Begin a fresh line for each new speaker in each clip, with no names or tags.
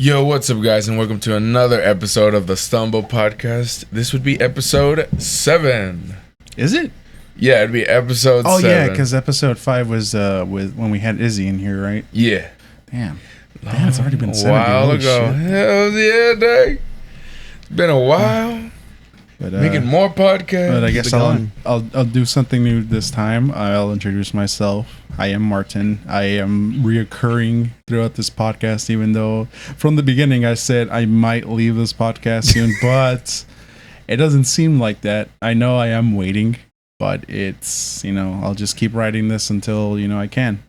Yo, what's up, guys, and welcome to another episode of the Stumble Podcast. This would be episode 7.
Is it?
Yeah, it'd be episode 7.
Oh, yeah, because episode 5 was with when we had Izzy in here, right?
Yeah.
Damn, it's already been 7
a while ago. Hell yeah, dang. It's been a while.
But,
making more podcasts.
But I guess I'll do something new this time. I'll introduce myself. I am Martin. I am reoccurring throughout this podcast, even though from the beginning I said I might leave this podcast soon, but it doesn't seem like that. I know I am waiting, but it's, I'll just keep writing this until, I can.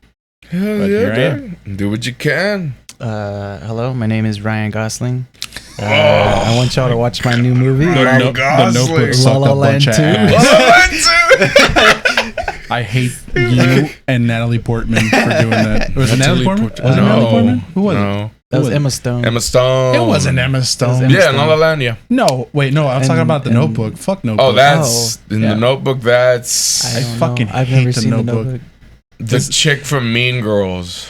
Hell
but
yeah,
here I am.
Do what you can.
Hello, my name is Ryan Gosling. I want y'all to watch my new movie.
The
Notebook
La La Land 2.
I hate you and Natalie Portman for doing that. Was it Natalie Portman? Was it Natalie Portman? Who was it?
That was Emma Stone.
Emma Stone.
It wasn't Emma Stone.
Yeah, La La Land, yeah.
No, wait, no, I was talking about the Notebook. Fuck Notebook.
Oh, that's in the Notebook. That's
I've never seen the Notebook.
The chick from Mean Girls.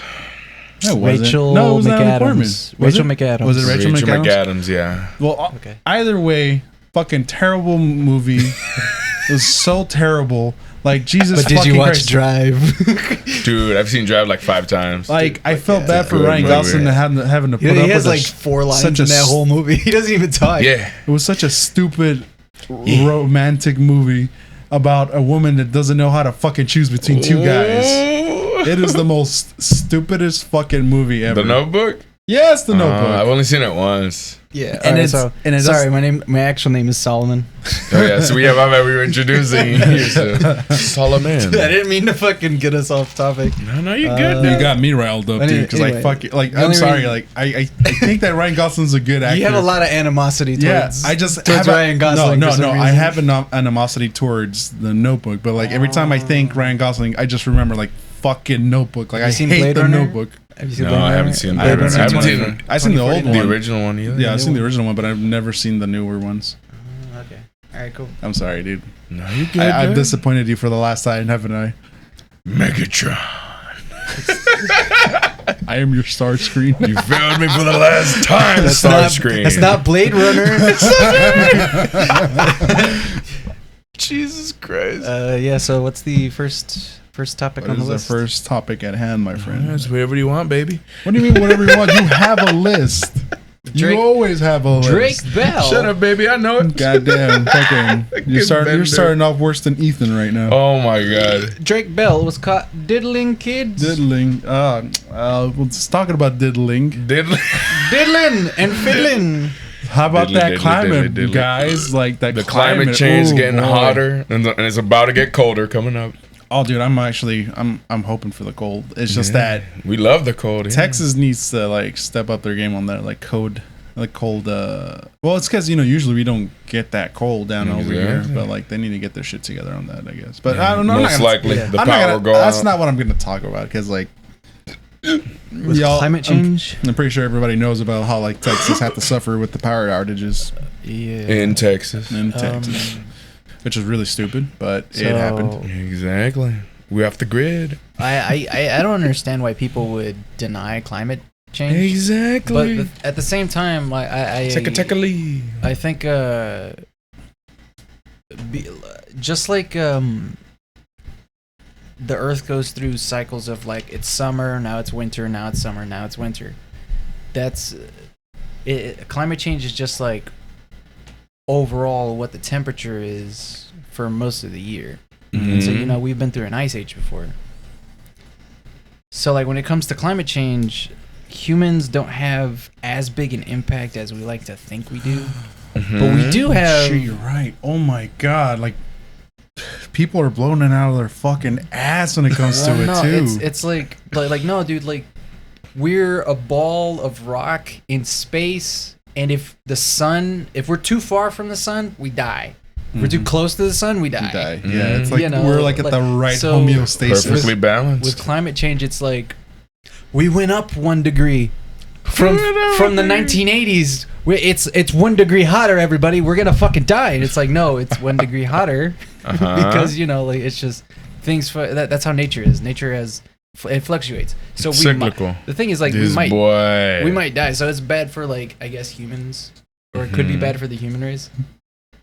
Rachel McAdams.
Rachel
McAdams.
Was it Rachel
McAdams? Yeah.
Well, either way, fucking terrible movie. It was so terrible. Like, Jesus fucking Christ.
But did you watch Drive?
Dude, I've seen Drive like 5 times.
Like, I felt bad for Ryan Gosling having to put up with
He has like 4 lines in that whole movie. He doesn't even talk.
Yeah.
It was such a stupid romantic movie about a woman that doesn't know how to fucking choose between two guys. It is the most stupidest fucking movie ever.
The Notebook?
Yes, The Notebook.
I've only seen it once.
Yeah,
and
sorry, my actual name is Solomon.
Oh yeah, so we were introducing Solomon.
I didn't mean to fucking get us off topic.
No, you're good.
You got me riled up, dude. Because I'm sorry. Like, I think that Ryan Gosling's a good actor.
You have a lot of animosity towards.
Towards
Ryan Gosling.
No. I have an animosity towards The Notebook, but like every time I think Ryan Gosling, I just remember like fucking Notebook. Like I hate The Notebook.
Have you seen Blade Runner? I haven't seen Blade Runner.
I've seen the old one.
The original one either.
Yeah, I've seen the original one, but I've never seen the newer ones.
Okay. Alright, cool.
I'm sorry, dude.
No, you're good.
I've disappointed you for the last time, haven't I?
Megatron.
I am your Starscream.
You failed me for the last time, Starscream.
That's not Blade Runner.
Jesus Christ.
Yeah, so what's the first topic on the list?
The first topic at hand, my friend.
It's whatever you want, baby.
What do you mean whatever you want? You have a list. You always have a list.
Drake Bell.
Shut up, baby. I know it.
Goddamn. Fucking. You're starting off worse than Ethan right now.
Oh, my God.
Drake Bell was caught diddling kids.
Diddling. We're just talking about diddling.
Diddling
and fiddling.
How about that climate, guys? Like that.
The climate change is getting hotter, and it's about to get colder coming up.
Oh, dude, I'm hoping for the cold. It's just that
we love the cold. Yeah.
Texas needs to like step up their game on that, like cold. Well, it's because usually we don't get that cold down over here, but like they need to get their shit together on that, I guess. But I don't know.
Most likely, the power will go out.
That's not what I'm going to talk about because like.
With climate change,
I'm pretty sure everybody knows about how like Texas had to suffer with the power outages.
Yeah,
in Texas,
which is really stupid, but it happened.
Exactly, we off the grid.
I don't understand why people would deny climate change.
Exactly,
but at the same time, like
take a leave.
I think just like the Earth goes through cycles of like it's summer, now it's winter, now it's summer, now it's winter. That's it. Climate change is just like overall what the temperature is for most of the year.
Mm-hmm.
And so we've been through an ice age before. So like when it comes to climate change, humans don't have as big an impact as we like to think we do.
Mm-hmm.
But we do have.
Shit, you're right. Oh my God! Like. People are blowing it out of their fucking ass when it comes to it too.
It's like no, dude. Like we're a ball of rock in space, and if we're too far from the sun, we die. If we're too close to the sun, we die.
Yeah, it's like we're like at the right homeostasis.
Perfectly balanced.
With climate change, it's like we went up 1 degree from the 1980s. It's 1 degree hotter, everybody. We're gonna fucking die. And it's like, no, it's 1 degree hotter because like it's just things. That's how nature is. Nature has It fluctuates. So
cyclical.
The thing is, like,
This boy.
we might die. So it's bad for, like, I guess humans, or it could be bad for the human race.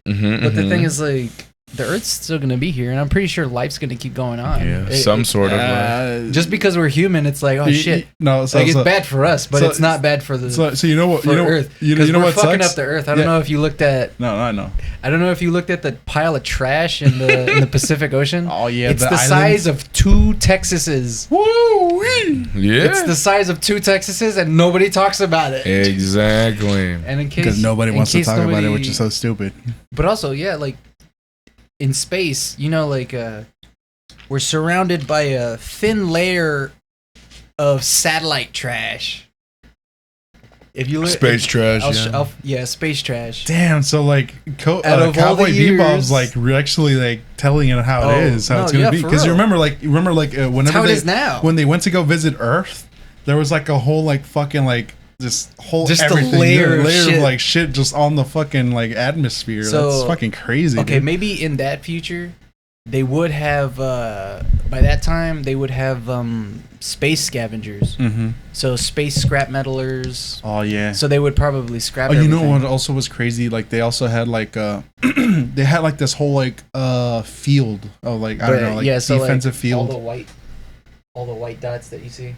But the thing is, like, the Earth's still gonna be here, and I'm pretty sure life's gonna keep going on.
Yeah, some sort of life.
Just because we're human, it's like, oh shit.
No,
Like, it's bad for us, but it's not bad for the
so you know what
Earth.
you know
we're
what
fucking
sucks?
up the Earth. I don't know if you looked at.
No, I know.
I don't know if you looked at the pile of trash in the Pacific Ocean.
Oh yeah,
It's the size of 2 Texases.
Woo!
Yeah.
It's the size of 2 Texases, and nobody talks about it.
Exactly.
And in case
Because nobody wants to talk about it, which is so stupid.
But also, yeah, like in space, you know, like we're surrounded by a thin layer of satellite trash. If you look,
Space trash.
yeah, space trash.
Damn, so like
Out of all
Cowboy
the years-
Bebop's like actually like telling it how it is, how it's gonna be. Because you remember whenever
That's how it
they
is now.
when they went to go visit Earth, there was like a whole like fucking like just
a
everything,
layer of shit.
of like shit just on the fucking like atmosphere.
So,
that's fucking crazy.
Okay,
dude.
maybe in that future, they would have by that time they would have space scavengers.
Mm-hmm.
So space scrap metalers.
Oh yeah.
So they would probably scrap.
Oh, you know
everything.
what also was crazy? Like they also had like they had like this whole like field of like I don't know, like
so
defensive
like,
field.
all the white dots that you see.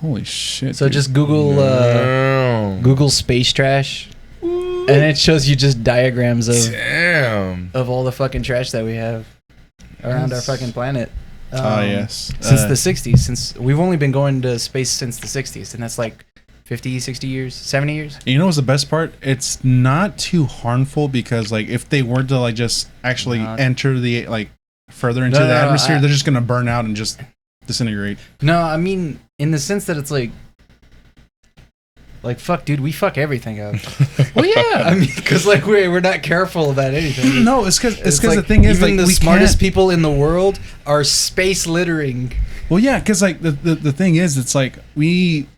Holy shit.
So
dude.
just Google space trash, and it shows you just diagrams of all the fucking trash that we have around our fucking planet.
Yes.
Since the 60s, since we've only been going to space since the 60s, and that's like 50, 60 years, 70 years.
You know what's the best part? It's not too harmful because like if they were to like just actually enter the like further into the atmosphere, they're just gonna burn out and just disintegrate.
No, I mean in the sense that it's like fuck, dude, we fuck everything up.
Well, yeah.
I mean, because like we're not careful about anything.
No, it's because
like,
the thing is
even
like
the smartest people in the world are space littering.
Well, yeah, because like the thing is, it's like we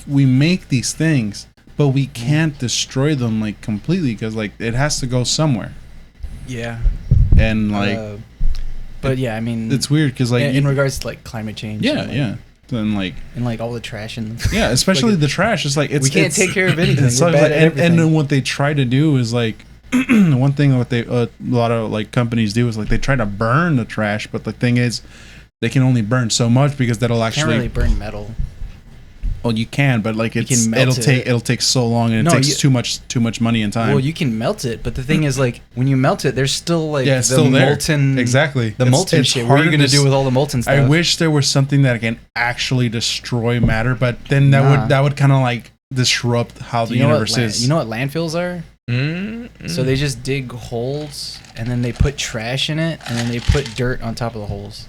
make these things, but we can't destroy them like completely because like it has to go somewhere.
Yeah.
And like,
but yeah, I mean,
it's weird because like
in regards to like climate change.
Yeah,
and, like,
yeah. And like
all the trash in the
yeah, especially
like,
the trash. It's like we
can't take care of anything.
We're bad at everything. And then what they try to do is like one thing what they a lot of like companies do is like they try to burn the trash, but the thing is they can only burn so much because that'll actually
can't really burn metal.
Well, you can, but like it'll take so long and it takes too much money and time.
Well, you can melt it, but the thing is, like, when you melt it, there's still like
the
still
molten
exactly the molten shit. What are you gonna do with all the molten stuff?
I wish there was something that can actually destroy matter, but then that would kind of like disrupt how the universe is.
You know what landfills are? So they just dig holes and then they put trash in it and then they put dirt on top of the holes.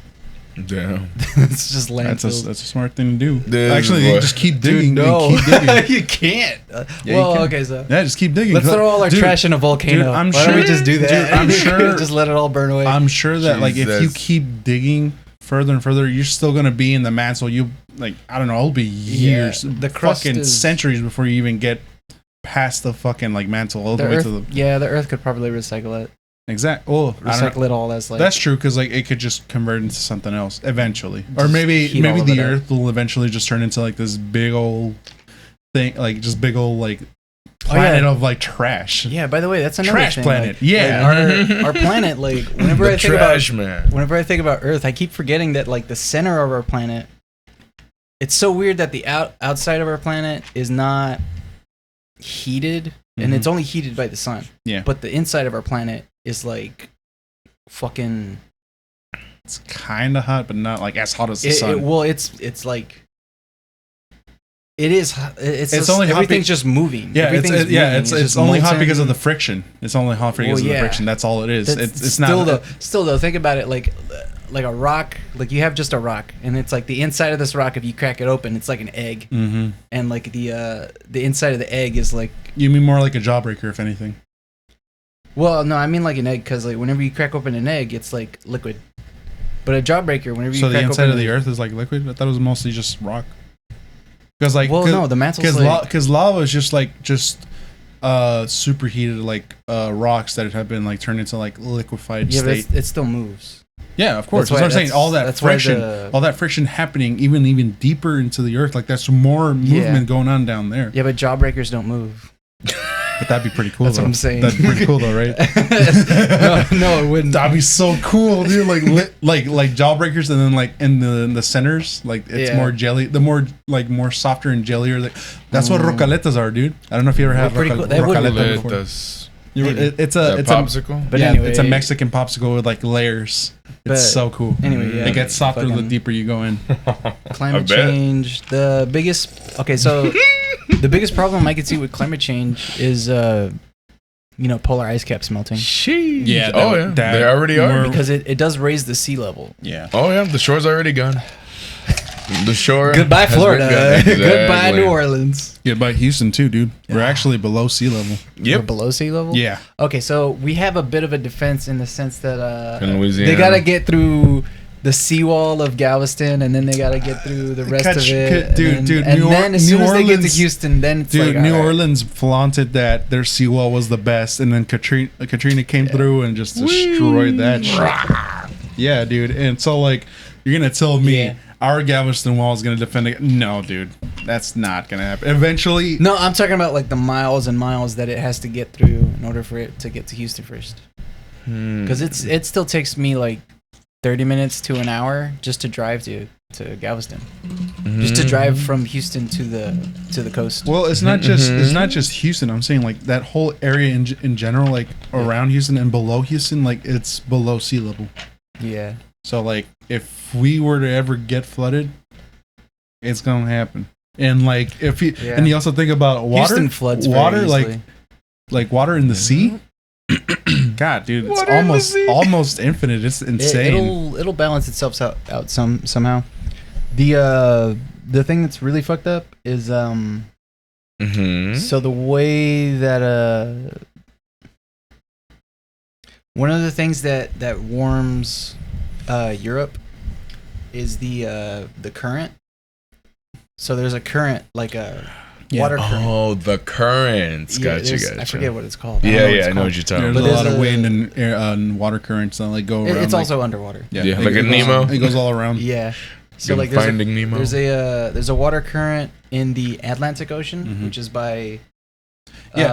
Damn.
It's just landfills.
That's a smart thing to do.
Dude,
actually, you just keep digging.
Dude, no.
Keep digging.
You can't.
Yeah, you can.
Okay, so
yeah, just keep digging.
let's throw all our trash in a volcano.
Dude,
Why don't we just do that?
Dude, I'm sure.
Just let it all burn away.
I'm sure that like if you keep digging further and further, you're still gonna be in the mantle. You like I don't know. It'll be years,
the crust
fucking
is,
centuries before you even get past the fucking like mantle all the way
Earth,
to the.
Yeah, the Earth could probably recycle it.
Exactly. Oh,
recycle it all as like.
That's true because like it could just convert into something else eventually, or maybe the Earth will eventually just turn into like this big old thing, like just big old like planet of like trash.
Yeah. By the way, that's another
trash
thing.
planet.
Like,
yeah.
like our planet. Like whenever I think about Earth, I keep forgetting that like the center of our planet. It's so weird that the outside of our planet is not heated, and it's only heated by the sun.
Yeah.
But the inside of our planet is like fucking.
It's kind of hot, but not like as hot as the sun.
Well, it's like. It is. It's just,
only hot.
Everything's just moving.
Yeah, it's only hot because of the friction. It's only hot because of the friction. That's all it is. It's not.
Still though, think about it like a rock. Like you have just a rock, and it's like the inside of this rock. If you crack it open, it's like an egg. Mm-hmm. And like the inside of the egg is like.
You mean more like a jawbreaker, if anything.
Well, no, I mean like an egg because like whenever you crack open an egg, it's like liquid. But a jawbreaker, whenever you crack open. So the inside
of the Earth is like liquid. I thought it was mostly just rock. Because like,
no, the mantle's
because lava is just superheated like rocks that have been like turned into like liquefied state.
But it still moves.
Yeah, of course.
That's
That's what I'm saying. All that
that's why
friction, all that friction happening even deeper into the earth. Like that's more movement going on down there.
Yeah, but jawbreakers don't move.
But that'd be pretty cool.
That's
though.
what I'm saying.
That'd be pretty cool though, right?
no, it wouldn't.
That'd be so cool, dude. Like jawbreakers, and then like in the centers, like it's more jelly. The more softer and jellier. Like that's what rocaletas are, dude. I don't know if you ever had
Pretty cool. They would
rocaleta before. It's a
popsicle.
But
yeah,
anyway,
it's a Mexican popsicle with like layers. It's so cool.
Anyway, yeah,
it gets softer the deeper you go in.
Climate change. The biggest. Okay, so the biggest problem I could see with climate change is, polar ice caps melting.
Sheesh.
Yeah.
They already are.
Because it does raise the sea level.
Yeah.
Oh yeah, the shore's already gone. The shore.
Goodbye,
has
Florida.
been gone. Exactly.
Goodbye, New Orleans.
Goodbye, Houston too, dude. We're actually below sea level.
We're below sea level.
Yeah.
Okay, so we have a bit of a defense in the sense that
in Louisiana,
they gotta get through the seawall of Galveston, and then they gotta get through the rest of it. And then as soon as they get to Houston, then it's like,
New Orleans flaunted that their seawall was the best, and then Katrina came through and just destroyed that shit. Yeah, dude. And so like, you're gonna tell me our Galveston wall is gonna defend it? No, dude, that's not gonna happen. Eventually,
no. I'm talking about like the miles and miles that it has to get through in order for it to get to Houston first. Because it still takes me like 30 minutes to an hour just to drive to Galveston, just to drive from Houston to the coast.
Well, it's not just Houston. I'm saying like that whole area in general, like around Houston and below Houston, like it's below sea level.
Yeah.
So like if we were to ever get flooded, it's gonna happen. And like if you and you also think about water,
Houston floods
water
very easily.
like water in the sea. God, dude, it's almost infinite. It's insane.
It'll balance itself out somehow. The thing that's really fucked up is so the way that one of the things that warms Europe is the current. So there's a current, like a water current.
Oh, the currents. Gotcha.
I forget what it's called.
I know what you're talking
about.
about.
There's a lot of wind and air, water currents that like go around.
It's also underwater.
Yeah, like a Nemo.
It goes all around.
Yeah. So like
Finding Nemo.
There's a water current in the Atlantic Ocean, which is by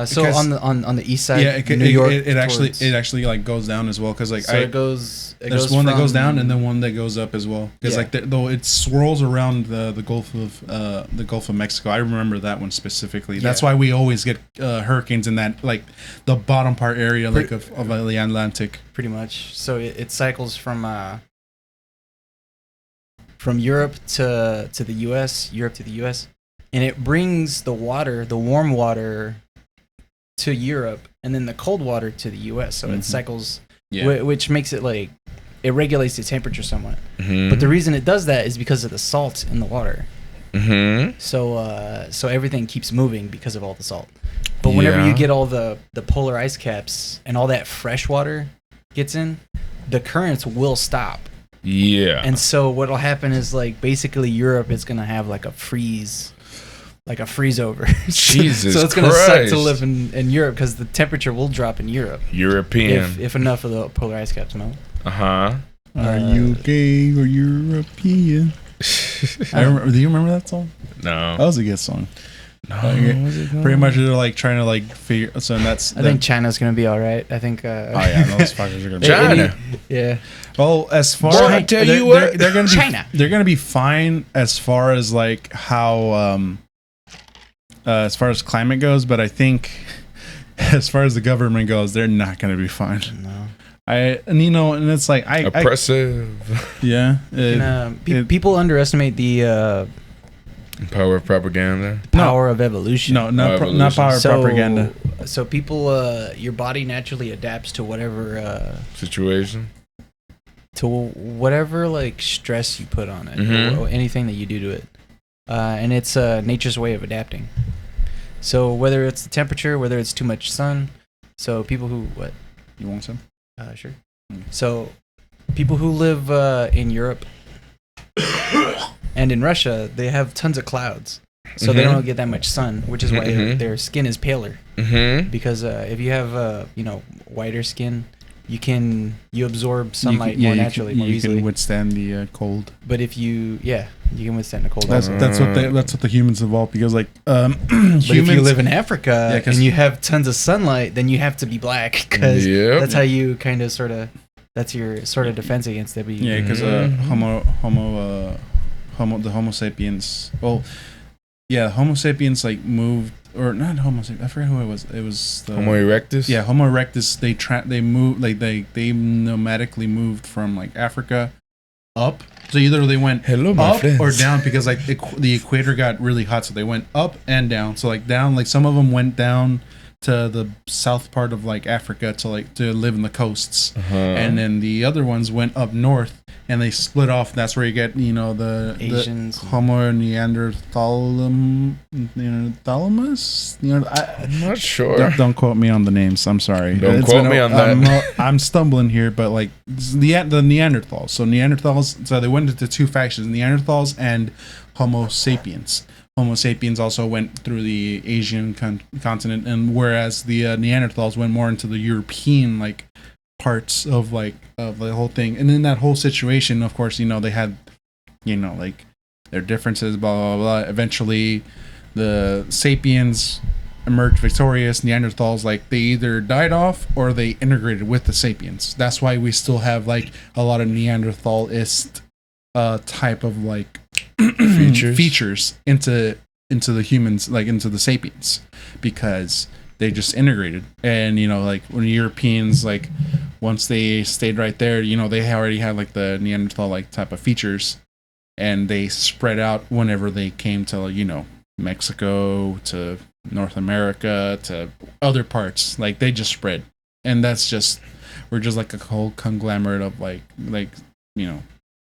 so on the east side. New York.
It actually like goes down as well because like
so it goes.
There's one that goes down and then one that goes up as well because like though it swirls around the Gulf of Mexico. I remember that one specifically. That's why we always get hurricanes in that like the bottom part area like of the Atlantic.
Pretty much. So it cycles from Europe to the U.S., and it brings the warm water to Europe, and then the cold water to the U.S. So it cycles, which makes it like it regulates the temperature somewhat. But the reason it does that is because of the salt in the water. So everything keeps moving because of all the salt. But whenever you get all the polar ice caps and all that fresh water gets in, the currents will stop.
Yeah.
And so what'll happen is like basically Europe is gonna have like a freeze over.
Jesus
So it's gonna
Christ.
suck to live in Europe because the temperature will drop in Europe.
European.
If enough of the polar ice caps melt.
Are you gay or European? I remember. Do you remember that song?
No.
That was a good song.
No.
Pretty much they're like trying to like figure. So that's.
I think China's gonna be all right. I think.
Oh yeah, those fuckers are gonna be.
China.
Yeah.
Well, as far
Well, I tell you what,
they're gonna be
China.
They're gonna be fine as far as like how as far as climate goes, but I think as far as the government goes, they're not gonna be fine.
No.
And it's like
oppressive.
People underestimate the
Power of propaganda.
power of evolution.
No, not power of propaganda.
So people, your body naturally adapts to whatever
Situation.
to whatever like stress you put on it, or anything that you do to it, and it's nature's way of adapting. So whether it's the temperature, whether it's too much sun, so people who
You want some?
Sure. So people who live in Europe and in Russia, they have tons of clouds, so they don't get that much sun, which is why their skin is paler. Because if you have whiter skin, you absorb sunlight more naturally, more
you
easily.
can withstand the cold.
But if you can withstand the cold.
That's what the humans evolved, because like
but
humans,
if you live in Africa
'cause-
and you have tons of sunlight, then you have to be black, because
Yep.
that's how you kind of sort of that's your sort of defense against it.
yeah, because Homo sapiens. Well, yeah, Homo sapiens like moved, or not Homo sapiens. I forget who it was. It was the
Homo erectus.
Yeah, Homo erectus. They moved, like they nomadically moved from like Africa up. So either they went
Hello, my
up
friends.
or down, because like the equator got really hot, so they went up and down. So like down, like some of them went down to the south part of like Africa to live in the coasts, and then the other ones went up north and they split off. That's where you get the
Asians.
the Homo neanderthalamus.
I'm not sure.
Don't quote me on the names. I'm sorry.
Don't quote me on that.
I'm stumbling here, but like the Neanderthals. So Neanderthals. So they went into two factions: Neanderthals and Homo sapiens. Homo sapiens also went through the Asian continent, and whereas the Neanderthals went more into the European like parts of the whole thing. And in that whole situation, of course, they had like their differences, blah blah blah. Eventually, the sapiens emerged victorious. Neanderthals, like, they either died off or they integrated with the sapiens. That's why we still have like a lot of Neanderthalist type of like features into the humans, like into the sapiens, because they just integrated. And like when Europeans, like once they stayed right there, they already had like the Neanderthal like type of features, and they spread out whenever they came to Mexico, to North America, to other parts. Like they just spread, and we're just like a whole conglomerate of like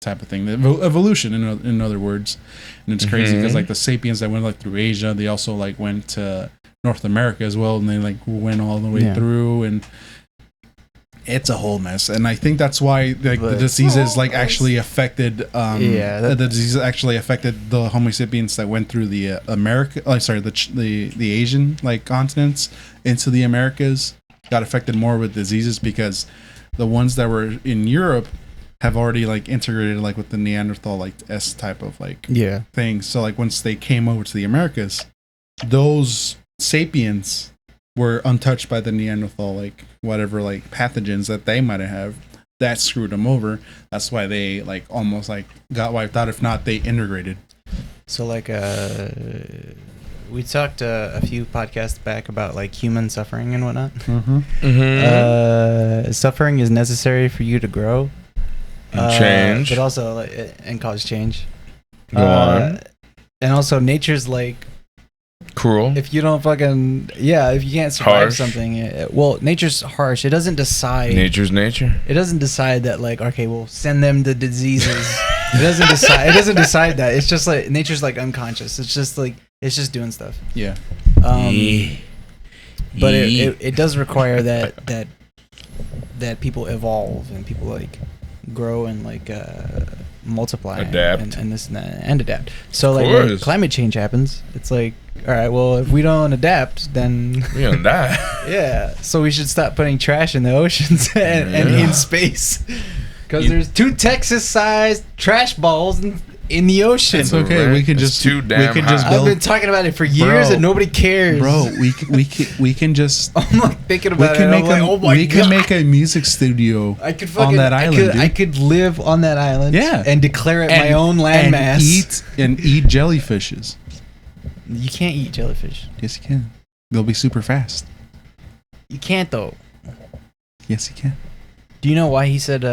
type of thing. Evolution, in other words. And it's crazy because like the sapiens that went like through Asia, they also like went to North America as well, and they like went all the way through, and it's a whole mess. And I think that's why like the diseases like actually affected the disease actually affected the Homo sapiens that went through the the Asian like continents into the Americas, got affected more with diseases, because the ones that were in Europe have already like integrated like with the Neanderthal like S type of like things. So like once they came over to the Americas, those sapiens were untouched by the Neanderthal like whatever like pathogens that they might have. That screwed them over. That's why they like almost like got wiped out. If not, they integrated.
So like we talked a few podcasts back about like human suffering and whatnot. Suffering is necessary for you to grow.
Change,
but also and cause change.
Go on.
And also, nature's like
cruel.
If you don't if you can't survive something, nature's harsh. It doesn't decide.
Nature's nature.
It doesn't decide that like, okay, we'll send them the diseases. It doesn't decide. It doesn't decide that. It's just like nature's like unconscious. It's just doing stuff.
Yeah.
But it does require that people evolve and people like grow and like multiply,
adapt,
and this and that, and adapt. So like when climate change happens, it's like, all right, well, if we don't adapt, then
we're gonna die.
Yeah, so we should stop putting trash in the oceans and in space, because there's 2 Texas-sized trash balls in the ocean.
It's okay. We can just
too damn hot.
I've been talking about it for years, and nobody cares.
Bro, we can just.
I'm like thinking about it.
We can make a music studio on that island.
I could live on that island.
Yeah.
And declare it my own landmass.
And eat jellyfishes.
You can't eat jellyfish.
Yes, you can. They'll be super fast.
You can't though.
Yes, you can.
Do you know why he said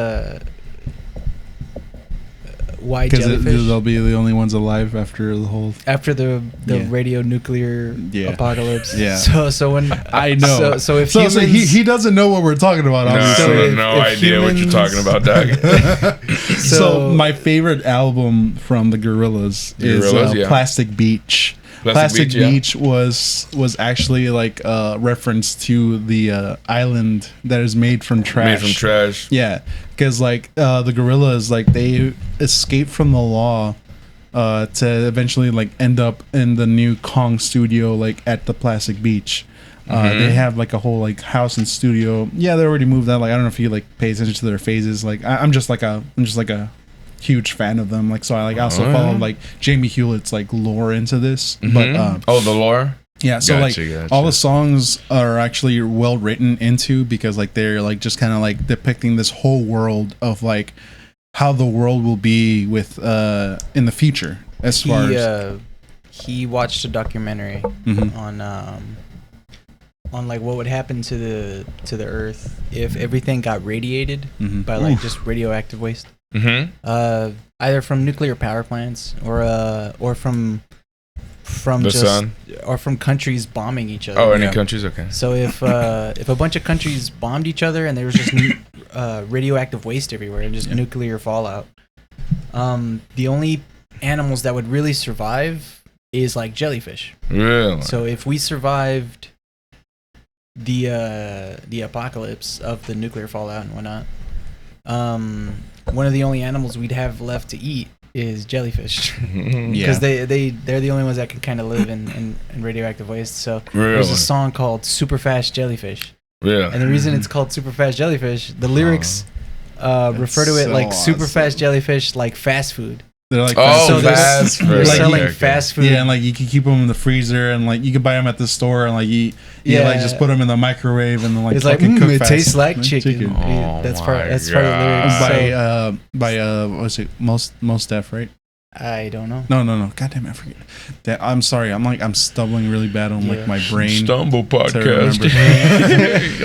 why jellyfish?
Because they'll be the only ones alive after the
radionuclear apocalypse.
Yeah.
So when
I know.
So if humans,
he doesn't know what we're talking about.
No idea what you're talking about, Doug.
So my favorite album from the Gorillaz is Plastic Beach. Plastic Beach was actually like a reference to the island that is made from trash. Yeah, because like the Gorillaz, like they escaped from the law to eventually like end up in the new Kong studio, like at the Plastic Beach. They have like a whole like house and studio. Yeah, they already moved that. Like I don't know if you like pay attention to their phases. Like I'm just like a huge fan of them. Like so I like also follow like Jamie Hewlett's like lore into this. But
the lore.
Yeah, so gotcha. All the songs are actually well written into because like they're like just kind of like depicting this whole world of like how the world will be with in the future as far as
he watched a documentary on like what would happen to the Earth if everything got radiated by like just radioactive waste. Either from nuclear power plants or from the just sun. Or from countries bombing each other.
Oh, any countries? Okay.
So if a bunch of countries bombed each other and there was just radioactive waste everywhere and just nuclear fallout, the only animals that would really survive is like jellyfish.
Really?
So if we survived the apocalypse of the nuclear fallout and whatnot, one of the only animals we'd have left to eat is jellyfish, because they're the only ones that can kind of live in radioactive waste. So there's a song called Super Fast Jellyfish, and the reason it's called Super Fast Jellyfish, the lyrics refer to it like super fast jellyfish, like fast food.
They're like
fast food.
They're selling fast food.
Yeah, and like you can keep them in the freezer, and like you can buy them at the store, and like you like just put them in the microwave, and then like
it's like
cook
it
fast.
Tastes like chicken. That's part of the lyrics.
By what's it? Most Def, right?
I don't know.
No. God damn it, I forget. I'm sorry. I'm stumbling really bad on like my brain.
Stumble podcast.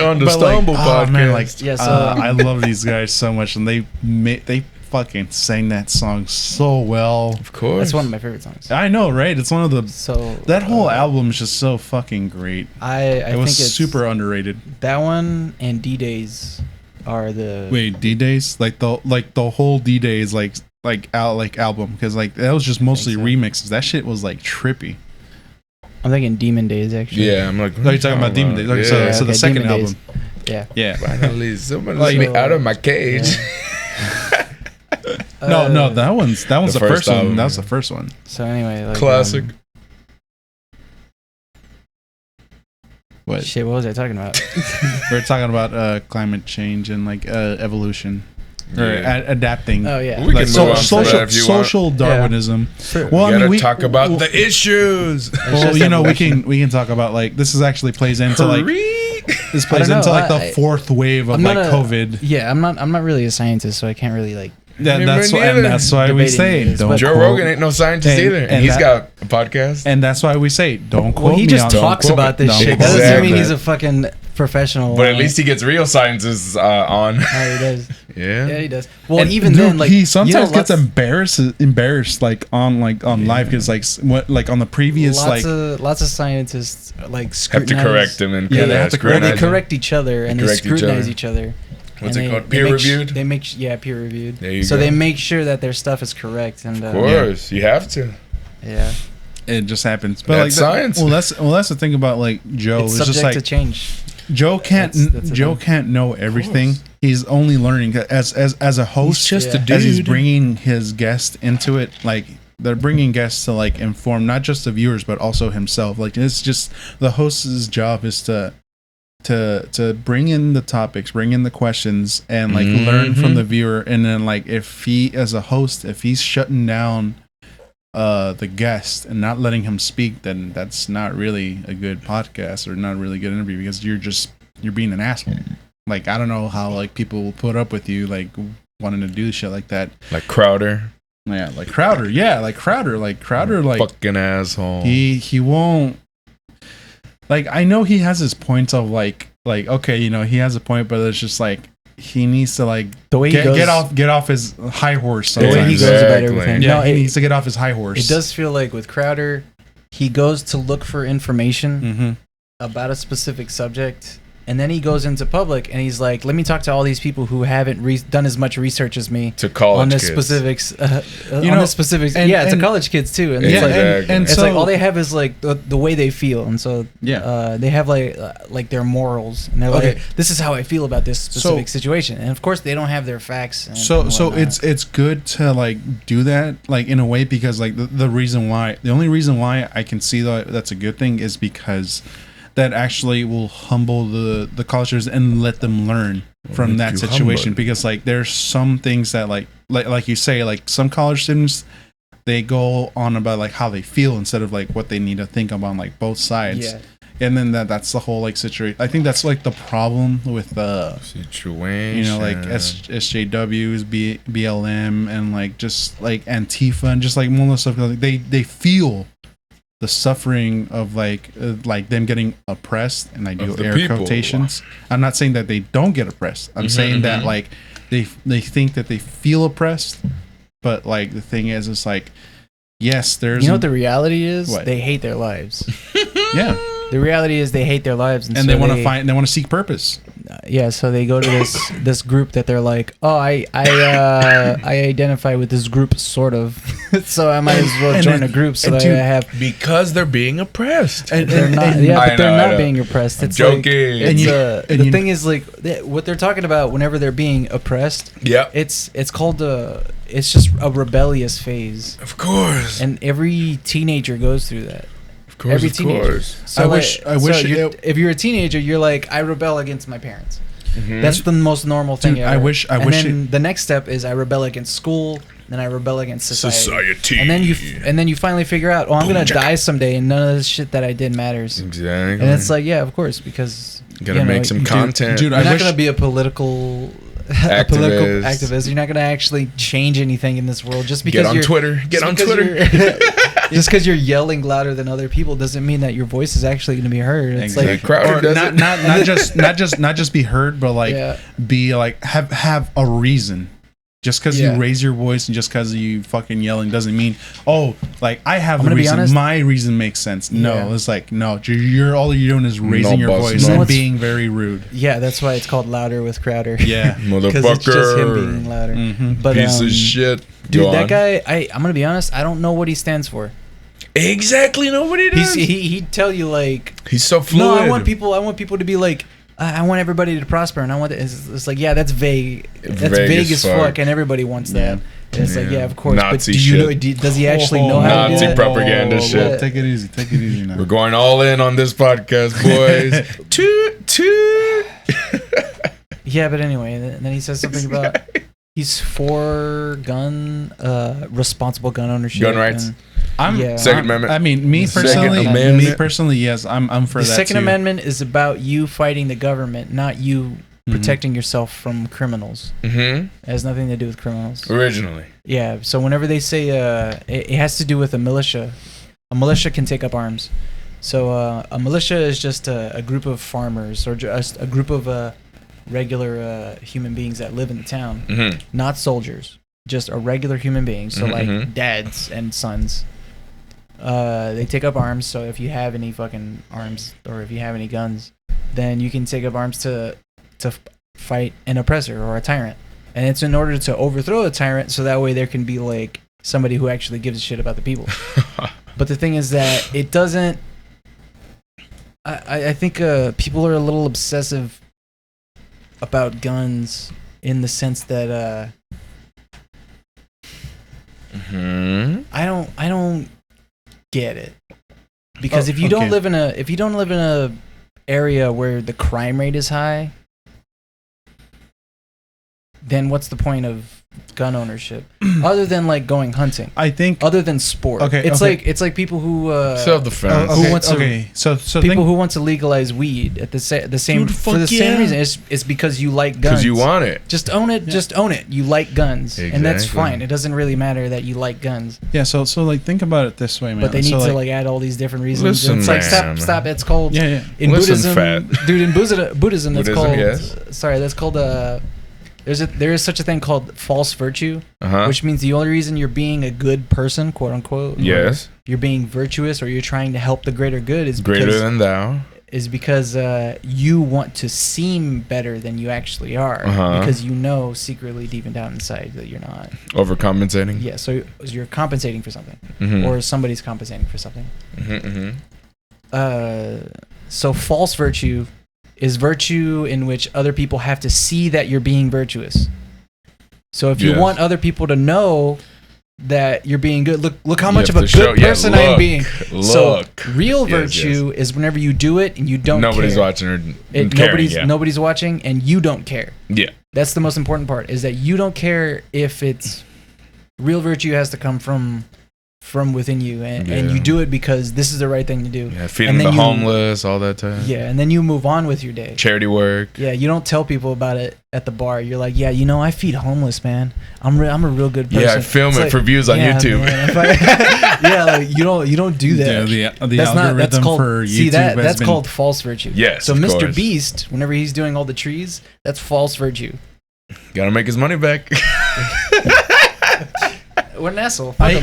On the Stumble podcast.
Man, like I love these guys so much, and they fucking sang that song so well.
Of course,
that's one of my favorite songs.
I know, right? It's one of the that whole album is just so fucking great.
I think it's
super underrated.
That one and D-Days are the
D-Days, like the whole D-Days like album, because like that was just mostly remixes. That shit was like trippy.
I'm thinking Demon Days actually.
Yeah, I'm like,
you're talking about Demon Days. Like, so the second
Demon
album.
Days.
Yeah.
Finally, someone let me out of my cage.
No, that one's the first one. That was the first one.
So anyway, like,
classic.
What
was I talking about?
We're talking about climate change and like evolution or adapting.
Oh yeah,
we can move on to that if you
social Darwinism.
Yeah. Well, we talk about the issues.
Well, you know, we can talk about like this is actually plays into like this plays into like the fourth wave of like COVID.
Yeah, I'm not really a scientist, so I can't really like.
That's why we say
Joe Rogan ain't no scientist either, and he's got a podcast.
And that's why we say don't quote me.
He just talks about this shit. That doesn't mean he's a fucking professional.
But at least he gets real scientists on.
Oh, he does.
Yeah,
he does. Well, and even then, like
he sometimes gets embarrassed like on live, because like on the previous
lots of scientists like
have to correct him and
they have to correct each other and they scrutinize each other.
What's it called? Peer reviewed?
They make peer reviewed.
There you
go.
So
they make sure that their stuff is correct. And
of course, you have to.
Yeah.
It just happens. But
that's like science.
That's the thing about like Joe.
It's
subject
just like to change.
Joe can't can't know everything. He's only learning as a host.
He's just a dude.
As he's bringing his guest into it, like they're bringing guests to like inform not just the viewers but also himself. Like it's just the host's job is to bring in the topics, bring in the questions, and like learn from the viewer. And then like if he as a host, if he's shutting down the guest and not letting him speak, then that's not really a good podcast or not a really good interview, because you're being an asshole. Like I don't know how like people will put up with you like wanting to do shit like that.
Like Crowder.
Yeah, like Crowder. Yeah, like Crowder. Like Crowder. Like
fucking asshole.
He won't. Like I know he has his points of like okay, you know, he has a point, but it's just like he needs to like
the way
get off his high horse.
The way he goes about everything.
Yeah, he needs to get off his high horse.
It does feel like with Crowder, he goes to look for information about a specific subject, and then he goes into public and he's like, let me talk to all these people who haven't done as much research as me
to college
on the
kids.
specifics
You
on
know,
the specifics
and-
to
and-
college kids too, and
Yeah,
it's like
exactly.
and
it's
so
like all they have is like the way they feel, and so
Yeah.
they have like their morals, and they're
Okay.
like, this is how I feel about this specific situation, and of course they don't have their facts. And
So
whatnot.
it's good to like do that like in a way, because like the only reason why I can see that that's a good thing is because that actually will humble the college students and let them learn from
make
that
you
situation.
humble.
Because like there's some things that like you say, like some college students, they go on about like how they feel instead of like what they need to think about, like both sides.
Yeah.
And then that's the whole like situation. I think that's like the problem with the
Situation.
you know, like SJWs, BLM, and like just like Antifa and just like more stuff. Like they feel the suffering of like them getting oppressed, and I do
Of the
air
people.
quotations. I'm not saying that they don't get oppressed. I'm saying that like they think that they feel oppressed, but like the thing is, it's like, yes, there's
you know what the reality is?
What?
They hate their lives.
yeah,
The reality is they hate their lives,
and
so
they want to seek purpose.
Yeah, so they go to this group that they're like, oh, I identify with this group sort of, so I might as well
And
join
then-
a group so
and
that
dude,
I have.
because they're being oppressed.
And
They're not,
and-
yeah,
I
but they're
know, I
not
know.
being oppressed. It's
joking.
Like,
And
it's,
you- and
the
you-
thing is, like, what they're talking about whenever they're being oppressed,
Yep.
it's called it's just a rebellious phase,
Of course.
and every teenager goes through that.
Of course.
Every
Of
teenager.
course.
So
I
like,
wish- I wish it-
if you're a teenager, you're like, I rebel against my parents.
Mhm.
That's the most normal thing
Dude,
ever.
I wish
and
it-
then the next step is I rebel against school, then I rebel against society. And then you finally figure out, oh, I'm gonna die someday, and none of this shit that I did matters.
Exactly.
And it's like, yeah, of course, because
Gotta make some content.
dude,
you're
I
not
wish-
gonna be a political activist. You're not gonna actually change anything in this world just because
Get on
you're
Twitter. Get on
just because
Twitter.
you're- just because you're yelling louder than other people doesn't mean that your voice is actually going to be heard. It's
Exactly.
like,
Crowder
Or
does
not,
it.
not just be heard, but like
Yeah.
be like have a reason. Just because
Yeah.
you raise your voice and just because you fucking yelling doesn't mean, oh, like I have
I'm
a
gonna be
reason.
honest.
My reason makes sense. No,
Yeah.
it's like no, you're all you're doing is raising your
boss,
voice
no.
and
What's-
being very rude.
yeah, that's why it's called Louder with Crowder.
Yeah.
Because it's just him
Motherfucker.
being louder.
Mm-hmm.
But
Piece
um,
of shit.
dude,
Go
that
on.
guy, I'm gonna be honest, I don't know what he stands for.
Exactly. Nobody does.
He'd tell you like,
He's so fluid.
no, I want people to be like, I want everybody to prosper, and I want it's like, yeah, that's vague. That's
Vague
vague
as
as
fuck.
fuck, and everybody wants that. And it's like,
Yeah.
yeah, of course.
Nazi
but do you know?
shit.
Does he actually know how to do
Nazi
that?
propaganda shit.
Well, take it easy. Take it easy now.
We're going all in on this podcast, boys. toot toot.
Yeah, but anyway, and then he says something about he's for responsible gun ownership.
Gun rights.
and-
I'm
Yeah.
Second Amendment.
I mean, me
Second
personally,
Amendment.
yes, I'm for
The
that
Second
too.
Amendment is about you fighting the government, not you
Mhm.
protecting yourself from criminals.
Mm-hmm.
It has nothing to do with criminals.
Originally.
Yeah, so whenever they say it has to do with a militia can take up arms. So a militia is just a group of farmers or just a group of regular human beings that live in the town,
Mm-hmm.
not soldiers, just a regular human being. So like
Mhm.
dads and sons. They take up arms. So if you have any fucking arms or if you have any guns, then you can take up arms to fight an oppressor or a tyrant. And it's in order to overthrow a tyrant, so that way there can be like somebody who actually gives a shit about the people. But the thing is that it doesn't. I think people are a little obsessive about guns in the sense that
Mm-hmm.
I don't get it, because
Oh,
if you don't
okay.
live in a area where the crime rate is high, then what's the point of gun ownership other than like going hunting,
I think
other than sport?
Okay,
it's
okay.
it's like people who
Self-defense.
Who wants to-
okay. So
people who want to legalize weed at the same
Dude,
for the
fuck
same
yeah.
reason. It's because you like guns.
Because you want it.
Just own it. Just own it. You like guns, and that's
Exactly.
fine. It doesn't really matter that you like guns,
yeah, so like think about it this way, man.
but they need
so,
to like add all these different reasons.
Listen,
It's like
man.
stop. It's called
yeah.
in
Listen,
Buddhism,
fat.
dude. In Buddhism, that's
Buddhism,
called.
yes.
Sorry, that's called there is such a thing called false virtue,
Uh-huh.
which means the only reason you're being a good person, quote unquote, or
Yes.
you're being virtuous or you're trying to help the greater good is
Greater
because
than thou.
is because you want to seem better than you actually are, because you know secretly deep and down inside that you're not.
Overcompensating.
Yeah, so you're compensating for something, or somebody's compensating for something. So false virtue is virtue in which other people have to see that you're being virtuous. So if you want other people to know that you're being good, look how much of a good person I am being. So real virtue is whenever you do it and you don't
nobody's
care.
watching or
Nobody's watching and you don't care.
Yeah.
That's the most important part, is that you don't care if it's real virtue has to come from within you, and you do it because this is the right thing to do.
Yeah, feeding the homeless, all that time.
Yeah, and then you move on with your day.
Charity work.
Yeah, you don't tell people about it at the bar. You're like, yeah, I feed homeless, man. I'm a real good person.
Yeah, I film it for views on YouTube.
Yeah, like you don't do that.
Yeah, the algorithm for YouTube
that's called false virtue.
Yes.
So Mr. Beast, whenever he's doing all the trees, that's false virtue.
Gotta make his money back.
What an asshole!
Okay.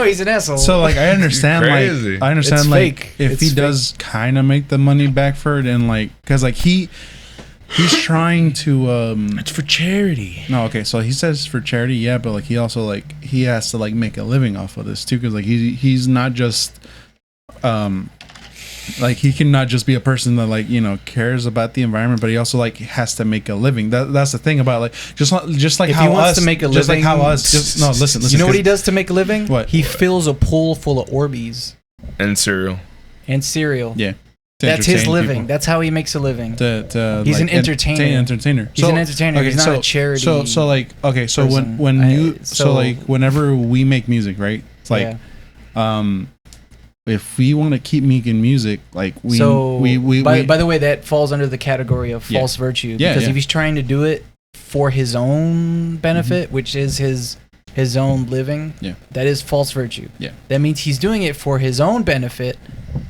He's an asshole.
So like, I understand.
It's
like,
fake.
if he does kind of make the money back for it, and like, because like he's trying to.
It's for charity.
No, okay. So he says for charity, yeah, but like he also like he has to like make a living off of this too, because like he's not just like he cannot just be a person that like cares about the environment, but he also like has to make a living. That's the thing about like just like
if
how
he wants
us
to make a
just
living,
like how us just no listen.
You know what he does to make a living?
What?
He fills a pool full of Orbeez
and cereal.
Yeah,
that's his living.
People.
That's how he makes a living.
He's
an entertainer.
He's
an entertainer. He's not a charity.
So like okay, so
person.
whenever we make music, right? It's like if we want to keep making music, like by
the way, that falls under the category of false virtue, because if he's trying to do it for his own benefit, which is his own living, that is false virtue.
Yeah,
that means he's doing it for his own benefit.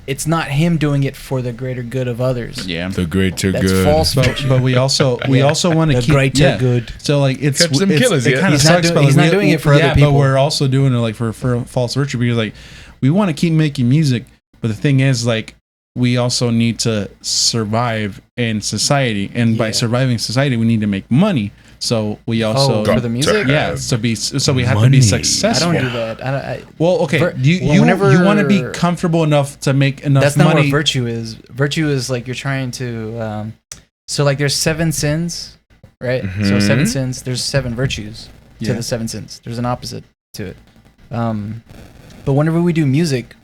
It's not him doing it for the greater good of others.
Yeah,
the greater good.
That's false virtue.
But we also want to keep
the greater good.
So like it kind of sucks.
He's not doing it for other people.
But we're also doing it like for false virtue, because like we want to keep making music, but the thing is like we also need to survive in society, and by surviving society, we need to make money. So we also
for the music,
we have to be successful.
I don't do that.
Well, okay. You want to be comfortable enough to make enough money.
That's not what virtue is. Virtue is like you're trying to. So like there's 7 sins, right? So 7 sins. There's 7 virtues to the 7 sins. There's an opposite to it. But whenever we do music,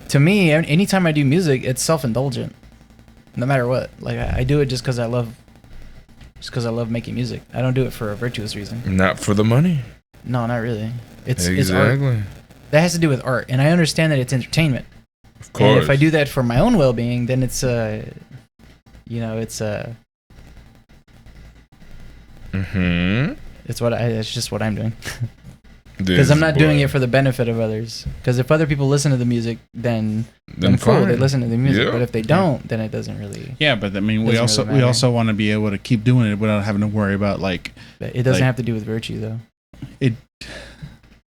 to me, anytime I do music, it's self-indulgent. No matter what, like I do it just because I love making music. I don't do it for a virtuous reason.
Not for the money.
No, not really. It's
art.
That has to do with art, and I understand that it's entertainment.
Of course.
And if I do that for my own well-being, then it's it's just what I'm doing. Because I'm not doing it for the benefit of others. Because if other people listen to the music, then cool, they listen to the music. But if they don't, then it doesn't really.
Yeah, but I mean, we also want to be able to keep doing it without having to worry about like.
It doesn't have to do with virtue though.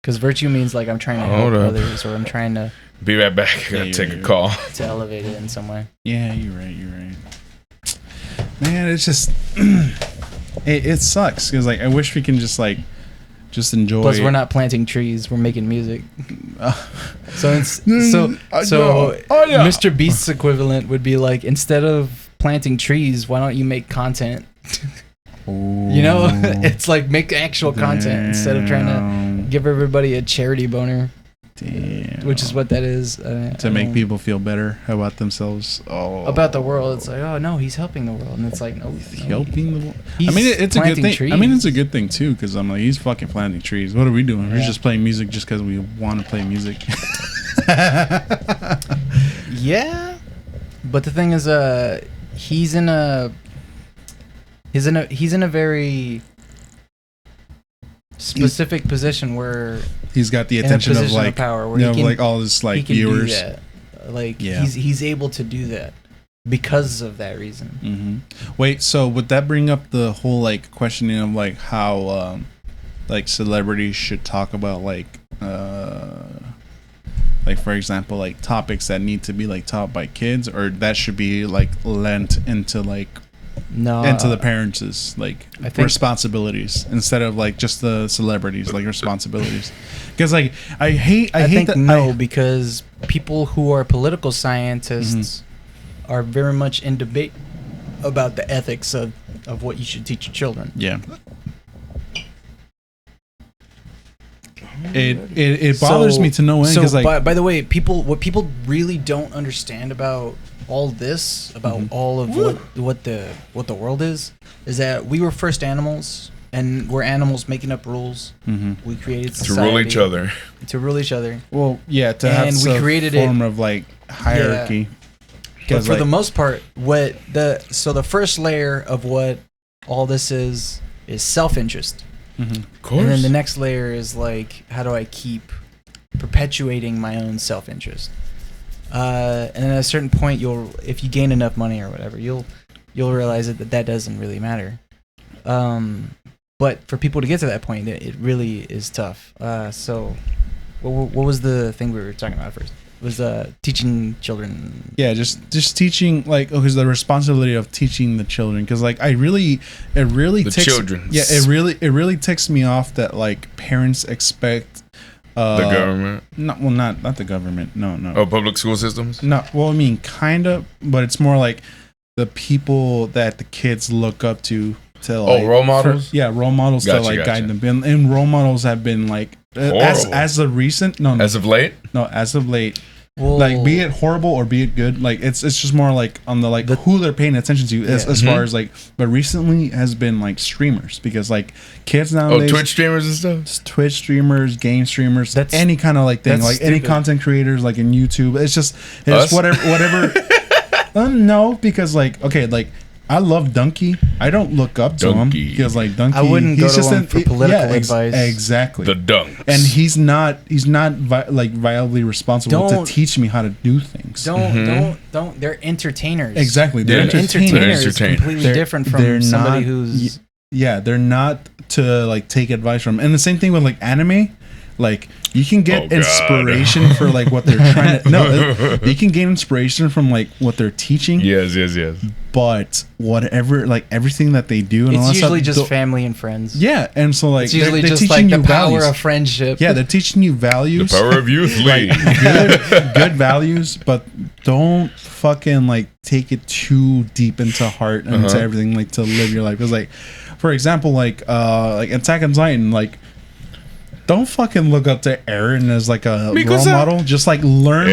Because virtue means like I'm trying to help others, or I'm trying to.
Be right back. I gotta take a call.
To elevate it in some way.
Yeah, you're right. Man, it's just it sucks because like I wish we can just enjoy.
Plus, we're not planting trees; we're making music. So Mr. Beast's equivalent would be like, instead of planting trees, why don't you make content? You know, it's like make actual content instead of trying to give everybody a charity boner.
Damn.
Which is what that is.
To make people feel better about themselves.
About the world. It's like, oh no, he's helping the world, and it's like, no,
he's helping the world. I mean, it's a good thing. Trees. I mean, it's a good thing too, because I'm like, he's fucking planting trees. What are we doing? We're just playing music just because we want to play music.
Yeah, but the thing is, he's in a very specific position where
he's got the attention of like
power, where
like all his like viewers.
He's able to do that because of that reason.
Mm-hmm. Wait, so would that bring up the whole like questioning of like how like celebrities should talk about like Like, for example, like topics that need to be like taught by kids, or that should be like lent into like into the parents' like
I think
responsibilities instead of like just the celebrities like responsibilities. Because like I hate that.
No, because people who are political scientists are very much in debate about the ethics of what you should teach your children.
Yeah. It bothers me to no end.
So,
Like,
by the way, what people really don't understand about all this, about all of what the world is that we were first animals, and we're animals making up rules. We created society
to rule each other.
To rule each other.
Well, yeah, to have some form of like hierarchy.
Yeah. But for the most part, the first layer of what all this is self-interest.
Of course.
And then the next layer is like, how do I keep perpetuating my own self-interest? And then at a certain point, if you gain enough money or whatever, you'll realize that doesn't really matter. But for people to get to that point, it really is tough. So, what was the thing we were talking about first? Was teaching children.
Yeah, just teaching, like, okay, so the responsibility of teaching the children, because like it really
children.
Yeah, it really ticks me off that like parents expect
the government.
Not the government. No.
Oh, public school systems.
No, well, I mean, kind of, but it's more like the people that the kids look up to like,
role models.
Role models to like guide them. And role models have been like as of recent. No,
as of late.
No, as of late.
Well,
like, be it horrible or be it good, like it's just more like on the like who they're paying attention to as far as like. But recently has been like streamers, because like kids nowadays.
Twitch streamers and stuff.
Twitch streamers, game streamers, any kind of like thing, like stupid. Any content creators, like in YouTube. It's just whatever. No, because like, okay, like I love Donkey. I don't look up to him because like Donkey.
I wouldn't go to him for political advice.
Exactly.
The Dunks.
And he's not like viably responsible to teach me how to do things.
Don't. They're entertainers.
Exactly. They're
entertainers. It's completely different from somebody who's.
Yeah, they're not to like take advice from. And the same thing with like anime. Like, you can get inspiration for like what they're trying to. No, you can gain inspiration from like what they're teaching.
Yes.
But whatever, like everything that they do, and
it's
all that
usually
stuff,
just family and friends.
Yeah, and so like
it's usually
they're
just
teaching
like the
you
power
values.
of friendship.
Yeah, they're teaching you values.
The power of youth,
like good values, but don't fucking like take it too deep into heart and into everything, like to live your life. It's like, for example, like Attack on Titan, like. Don't fucking look up to Eren as like a role model. Just like learn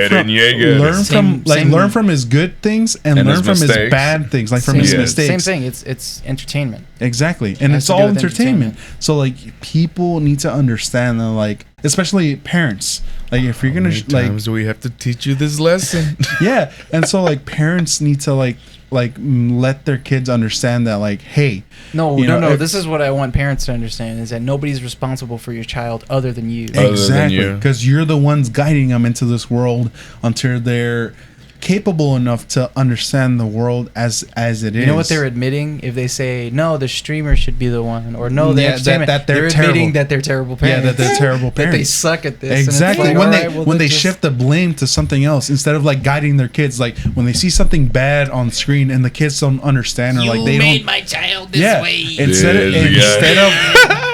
from his good things and learn from his bad things, like from his mistakes.
Same thing. It's entertainment.
Exactly, and it's all entertainment. So like people need to understand that, like especially parents. Like if you're gonna like,
times do we have to teach you this lesson?
Yeah, and so like parents need to like let their kids understand that, like, hey,
no, this is what I want parents to understand, is that nobody's responsible for your child other than you.
Exactly, because you're the ones guiding them into this world until they're capable enough to understand the world as it is.
You know what they're admitting if they say no, the streamer should be the one, or no, the entertainment.
That
they're admitting that they're terrible parents.
Yeah, that they're terrible parents.
That they suck at this.
Exactly.
Like,
when they shift the blame to something else instead of like guiding their kids, like when they see something bad on screen and the kids don't understand, or like they
made my child this way.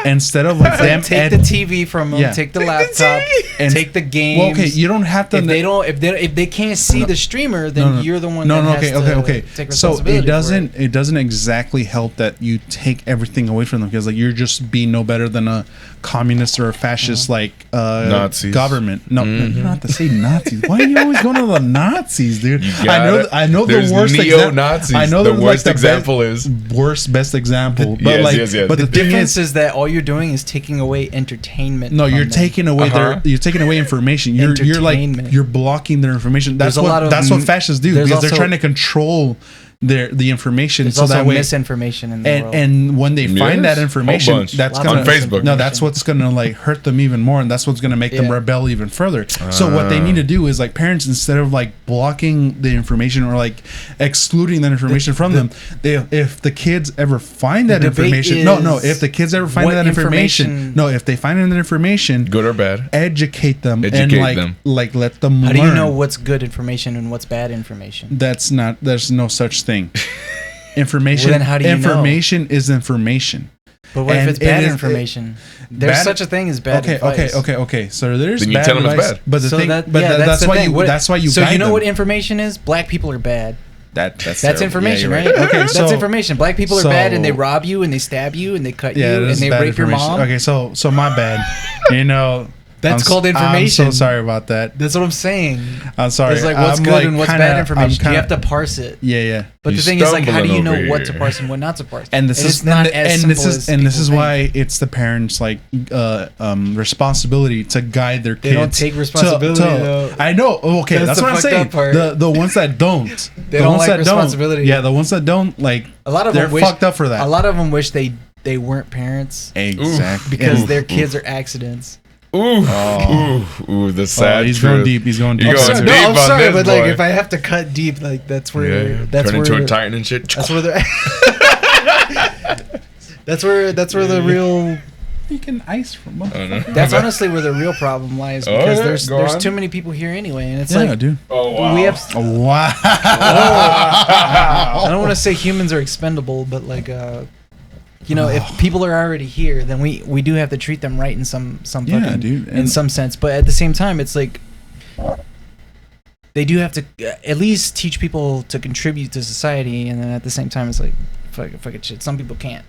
Instead of like them
take the TV from them, take the laptop, and take the games.
Well, okay, you don't have to.
If they can't see the streamer, then you're the one that has to take responsibility.
So it doesn't exactly help that you take everything away from them, because like you're just being no better than a communist or a fascist
Nazis.
Government. No, you don't have to say Nazis. Why are you always going to the Nazis, dude? I know the worst
neo-Nazis.
I know
the worst example is
best example. But but
the difference is that all you're doing is taking away entertainment.
No, you're taking away you're taking away information. You're blocking their information. That's what fascists do, because they're trying to control the information.
There's
so
also
that way,
misinformation in the world.
and when they find that
Yes,
information,
whole bunch.
that's
Lots
gonna
on Facebook.
No, that's what's gonna like hurt them even more, and that's what's gonna make them
Yeah.
rebel even further. So what they need to do is like parents, instead of like blocking the information or like excluding that information from them, if the kids ever find that
The debate
information, if the kids ever find
what
that information,
information-
if they find that information,
Good or bad?
educate them and
Educate
like
them.
like let them
How
learn.
do you know what's good information and what's bad information?
There's no such thing. Information.
Well, then how do you know?
information is information.
But what
And
if it's bad
it is-
information? There's
bad-
such a thing as bad
Okay,
advice.
okay. So there's
Then you
bad
tell them it's
advice,
bad.
but the
So
thing,
that-
but
yeah,
that's
the
why
thing.
you
What-
that's why you
So
guide
you know
them.
what information is? Black people are bad.
That's
That's
terrible.
information,
Yeah, you're
right?
Okay,
That's
so
information. Black people are
so-
bad, and they rob you, and they stab you, and they cut
yeah,
you,
this
and
is
they
bad
rape your
information.
mom.
Okay, so my bad. You know,
That's called
I'm
information.
so sorry about that.
That's what I'm saying.
I'm sorry.
It's like what's
I'm
good and what's
kinda-
bad information.
I'm
You have
kinda-
to parse it.
Yeah.
But
You
the thing is, like, how do you
stumbling
know
over
what to
here.
parse and what not to parse?
And this
it's
is
not
and,
as
and
simple
this is
as
and this
people
is
think.
why it's the parents' like responsibility to guide their kids.
They don't take responsibility, though.
I know. Okay,
That's
that's
the
what I'm
fucked
saying.
up part.
The ones that don't,
They
the
don't
ones
like
that
responsibility.
Don't, yeah, the ones that don't like.
A lot of
they're
them wish,
fucked up for that.
A lot of them wish they weren't parents
Exactly.
because
Oof,
their
oof.
kids are accidents.
Ooh,
Oh.
ooh, the sad
he's
truth.
going deep. He's going deep.
You're
I'm
going
sorry.
deep
No, I'm
on
sorry,
this,
but like
boy.
if I have to cut deep, like that's where that's
turn
where
into a titan and shit.
that's where the that's where the real
You can ice from.
Oh, no.
that's honestly where the real problem lies
Oh,
because
yeah,
there's
go on.
too many people here anyway, and it's
Yeah,
like
dude.
Oh wow.
we have.
Oh, wow.
I don't want to say humans are expendable, but like if people are already here, then we do have to treat them right in some
Yeah,
fucking,
dude,
in
and-
some sense. But at the same time, it's like they do have to at least teach people to contribute to society, and then at the same time, it's like fucking shit. Some people can't.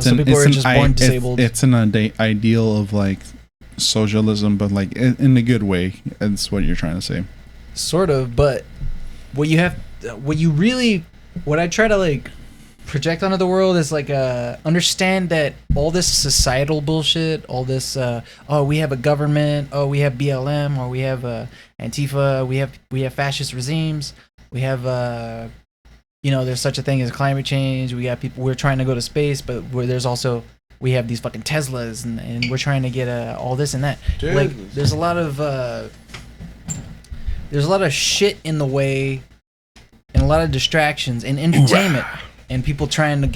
Some people are just born disabled.
It's an ideal of like socialism, but like in a good way. That's what you're trying to say.
Sort of, but what I try to like project onto the world is like understand that all this societal bullshit, all this we have a government, we have BLM, or we have Antifa, we have fascist regimes, we have there's such a thing as climate change, we got people, we're trying to go to space, but we have these fucking Teslas, and we're trying to get all this and that.
Dude.
Like there's a lot of shit in the way, and a lot of distractions and entertainment, and people trying to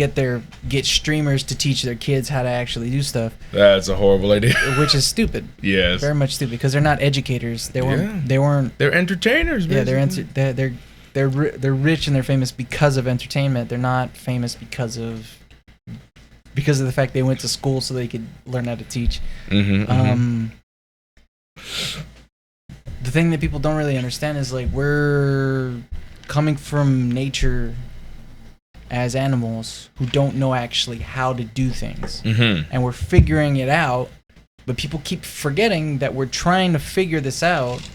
get streamers to teach their kids how to actually do stuff,
That's a horrible idea.
which is stupid.
Yes.
Very much stupid because they're not educators. They weren't.
They're entertainers.
Yeah,
basically.
they're rich and they're famous because of entertainment. They're not famous because of the fact they went to school so they could learn how to teach.
Mm-hmm,
The thing that people don't really understand is like we're coming from nature as animals who don't know actually how to do things, and we're figuring it out, but people keep forgetting that we're trying to figure this out,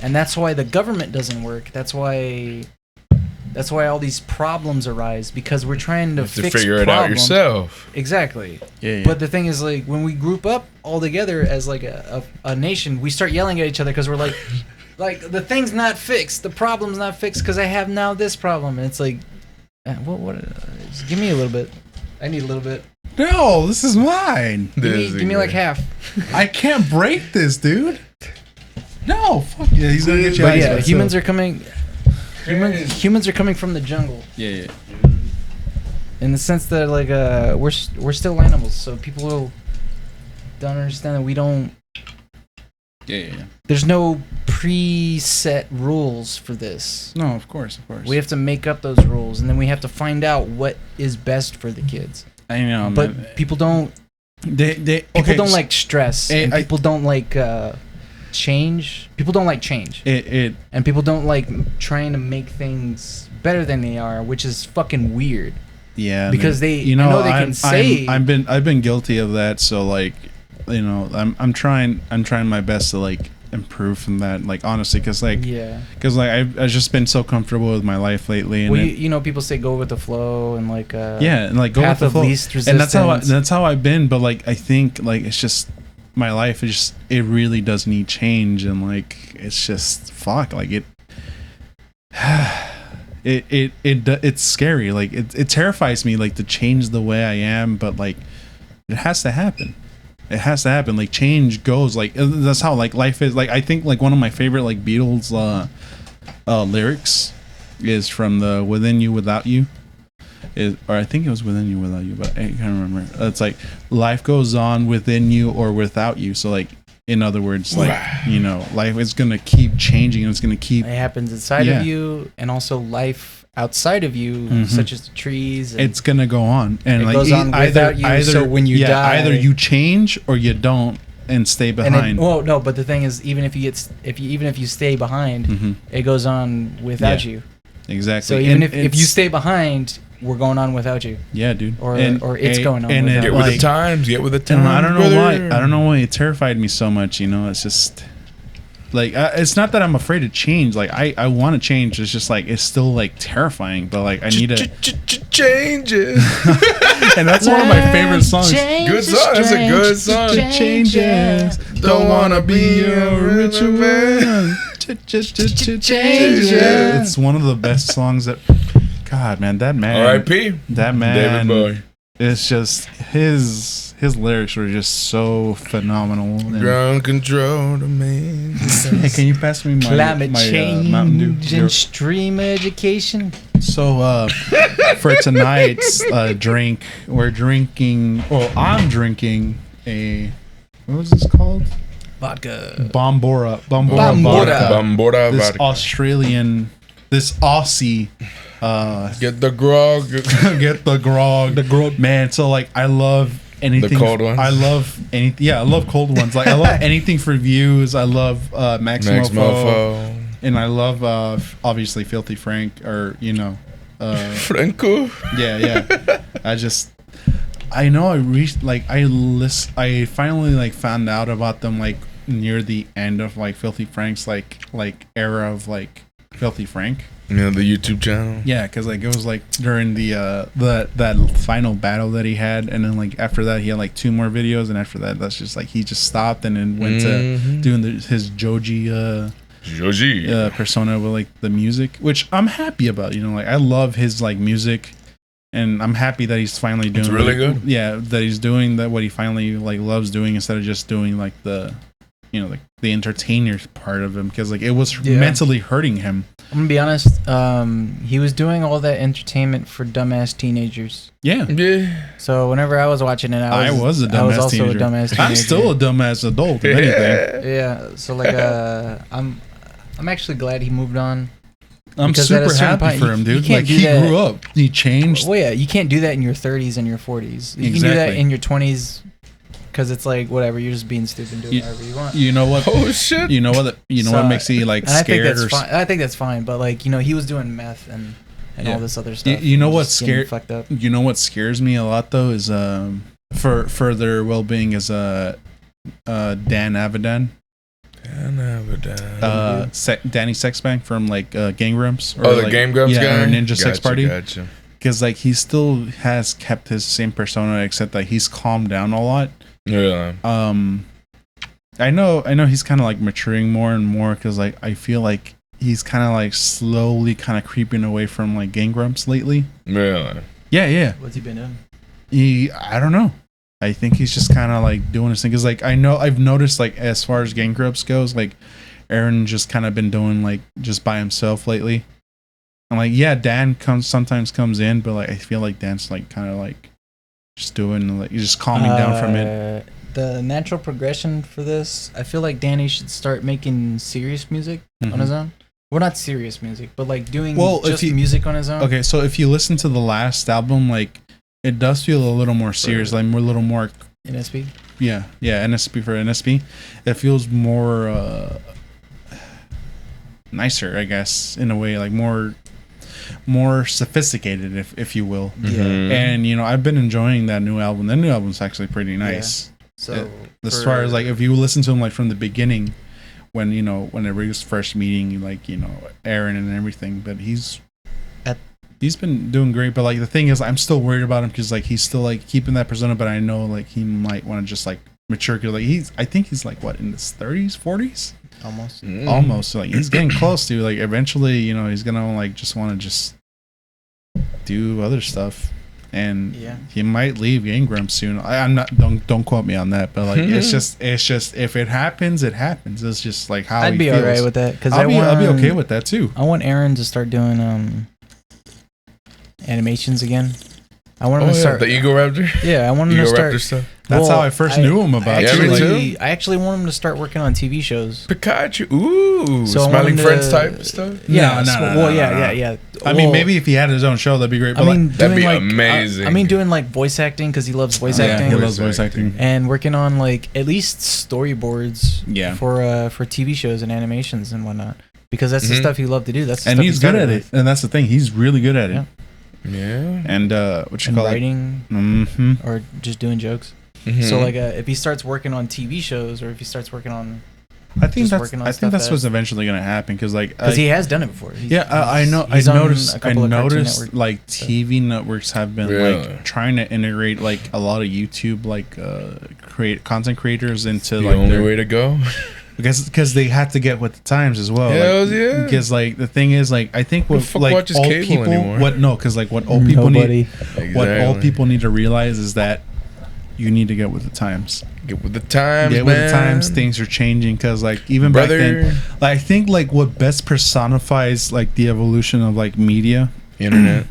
and that's why the government doesn't work. That's why all these problems arise, because we're trying to fix
figure it out
problems.
yourself.
Exactly.
Yeah.
But the thing is, like, when we group up all together as like a nation, we start yelling at each other because we're like, the thing's not fixed, the problem's not fixed because I have now this problem, and it's like, what? Just give me a little bit. I need a little bit.
No, this is mine.
Give me like half.
I can't break this, dude. No, fuck yeah, he's gonna get you.
But
ice
yeah,
myself.
humans are coming. Humans are coming from the jungle.
Yeah.
In the sense that like we're still animals, so people don't understand that we don't.
Yeah.
There's no preset rules for this.
No, of course.
We have to make up those rules, and then we have to find out what is best for the kids.
I know,
But
man.
people don't. People don't like stress, and people don't like change. People don't like change, and people don't like trying to make things better than they are, which is fucking weird.
Yeah,
because
man.
I know they can say.
I've been guilty of that. So like, I'm trying my best to like improve from that. Like honestly, because like I've just been so comfortable with my life lately. And
well, people say go with the flow and like
and like go with the flow.
Least resistance.
And that's how I've been. But like I think like it's just my life is just, it really does need change, and like it's just fuck like it. It's scary. Like it terrifies me, like to change the way I am, but like it has to happen. It has to happen. Like change goes. Like that's how like life is. Like I think like one of my favorite like Beatles lyrics is from the "Within You, Without You." Or I think it was "Within You, Without You," but I can't remember. It's like life goes on within you or without you. So like in other words, like life is gonna keep changing and it's gonna keep.
It happens inside of you, and also life outside of you, such as the trees. And
it's gonna go on, and
it
like
goes on without you. So when you die,
either you change or you don't, and stay behind.
But the thing is, even if you stay behind, it goes on without you.
Exactly.
So even if you stay behind, we're going on without you.
Yeah, dude.
Or it's going on.
And
without
get
you.
with the times. Get with the times.
I don't know why. I don't know why it terrified me so much. It's just like it's not that I'm afraid to change. Like I want to change. It's just like it's still like terrifying. But like I need to
change it.
And that's one of my favorite songs.
Good song. That's a good song.
Changes. Don't wanna be a richer man. Changes. It's one of the best songs that. God, man, that man.
R.I.P.
That man.
David Bowie.
It's just his lyrics were just so phenomenal.
Ground control to me.
Hey, can you pass me my
climate change
Mountain Dew?
and stream education?
So for tonight's drink, we're drinking. Well, I'm drinking a. What was this called?
Vodka.
Bombora
Bombora
This
vodka.
Australian. This Aussie.
Get the grog.
Get the grog. Man, so like I love anything.
The cold ones.
I love anything. Yeah, I love cold ones. Like I love anything for views. I love Max Mofo. And I love obviously Filthy Frank or
Franco.
Yeah. I finally like found out about them like near the end of like Filthy Frank's like era of like Filthy Frank.
The YouTube channel.
Yeah, because like it was like during the that final battle that he had, and then like after that he had like 2 more videos, and after that that's just like he just stopped and then went to doing his Joji persona with like the music, which I'm happy about. Like I love his like music, and I'm happy that he's finally doing.
It's really good.
Yeah, that he's doing that what he finally like loves doing instead of just doing like the like the entertainer part of him, because like it was mentally hurting him.
I'm gonna be honest. He was doing all that entertainment for dumbass teenagers.
Yeah.
So whenever I was watching it,
I was a dumbass teenager. I'm still a dumbass adult, if anything.
Yeah. So like, I'm actually glad he moved on.
I'm super happy for him, dude. Like he grew up, he changed.
Well, yeah, you can't do that in your 30s and your 40s. You can do that in your 20s. Because it's like whatever, you're just being stupid and doing whatever you want.
You know what?
Oh shit!
You know what? What makes you like scared?
I think that's fine. But like he was doing meth and all this other stuff.
You know what's scary?
Fucked up.
You know what scares me a lot though is for their well being is Dan Avidan. Danny Sexbank from like Gang Grumps.
Or the Game Grumps guy?
Or Ninja Sex Party.
Gotcha.
Because like he still has kept his same persona, except that he's calmed down a lot.
Yeah.
I know he's kind of like maturing more and more, because like I feel like he's kind of like slowly kind of creeping away from like Gang Grumps lately.
Really?
Yeah.
What's he been doing?
I don't know. I think he's just kind of like doing his thing. Cause like I've noticed like as far as Gang Grumps goes, like Aaron just kind of been doing like just by himself lately. And like Dan sometimes comes in, but like I feel like Dan's like kind of like just doing like just calming down from it.
The natural progression for this, I feel like Danny should start making serious music on his own. Well, not serious music, but like doing music on his own.
Okay, so if you listen to the last album, like it does feel a little more serious, like more a little more
NSP.
Yeah, NSP for NSP. It feels more nicer, I guess, in a way, like more sophisticated, if you will.
Yeah.
And I've been enjoying that new album. That new album's actually pretty nice.
Yeah. So
as far as like if you listen to him like from the beginning, when it was first meeting like Aaron and everything, but he's been doing great. But like the thing is, I'm still worried about him because like he's still like keeping that persona, but I know like he might want to just like mature. Like I think he's like what, in his 30s, 40s,
Almost.
Like he's getting close to, like, eventually, you know, he's gonna like just want to just do other stuff, and he might leave Game Grumps soon. I'm not, don't quote me on that, but like it's just if it happens, it happens. It's just like how
I'd
he
be
feels.
alright with that, because
I'll be okay with that too.
I want Aaron to start doing animations again. I want him to start
the Eagle Raptor.
Yeah, I want him to start.
Raptor stuff.
That's how I first knew him about.
I actually want him to start working on TV shows.
Pikachu, ooh,
So
Smiling Friends type stuff.
Yeah,
no.
Yeah.
I mean, maybe if he had his own show, that'd be great. But
I mean,
that'd be
like,
amazing.
I mean, doing like voice acting, because he loves voice acting.
He loves voice acting.
And working on like at least storyboards.
Yeah.
For TV shows and animations and whatnot, because that's the stuff he loved to do. That's the
and
stuff
he's good at it. And that's the thing. He's really good at it.
Yeah.
And what you call
writing, or just doing jokes. So like, if he starts working on TV shows, or if he starts working on,
I think that's what's eventually gonna happen, because
he has done it before.
I know. I noticed like TV networks have been like trying to integrate like a lot of YouTube like content creators into
the
like
only way to go.
Because they had to get with the times as well.
Hells yeah.
Because like the thing is, like, I think what like
watches
old
cable
people
anymore?
what old people need,
Exactly.
what old people need to realize is that you need to get with the times.
Get with the times,
Get with the times. Things are changing, because like even back then, like, I think like what best personifies like the evolution of like media,
internet,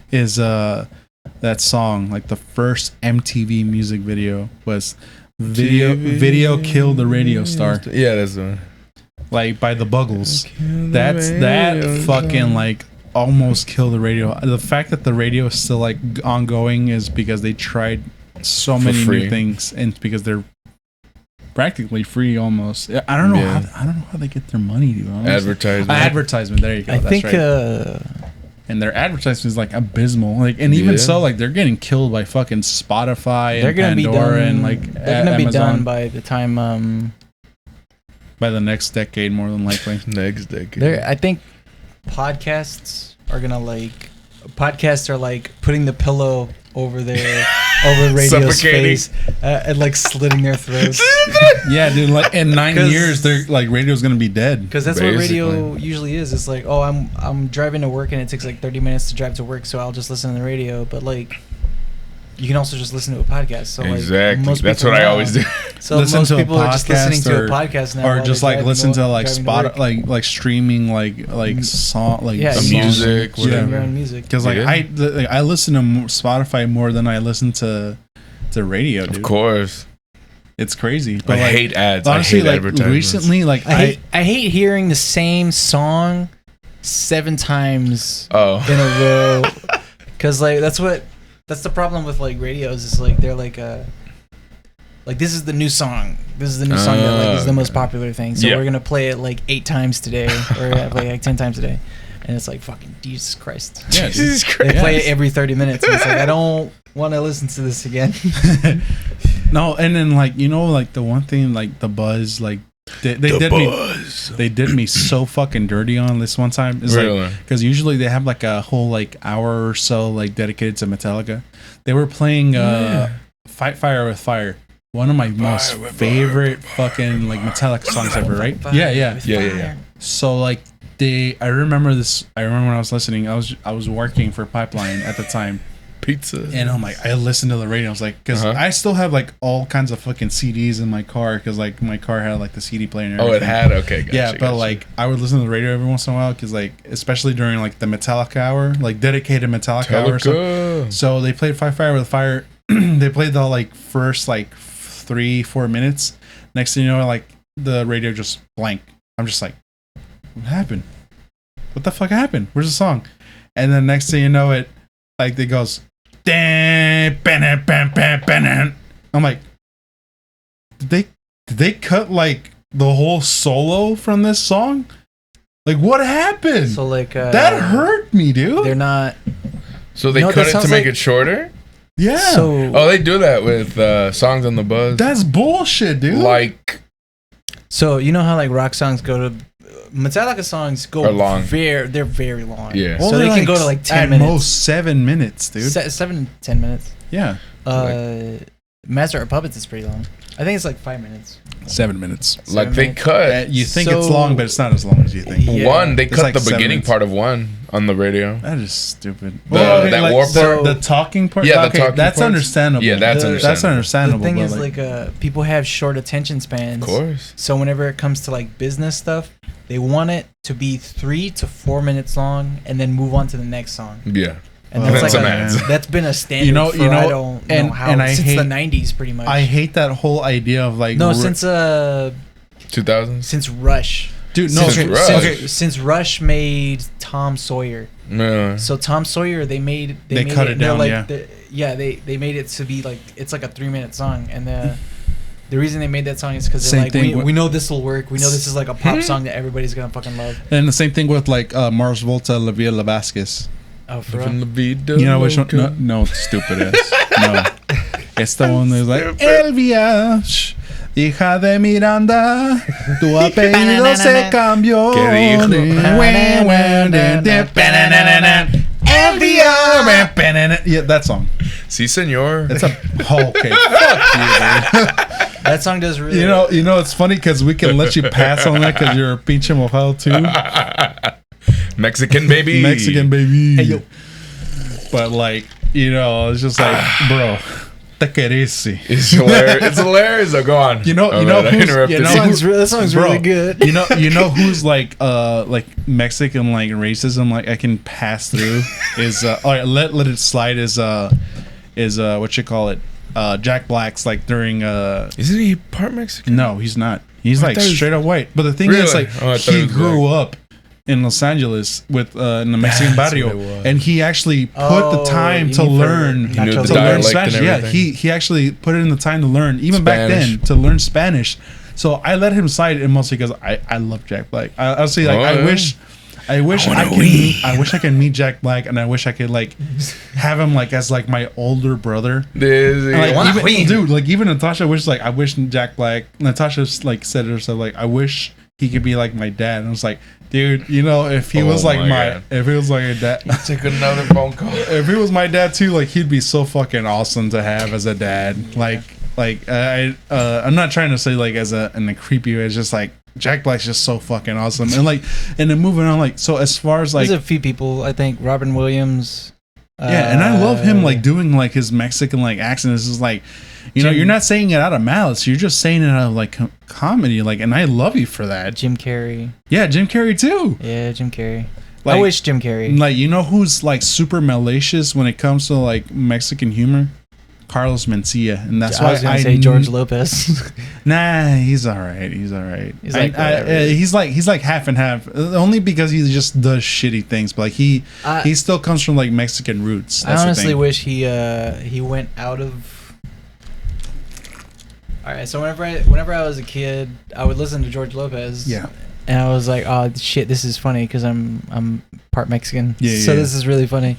is that song. Like the first MTV music video was Video Killed the Radio Star.
Yeah, that's the one.
Like by the Buggles. That fucking like almost killed the radio. The fact that the radio is still like ongoing is because they tried so many new things, and because they're practically free almost. I don't know how they get their money, dude. Advertisement. There you go.
I think
and their advertisement is like abysmal. Like, and even so, like, they're getting killed by fucking Spotify and Pandora and like
they're gonna
Amazon.
be done by the time
by the next decade, more than likely.
Next decade.
I think podcasts are like putting the pillow over radio's face and like slitting their throats.
Yeah, dude. Like in 9 years, they're like radio's gonna be dead.
Because that's what radio usually is. It's like, oh, I'm driving to work and it takes like 30 minutes to drive to work, so I'll just listen to the radio. But like, you can also just listen to a podcast. So
exactly,
like,
that's what I always do.
So most people are just listening to a podcast now,
or just like listen to like like streaming like song like
music,
music.
Because like I listen to Spotify more than I listen to radio. Dude.
Of course,
it's crazy. But
I hate ads.
Honestly,
I hate
like recently, like
I hate hearing the same song 7 times in a row. Because like that's the problem with like radios, is like they're like this is the new song. This is the new song that like is the most popular thing. So we're gonna play it like 8 times today, or like 10 times today, and it's like fucking Jesus Christ.
Yeah,
Jesus Christ.
They play it every 30 minutes. And it's like, I don't want to listen to this again.
No, and then like, you know, like the one thing, like the buzz, like they did me so fucking dirty on this one time. It's
really?
Like, because usually they have like a whole like hour or so like dedicated to Metallica. They were playing Fight Fire with Fire, one of my most favorite fucking like Metallica songs ever, right? Yeah. So like I remember when I was listening, I was working for Pipeline at the time.
Pizza.
And I'm like, I listened to the radio. I was like, because I still have like all kinds of fucking CDs in my car, because like my car had like the CD player and everything.
Oh, it had? Okay, gotcha.
But like I would listen to the radio every once in a while, because like, especially during like the Metallica hour, like dedicated Metallica hour. So they played Fight Fire with Fire. They played the like first like 3-4 minutes. Next thing you know, like the radio just blank. I'm just like, what happened? What the fuck happened? Where's the song? And then next thing you know, it like it goes. I'm like, did they cut like the whole solo from this song? Like, what happened?
So like
that hurt me, dude.
They're not.
So they cut it to make it shorter.
Yeah.
So
they do that with songs on the buzz.
That's bullshit, dude.
Like,
so you know how like rock songs go to. Metallica songs go
long.
They're very long.
Yeah.
So they can go to like 10
at
minutes.
Most 7 minutes, dude.
7 to 10 minutes.
Yeah.
Master of Puppets is pretty long. I think it's like 5 minutes.
7 minutes.
Like they cut
You think it's long, but it's not as long as you think.
Yeah.
one. They
It's
cut
like
the
7
beginning
minutes.
part of one on the radio.
That is stupid.
That war part?
The talking part.
Yeah, the
okay,
talking
that's
parts.
understandable.
Yeah, that's
That's
The
understandable.
thing
but
is, like, people have short attention spans.
Of course.
So whenever it comes to like business stuff, they want it to be 3 to 4 minutes long, and then move on to the next song.
Yeah.
And
Well,
that's
then
like
some ads.
that's been a standard.
You know-
for
you know-
I don't know
and-
how
and I
since
hate-
the 90s, pretty much.
I hate that whole idea of like
no, since
2000s.
since Rush.
dude. No,
Since
Since
okay,
Rush.
okay.
Since Rush made Tom Sawyer.
No.
So Tom Sawyer, they made
cut it
they're
down,
like,
yeah.
they made it to be like it's like a 3-minute song, and the reason they made that song is because
Same
they're like,
thing with-
we know this will work. We know this is like a pop song that everybody's gonna fucking love.
And the same thing with like Mars Volta, La Via La Vasquez.
Oh, for
From
real?
the vida
You know which one?
loca.
No, stupid ass. No. It's the one that's like Elvia, hija de Miranda, tu apellido se cambió.
¿Qué dijo?
Elvia. Yeah, that song.
Sí, señor.
It's a okay. Fuck you, dude.
That song does really.
You know, it's funny because we can let you pass on that because you're a pinche mojado too.
Mexican baby.
Mexican baby.
Hey, yo.
But like, you know, it's just like, bro, te queresi.
It's hilarious. It's hilarious. Though. Go on.
You know,
Oh,
you know
man, I
who's,
interrupted
you know,
you.
that song's
Bro,
really good.
you know who's like Mexican like racism like I can pass through is all right, let it slide is what you call it, Jack Black's like during
Isn't he part Mexican?
no, he's not. He's
I
like
thought he was-
straight up white. But the thing is
Really?
like
Oh, I thought
he
he was
grew up in Los Angeles with in the Mexican
That's
barrio,
what it was.
and he actually put the
Oh,
time
you
to
mean for
learn
He knew
Nacho
the
to learn
dialect
Spanish.
and
Yeah,
everything.
he actually put in the time to learn, even back
Spanish.
then, to learn Spanish. So I let him slide, and mostly because I love Jack Black. I say like
Oh,
I
yeah.
wish I could meet Jack Black, and I wish I could like have him like as like my older brother. And, like, even Natasha wishes like I wish Jack Black. Natasha like said to herself like I wish he could be like my dad. And I was like, dude, you know, if he
Oh
was like
my God.
if he was like a dad,
Take another phone call.
if he was my dad too, like he'd be so fucking awesome to have as a dad. I'm not trying to say like as in a creepy way. It's just like Jack Black's just so fucking awesome. And like, and then moving on, like, so as far as like,
There's a few people. I think Robin Williams.
yeah, and I love him like doing like his Mexican like accent. This is like, you know, you're not saying it out of malice. You're just saying it out of like comedy. Like, and I love you for that.
Jim Carrey.
Yeah, Jim Carrey too.
Yeah, Jim Carrey.
Like,
I wish Jim Carrey.
Like, you know who's like super malicious when it comes to like Mexican humor? Carlos Mencia, and that's
I
why
was gonna say George Lopez.
Nah, he's all right. He's all right.
He's like whatever.
he's like half and half. Only because he just does shitty things, but like he still comes from like Mexican roots. That's
I
the
honestly
thing.
wish he went out of. All right, so whenever I was a kid, I would listen to George Lopez.
Yeah.
And I was like, oh shit, this is funny because I'm part Mexican.
Yeah,
So
yeah.
this is really funny.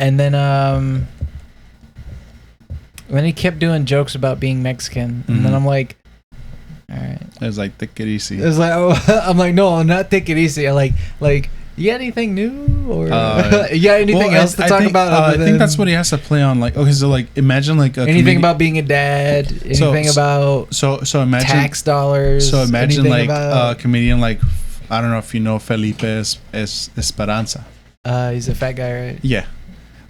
And then when he kept doing jokes about being Mexican, and then
Mhm.
I'm like, all right.
It was like take it easy.
It was like, oh, I'm like, no, not take it easy. I like, you got anything new or you got anything else to talk about?
I
other
think that's
than
what he has to play on. Like, okay, so like imagine like a
anything
comedian-
about being a dad, anything about
so imagine
tax dollars.
So imagine
anything
like
about,
a comedian like I don't know if you know Felipe Esperanza.
he's a fat guy, right?
Yeah,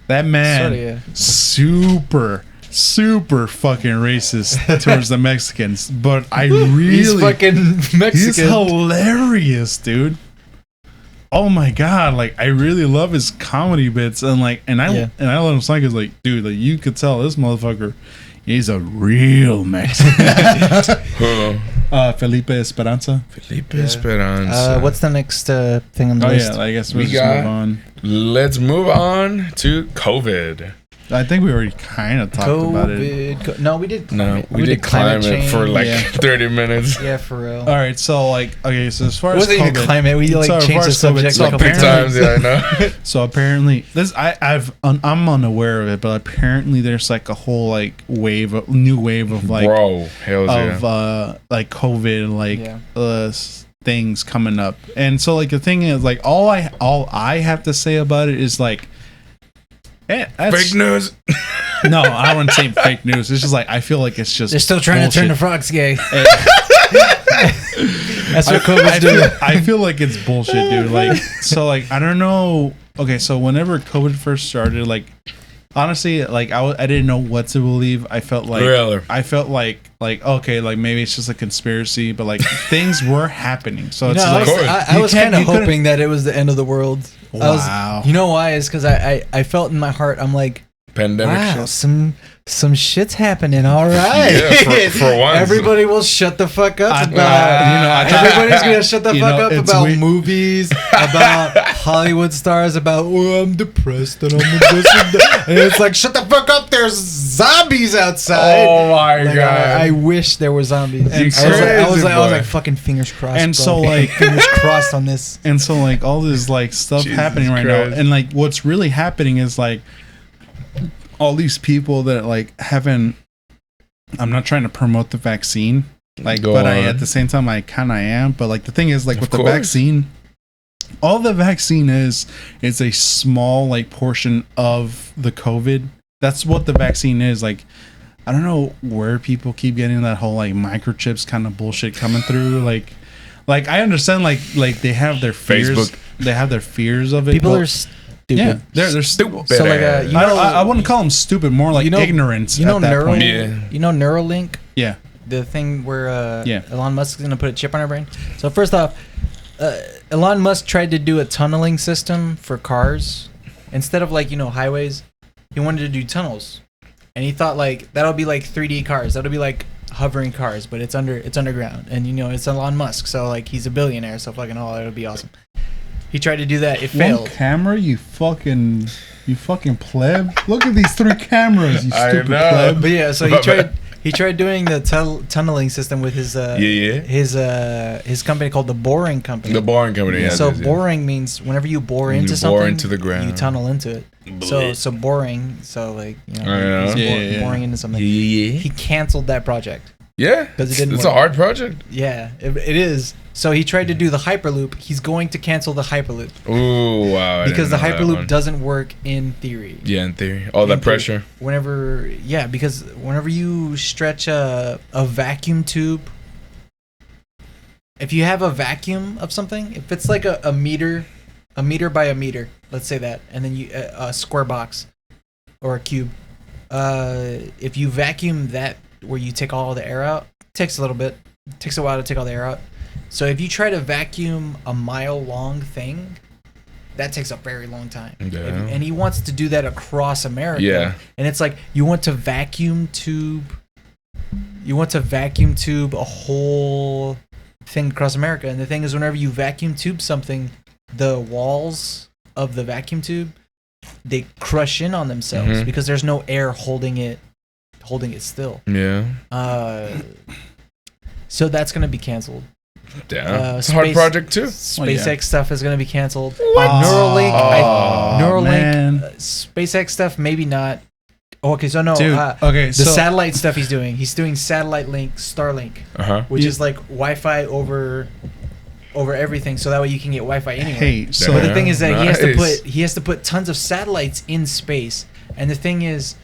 that man
Sorta, yeah.
super fucking racist towards the Mexicans, but I really
He's fucking Mexican.
he's hilarious, dude. Oh my god, like I really love his comedy bits and like and I let him slide because like dude, like you could tell this motherfucker he's a real Mexican. Felipe Esperanza.
Felipe Esperanza.
What's the next thing on the
Oh
list?
yeah, I guess
We
we'll just
got-
move on.
Let's move on to COVID.
I think we already kind of talked about it.
No, we did.
No,
Climate.
we did climate
change.
for like
Yeah.
30 minutes.
Yeah, for real.
All right, so like okay, so as far
It
as
wasn't even
COVID,
climate. We like
So as
changed
far
the
as COVID,
subject
so
a couple
Big
apparently-
times, yeah, I know.
So apparently, I'm unaware of it, but apparently there's like a whole like new wave of like
Bro, hell
of
yeah.
like COVID like
Yeah.
things coming up, and so like the thing is like all I have to say about it is like, yeah, that's
Fake news.
No, I wouldn't say fake news. It's just like I feel like it's just
They're still trying to turn the
bullshit.
frogs gay. That's what COVID's doing.
I feel like it's bullshit, dude. Like, so, like, I don't know. Okay, so whenever COVID first started, like, honestly, like, I didn't know what to believe. I felt like,
Really?
okay, like maybe it's just a conspiracy, but like things were happening. So it's
No,
like,
I was kind of hoping that it was the end of the world.
Wow.
You know why? Is because I felt in my heart, I'm like,
Pandemic
wow,
shit.
some shit's happening. All right.
Yeah, for once.
Everybody will shut the fuck up about. Everybody's gonna shut the fuck up about movies, about Hollywood stars, about I'm depressed and I'm this and that. And it's like, shut the fuck up. There's zombies outside.
Oh my
Like,
god!
I wish there were zombies.
You
I was
crazy
like,
boy.
fucking fingers crossed.
And
bro.
so, like-
fingers crossed on this.
And so, like, all this, like, stuff
Jesus
happening right
Christ.
now. And, like, what's really happening is, like, all these people that, like, haven't. I'm not trying to promote the vaccine. Like,
Go
but
on.
at the same time, I kind of am. But, like, the thing is, like,
Of
with the
course.
vaccine, all the vaccine is a small, like, portion of the COVID. That's what the vaccine is. Like, I don't know where people keep getting that whole, like, microchips kind of bullshit coming through. Like I understand, like they have their fears.
Facebook.
They have their fears of it.
People
but-
are stupid.
yeah, they're stupid.
So, like, you know,
I wouldn't call them stupid. More like ignorance.
You know,
at that point.
Yeah.
You know, Neuralink.
Yeah.
The thing where
Yeah.
Elon Musk is gonna put a chip on our brain. So first off, Elon Musk tried to do a tunneling system for cars instead of, like, you know, highways. He wanted to do tunnels, and he thought, like, that'll be like 3D cars. That'll be like hovering cars, but it's underground, and you know it's Elon Musk, so like he's a billionaire, so fucking it'll be awesome. He tried to do that. It failed.
One camera, you fucking pleb. Look at these 3 cameras, you
I
stupid
know.
pleb.
But yeah, so he tried doing the tunneling system with his his company called the Boring Company.
The boring company. Yeah,
So
it is, yeah.
boring means whenever you bore into
You
something,
bore into the ground.
you tunnel into it. So boring. So, like, you know,
I know.
he's
Yeah.
boring into something.
Yeah.
He canceled that project.
Yeah,
'Cause it didn't
it's
work.
a hard project.
Yeah, it is. So he tried to do the Hyperloop. He's going to cancel the Hyperloop
Ooh, wow! I
because the
didn't know that
Hyperloop
one.
doesn't work in theory.
Yeah, in theory, all that
In theory.
pressure.
Because whenever you stretch a vacuum tube, if you have a vacuum of something, if it's like a meter by a meter, let's say that, and then you a square box or a cube, if you vacuum that where you take all the air out, it takes a little bit. It takes a while to take all the air out. So if you try to vacuum a mile-long thing, that takes a very long time.
Yeah.
And he wants to do that across America.
Yeah.
And it's like you want to vacuum tube a whole thing across America. And the thing is, whenever you vacuum tube something, the walls of the vacuum tube, they crush in on themselves
Mhm.
because there's no air holding it still.
Yeah,
So that's gonna be canceled.
damn. It's a hard
space-
project too.
SpaceX stuff is gonna be canceled.
What?
Neuralink,
Oh, man.
SpaceX stuff maybe not. Oh, okay, so no.
Dude, okay,
the
so
satellite stuff he's doing satellite link Starlink, which
Yeah.
is like Wi-Fi over everything, so that way you can get Wi-Fi anywhere.
hey, so
But the thing is that
Nice.
he has to put tons of satellites in space, and the thing is,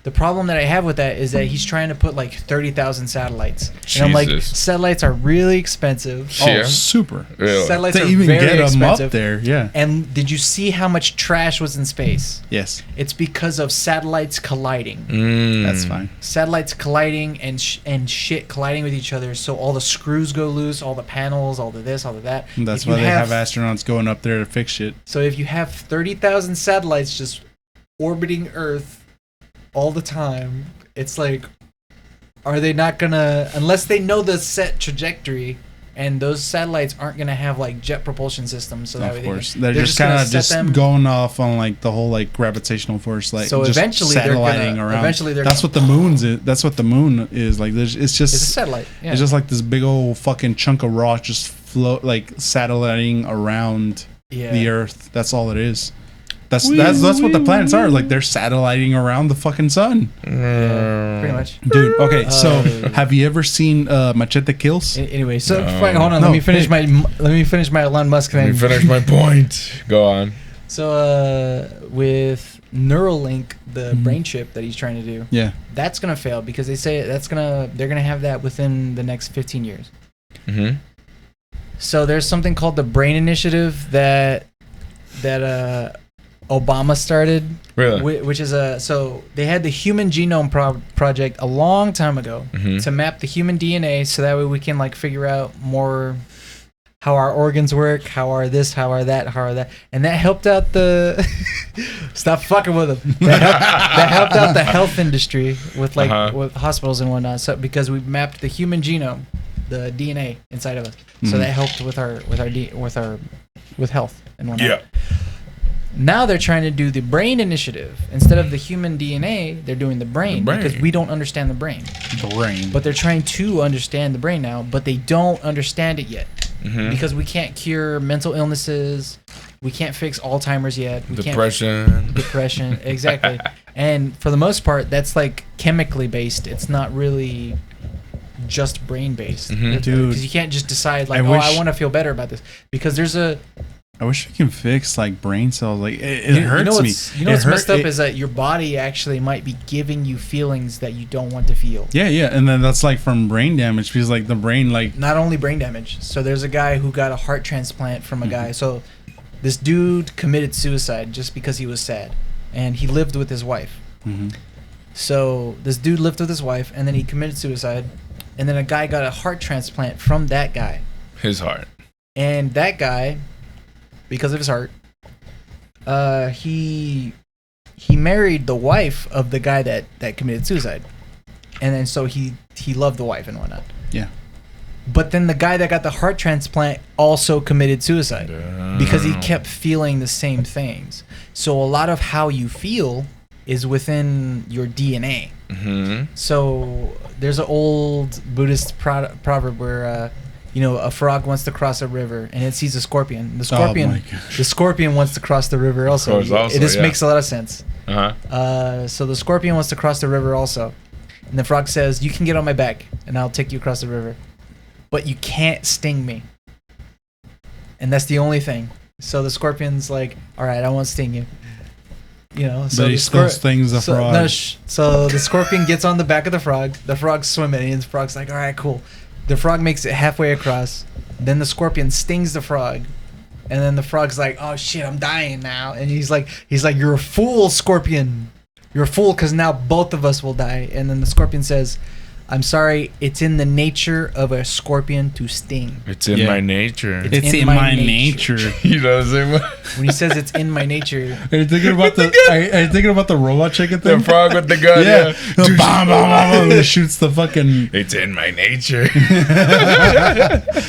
the problem that I have with that is that he's trying to put like 30,000 satellites, and I'm like,
Jesus.
satellites are really expensive.
Yeah.
super.
Really?
Satellites
To
are
even
very
get them
expensive.
up there, yeah.
And did you see how much trash was in space?
Yes,
It's because of satellites colliding.
that's fine.
Satellites colliding and shit colliding with each other, so all the screws go loose, all the panels, all the this, all the that.
That's
If you
why they have astronauts going up there to fix shit.
So if you have 30,000 satellites just orbiting Earth all the time, it's like, are they not gonna, unless they know the set trajectory, and those satellites aren't gonna have like jet propulsion systems, so that way
Of course,
they
they're just
gonna
kind of
set
just
them-
going off on like the whole like gravitational force, like
So
just
eventually they're
satelliting
gonna-
around.
eventually they're
That's
gonna-
what the moon's is. That's what the moon is like. It's just
It's a satellite. Yeah.
it's just like this big old fucking chunk of rock just float like satelliting around
yeah.
the Earth. That's all it is. That's what the planets are. Like they're satelliting around the fucking sun,
Pretty much.
dude. Okay, so
Uh,
have you ever seen Machete Kills?
Anyway, so
No.
fine, hold on.
No,
Let me finish my Elon Musk
Let
thing.
me finish my point. Go on.
So with Neuralink, the
Mhm.
brain chip that he's trying to do,
Yeah.
that's gonna fail because they say they're gonna have that within the next 15 years.
Mm-hmm.
So there's something called the Brain Initiative that Obama started,
Really?
which is so they had the Human Genome Project a long time ago
Mhm.
to map the human DNA, so that way we can like figure out more how our organs work, how are this, how are that, and that helped out the stop fucking with them. That helped out the health industry with with hospitals and whatnot. So because we mapped the human genome, the DNA inside of us, so
Mhm.
that helped with with health and whatnot.
Yeah.
Now they're trying to do the brain initiative. Instead of the human DNA, they're doing the brain,
The brain.
because we don't understand the brain.
Brain.
But they're trying to understand the brain now, but they don't understand it yet.
Mm-hmm.
Because we can't cure mental illnesses. We can't fix Alzheimer's yet. We
Depression.
Depression, exactly. And for the most part, that's like chemically based. It's not really just brain based.
Mhm.
Dude.
Because you can't just decide like,
I wish-
I want to feel better about this. Because there's a...
I wish I can fix like brain cells. Like it hurts
you know
me.
You know what's messed up is that your body actually might be giving you feelings that you don't want to feel.
Yeah, and then that's like from brain damage because like the brain like
Not only brain damage. So there's a guy who got a heart transplant from a guy. So this dude committed suicide just because he was sad, and he lived with his wife.
Mhm.
So this dude lived with his wife, and then he committed suicide, and then a guy got a heart transplant from that guy,
His heart.
and that guy, because of his heart, he married the wife of the guy that committed suicide, and then so he loved the wife and whatnot.
Yeah.
But then the guy that got the heart transplant also committed suicide because he kept feeling the same things. So a lot of how you feel is within your DNA.
Mm-hmm.
So there's an old Buddhist proverb where a frog wants to cross a river and it sees a scorpion. The scorpion,
Oh my gosh.
the scorpion wants to cross the river also.
course, also,
This
yeah.
makes a lot of sense.
Uh-huh.
So the scorpion wants to cross the river also, and the frog says, "You can get on my back, and I'll take you across the river, but you can't sting me." And that's the only thing. So the scorpion's like, "All right, I won't sting you." You know, so
but he
the
still stings the frog.
So the scorpion gets on the back of the frog. The frog's swimming, and the frog's like, "All right, cool." The frog makes it halfway across. Then the scorpion stings the frog, and then the frog's like, "Oh shit, I'm dying now." And he's like, "You're a fool, scorpion. You're a fool, because now both of us will die." And then the scorpion says, "I'm sorry, it's in the nature of a scorpion to sting."
It's in
Yeah.
my nature.
It's in my nature.
You know what I'm saying?
When he says it's in my nature,
Are you thinking about are you thinking about the robot chicken
The
thing?
frog with the gun.
Yeah.
Yeah.
Bam, bam, bam, bam, it shoots the fucking.
It's in my nature.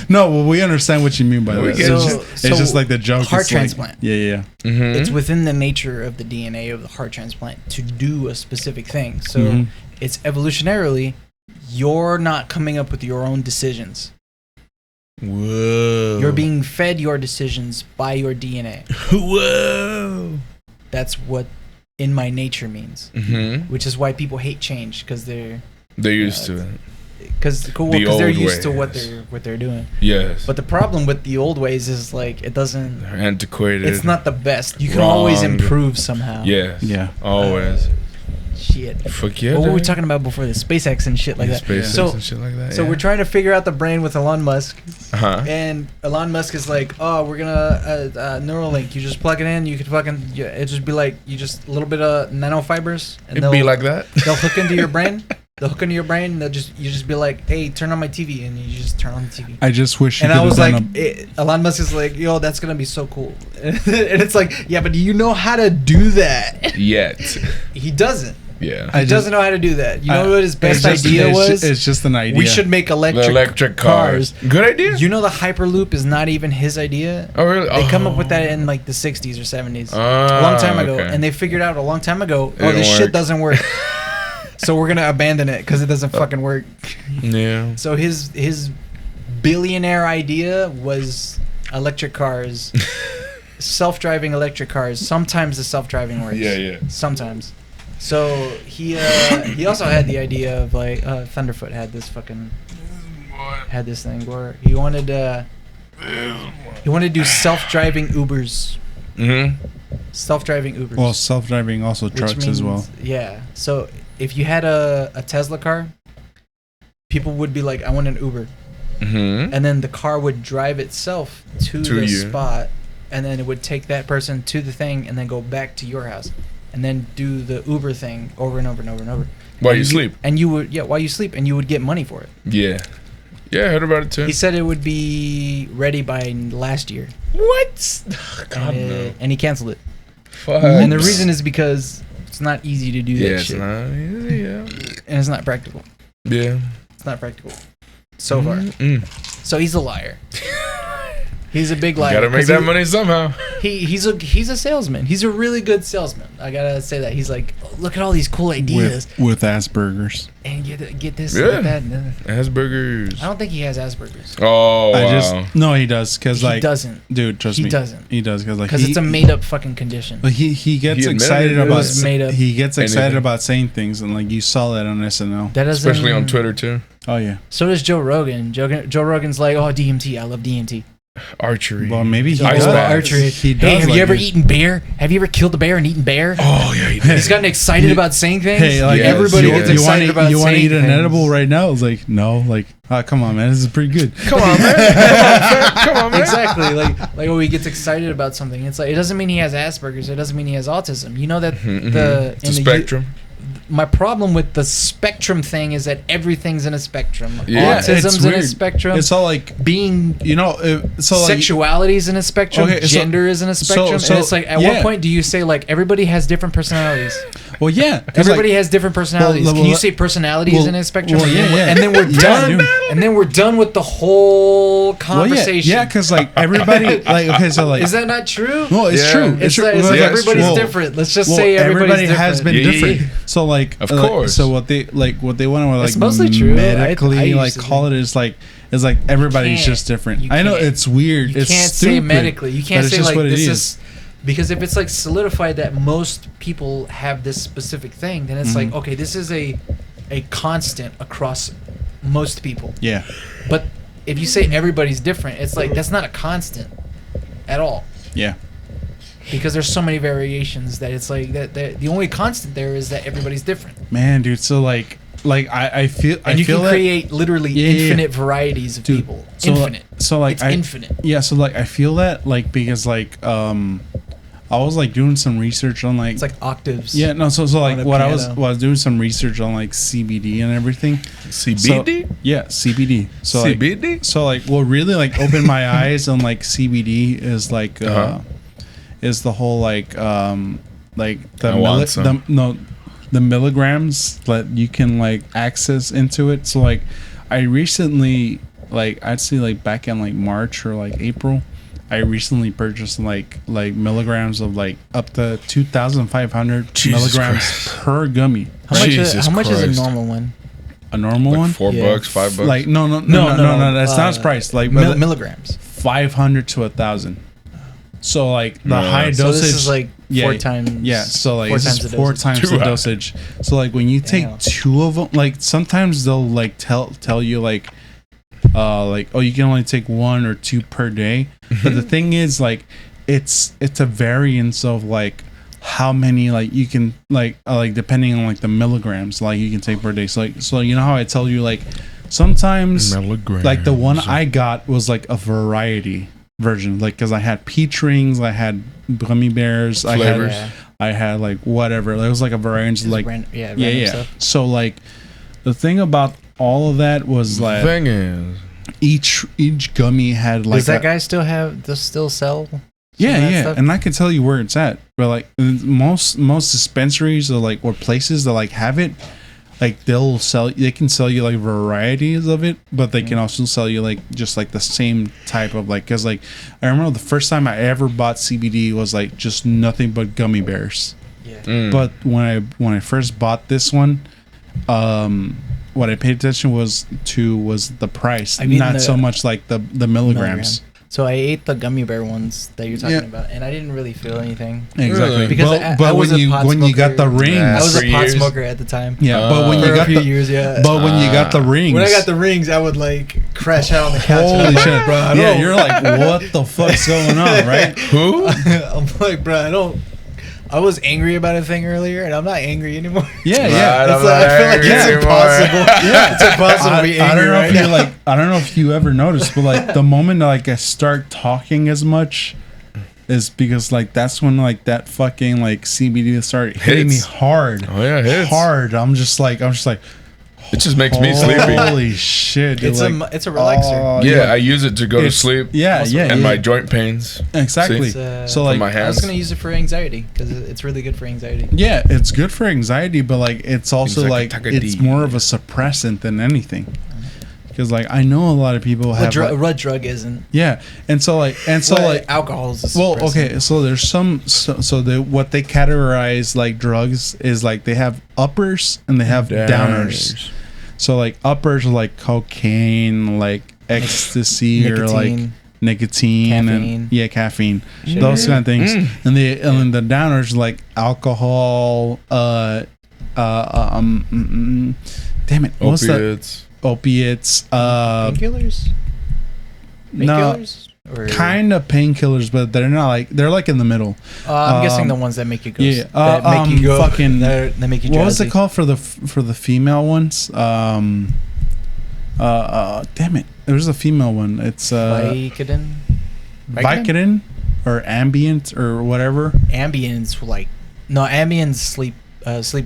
No, well, we understand what you mean by
We
that.
get
It's
you.
just, it's just like the joke.
Heart
It's like-
transplant.
Yeah.
Mhm.
It's within the nature of the DNA of the heart transplant to do a specific thing. So
Mhm.
it's evolutionarily, you're not coming up with your own decisions.
Whoa.
You're being fed your decisions by your DNA.
Whoa.
That's what in my nature means.
Mm-hmm.
Which is why people hate change, because they're
used to it.
they're
old
used to what
ways.
they're doing.
Yes.
But the problem with the old ways is like it doesn't.
They're antiquated.
It's not the best. You can always
Wrong.
improve somehow.
Yes.
Yeah.
Always.
Shit.
Fuck yeah.
What were we
dog.
talking about before this? SpaceX and shit like that.
SpaceX
So,
and shit like that.
so we're trying to figure out the brain with Elon Musk,
Uh-huh.
and Elon Musk is like, "Oh, we're gonna Neuralink. You just plug it in. You could fucking it just be like you just a little bit of nanofibers, and
It'd be like that.
they'll hook into your brain. They'll hook into your brain. And you just be like, "Hey, turn on my TV," and you just turn on the TV.
I just wish. You
And I
could've
was
done
like, Elon Musk is like, "Yo, that's gonna be so cool," and it's like, "Yeah, but do you know how to do that?"
Yet.
He doesn't.
Yeah.
I
He
just-
doesn't know how to do that. You know what his
it's
best
just-
idea was?
It's just an idea.
We should make
The
electric,
electric cars. Good idea.
You know, the Hyperloop is not even his idea.
Oh really?
They come up with that in like the 60s or 70s, a
Ah,
long time ago,
okay.
and they figured out a long time ago,
It
oh, this
didn't
shit
work.
doesn't work. So we're gonna abandon it because it doesn't fucking work.
Yeah.
So his billionaire idea was electric cars, self-driving electric cars. Sometimes the self-driving works.
Yeah.
Sometimes. So he also had the idea of like Thunderfoot had this thing where he wanted to do self-driving Ubers.
Mm-hmm.
Self-driving Ubers.
Well, self-driving also
which
trucks as well.
means- Yeah. So if you had a Tesla car, people would be like, I want an Uber.
Mm-hmm.
And then the car would drive itself to the
you.
spot, and then it would take that person to the thing and then go back to your house and then do the Uber thing over and over and over and over.
While
And
you sleep.
And you would, while you sleep, and you would get money for it.
Yeah. Yeah, I heard about it too.
He said it would be ready by last year.
What? God,
and,
no.
and he canceled it.
Fuck.
And the reason is because it's not easy to do
Yeah,
that
it's
shit.
not. Yeah.
And it's not practical.
Yeah.
It's not practical. So far.
Mm.
So he's a liar. He's a big liar.
Gotta make
'cause
that money somehow.
He's a salesman. He's a really good salesman. I gotta say that. He's like, oh, look at all these cool ideas,
With Asperger's.
and get this,
Yeah.
get that. And
Asperger's.
I don't think he has Asperger's.
Oh,
I
wow.
just no, he does because
He
like
doesn't,
dude, trust
He
me,
doesn't.
He does because like
because it's a made up fucking condition.
But he gets
He admitted
excited
it
about
was made up.
he gets excited
Anything.
about saying things and like you saw that on SNL.
That doesn't,
Especially on Twitter too.
Oh yeah.
So does Joe Rogan. Joe Rogan's like, oh, DMT. I love DMT.
Archery.
Well, maybe he
Ice
does.
bath.
Archery.
He does.
Hey, have
like
you ever
it.
eaten bear? Have you ever killed a bear and eaten bear?
Oh yeah, he did.
He's gotten excited about saying things.
Hey, like
Yes,
everybody
yes.
gets
you
excited about
you want to
saying
eat an
things.
edible right now? It's like no, like come on, man, this is pretty good.
Come on, man. Come on, man.
Exactly. Like oh, he gets excited about something. It's like it doesn't mean he has Asperger's. It doesn't mean he has autism. You know that the
It's a spectrum.
My problem with the spectrum thing is that everything's in a spectrum.
Yeah,
it's
Autism's in a
weird.
spectrum.
It's all like
being
you know, so like
sexuality is in a spectrum.
Okay, so-
Gender is in a spectrum.
so-
and it's like, at
yeah.
what point do you say like everybody has different personalities?
well, yeah, 'cause,
Everybody
like,
has different personalities.
well,
Can you
well,
say personality is
well,
in a spectrum?
well, yeah, yeah.
And then we're
Yeah,
done.
dude.
And then we're done with the whole
well,
conversation.
yeah, because like everybody like okay, so like
Is that not true?
no, it's
Yeah.
true.
It's
true.
like,
Well,
everybody's
well,
different. Let's just
well,
say everybody
has been
Yeah, yeah,
different.
yeah.
So like,
Of course.
So what they want to like
It's mostly true.
medically
I used
like
to
call it is like everybody's
can't.
just different.
You
I know
can't.
it's weird.
You
it's
can't
stupid,
say medically. You
but
can't
it's
say
just
like
what it
this
is.
is because if it's like solidified that most people have this specific thing, then it's like okay, this is a constant across most people.
Yeah.
But if you say everybody's different, it's like that's not a constant at all.
Yeah.
Because there's so many variations that it's like that the only constant there is that everybody's different.
Man, dude. So like I feel
And you
feel
can
that,
create literally
Yeah, yeah, yeah.
infinite varieties of
Dude,
people.
so,
Infinite.
So like
It's
I
infinite.
Yeah. So like I feel that like because like I was like doing some research on like
It's like octaves.
yeah no so
on
like
a
what I was
piano.
doing some research on like CBD and everything.
CBD.
So, yeah, CBD. So like,
CBD.
so like what really like opened my eyes on like CBD is like is the whole like the
I want some.
the milligrams that you can like access into it. So like I recently like I'd say like back in like March or like April, I recently purchased like milligrams of like up to 2,500
Jesus
milligrams
Christ.
per gummy.
How much,
Jesus
how much is
Christ.
a normal one?
A normal
Like
one.
$4,
Yeah.
$5.
Like no, that's not its price. Like
Milligrams.
500 to 1,000. So like the
No.
high
So
dosage.
this is like
yeah,
four times.
Yeah, so like
four
this
times
is
the
4
dosage.
times
Too
the
high.
dosage. So like when you take
Damn.
2 of them, like sometimes they'll like tell you like oh you can only take 1 or 2 per day. But the thing is like it's a variance of like how many like you can like depending on like the milligrams like you can take per day. So you know how I tell you like sometimes
Milligrams.
like the one I got was like a variety version, like because I had peach rings, I had gummy bears,
Flavors.
I had like whatever. It was like a variety,
Just
like
random
yeah.
stuff.
So like the thing about all of that was like
Thing is,
each gummy had like
Does that guy still sell?
yeah,
that
yeah,
stuff?
and I can tell you where it's at. But like most dispensaries or like or places that like have it, like they can sell you like varieties of it, but they can also sell you like just like the same type of like because like I remember the first time I ever bought CBD was like just nothing but gummy bears.
Yeah.
But when I first bought this one, what I paid attention was the price,
I mean
not
the
so much like the milligrams.
So I ate the gummy bear ones that you're talking about, and I didn't really feel anything.
Exactly.
Because I was
when
a pot
you got the
smoker.
rings,
I was
For
a pot
years.
smoker at the time.
yeah. But when
For
you
a
got
few
the
years, yeah.
but when you got the rings,
When I got the rings, I would like crash out on the couch. and
holy
I'm like,
shit,
bro, I
yeah,
don't-
you're like, what the fuck's going on, right?
Who?
I'm like, bro, I was angry about a thing earlier, and I'm not angry anymore.
Yeah,
Right,
yeah.
I'm
It's like, I feel like
angry
it's
anymore.
impossible. Yeah, it's impossible to be
I
angry
don't know
right
if you
now.
like. I don't know if you ever noticed, but like the moment like I start talking as much, is because like that's when like that fucking like CBD started hitting me
Hits.
hard.
Oh yeah, it hits.
Hard. I'm just like.
It just makes me sleepy.
Holy shit! Dude,
It's
like,
a relaxer.
Yeah, I use it to go to
It's-
sleep.
Yeah,
Muscle
yeah,
And
yeah.
my joint pains.
Exactly.
It's,
So
For
like,
my
I
hands.
was gonna use it for anxiety because it's really good for anxiety.
yeah, it's good for anxiety, but like it's also
Things
like
like a
it's
Takadi.
more of a suppressant than anything. Because like I know a lot of people have like,
What drug isn't?
yeah, and so like
Alcohol is a
well,
suppressant.
okay, so there's what they categorize like drugs is like they have uppers and they have downers. So like uppers are like cocaine, like ecstasy, or like nicotine,
Caffeine.
and caffeine,
Sugar.
those kind of things.
Mm.
And then the downers are like alcohol, damn it, what's that?
Opiates.
Opiates,
Painkillers?
no,
Painkillers? Or-
kind of painkillers, but they're not like they're like in the middle.
I'm guessing
um,
the ones that make you go.
yeah,
that make you go.
fucking-
That make you
What was
drowsy.
it called for the female ones? Damn it, there's a female one. It's
Vicodin?
Vicodin or Ambient or whatever.
Ambien's Ambien's sleep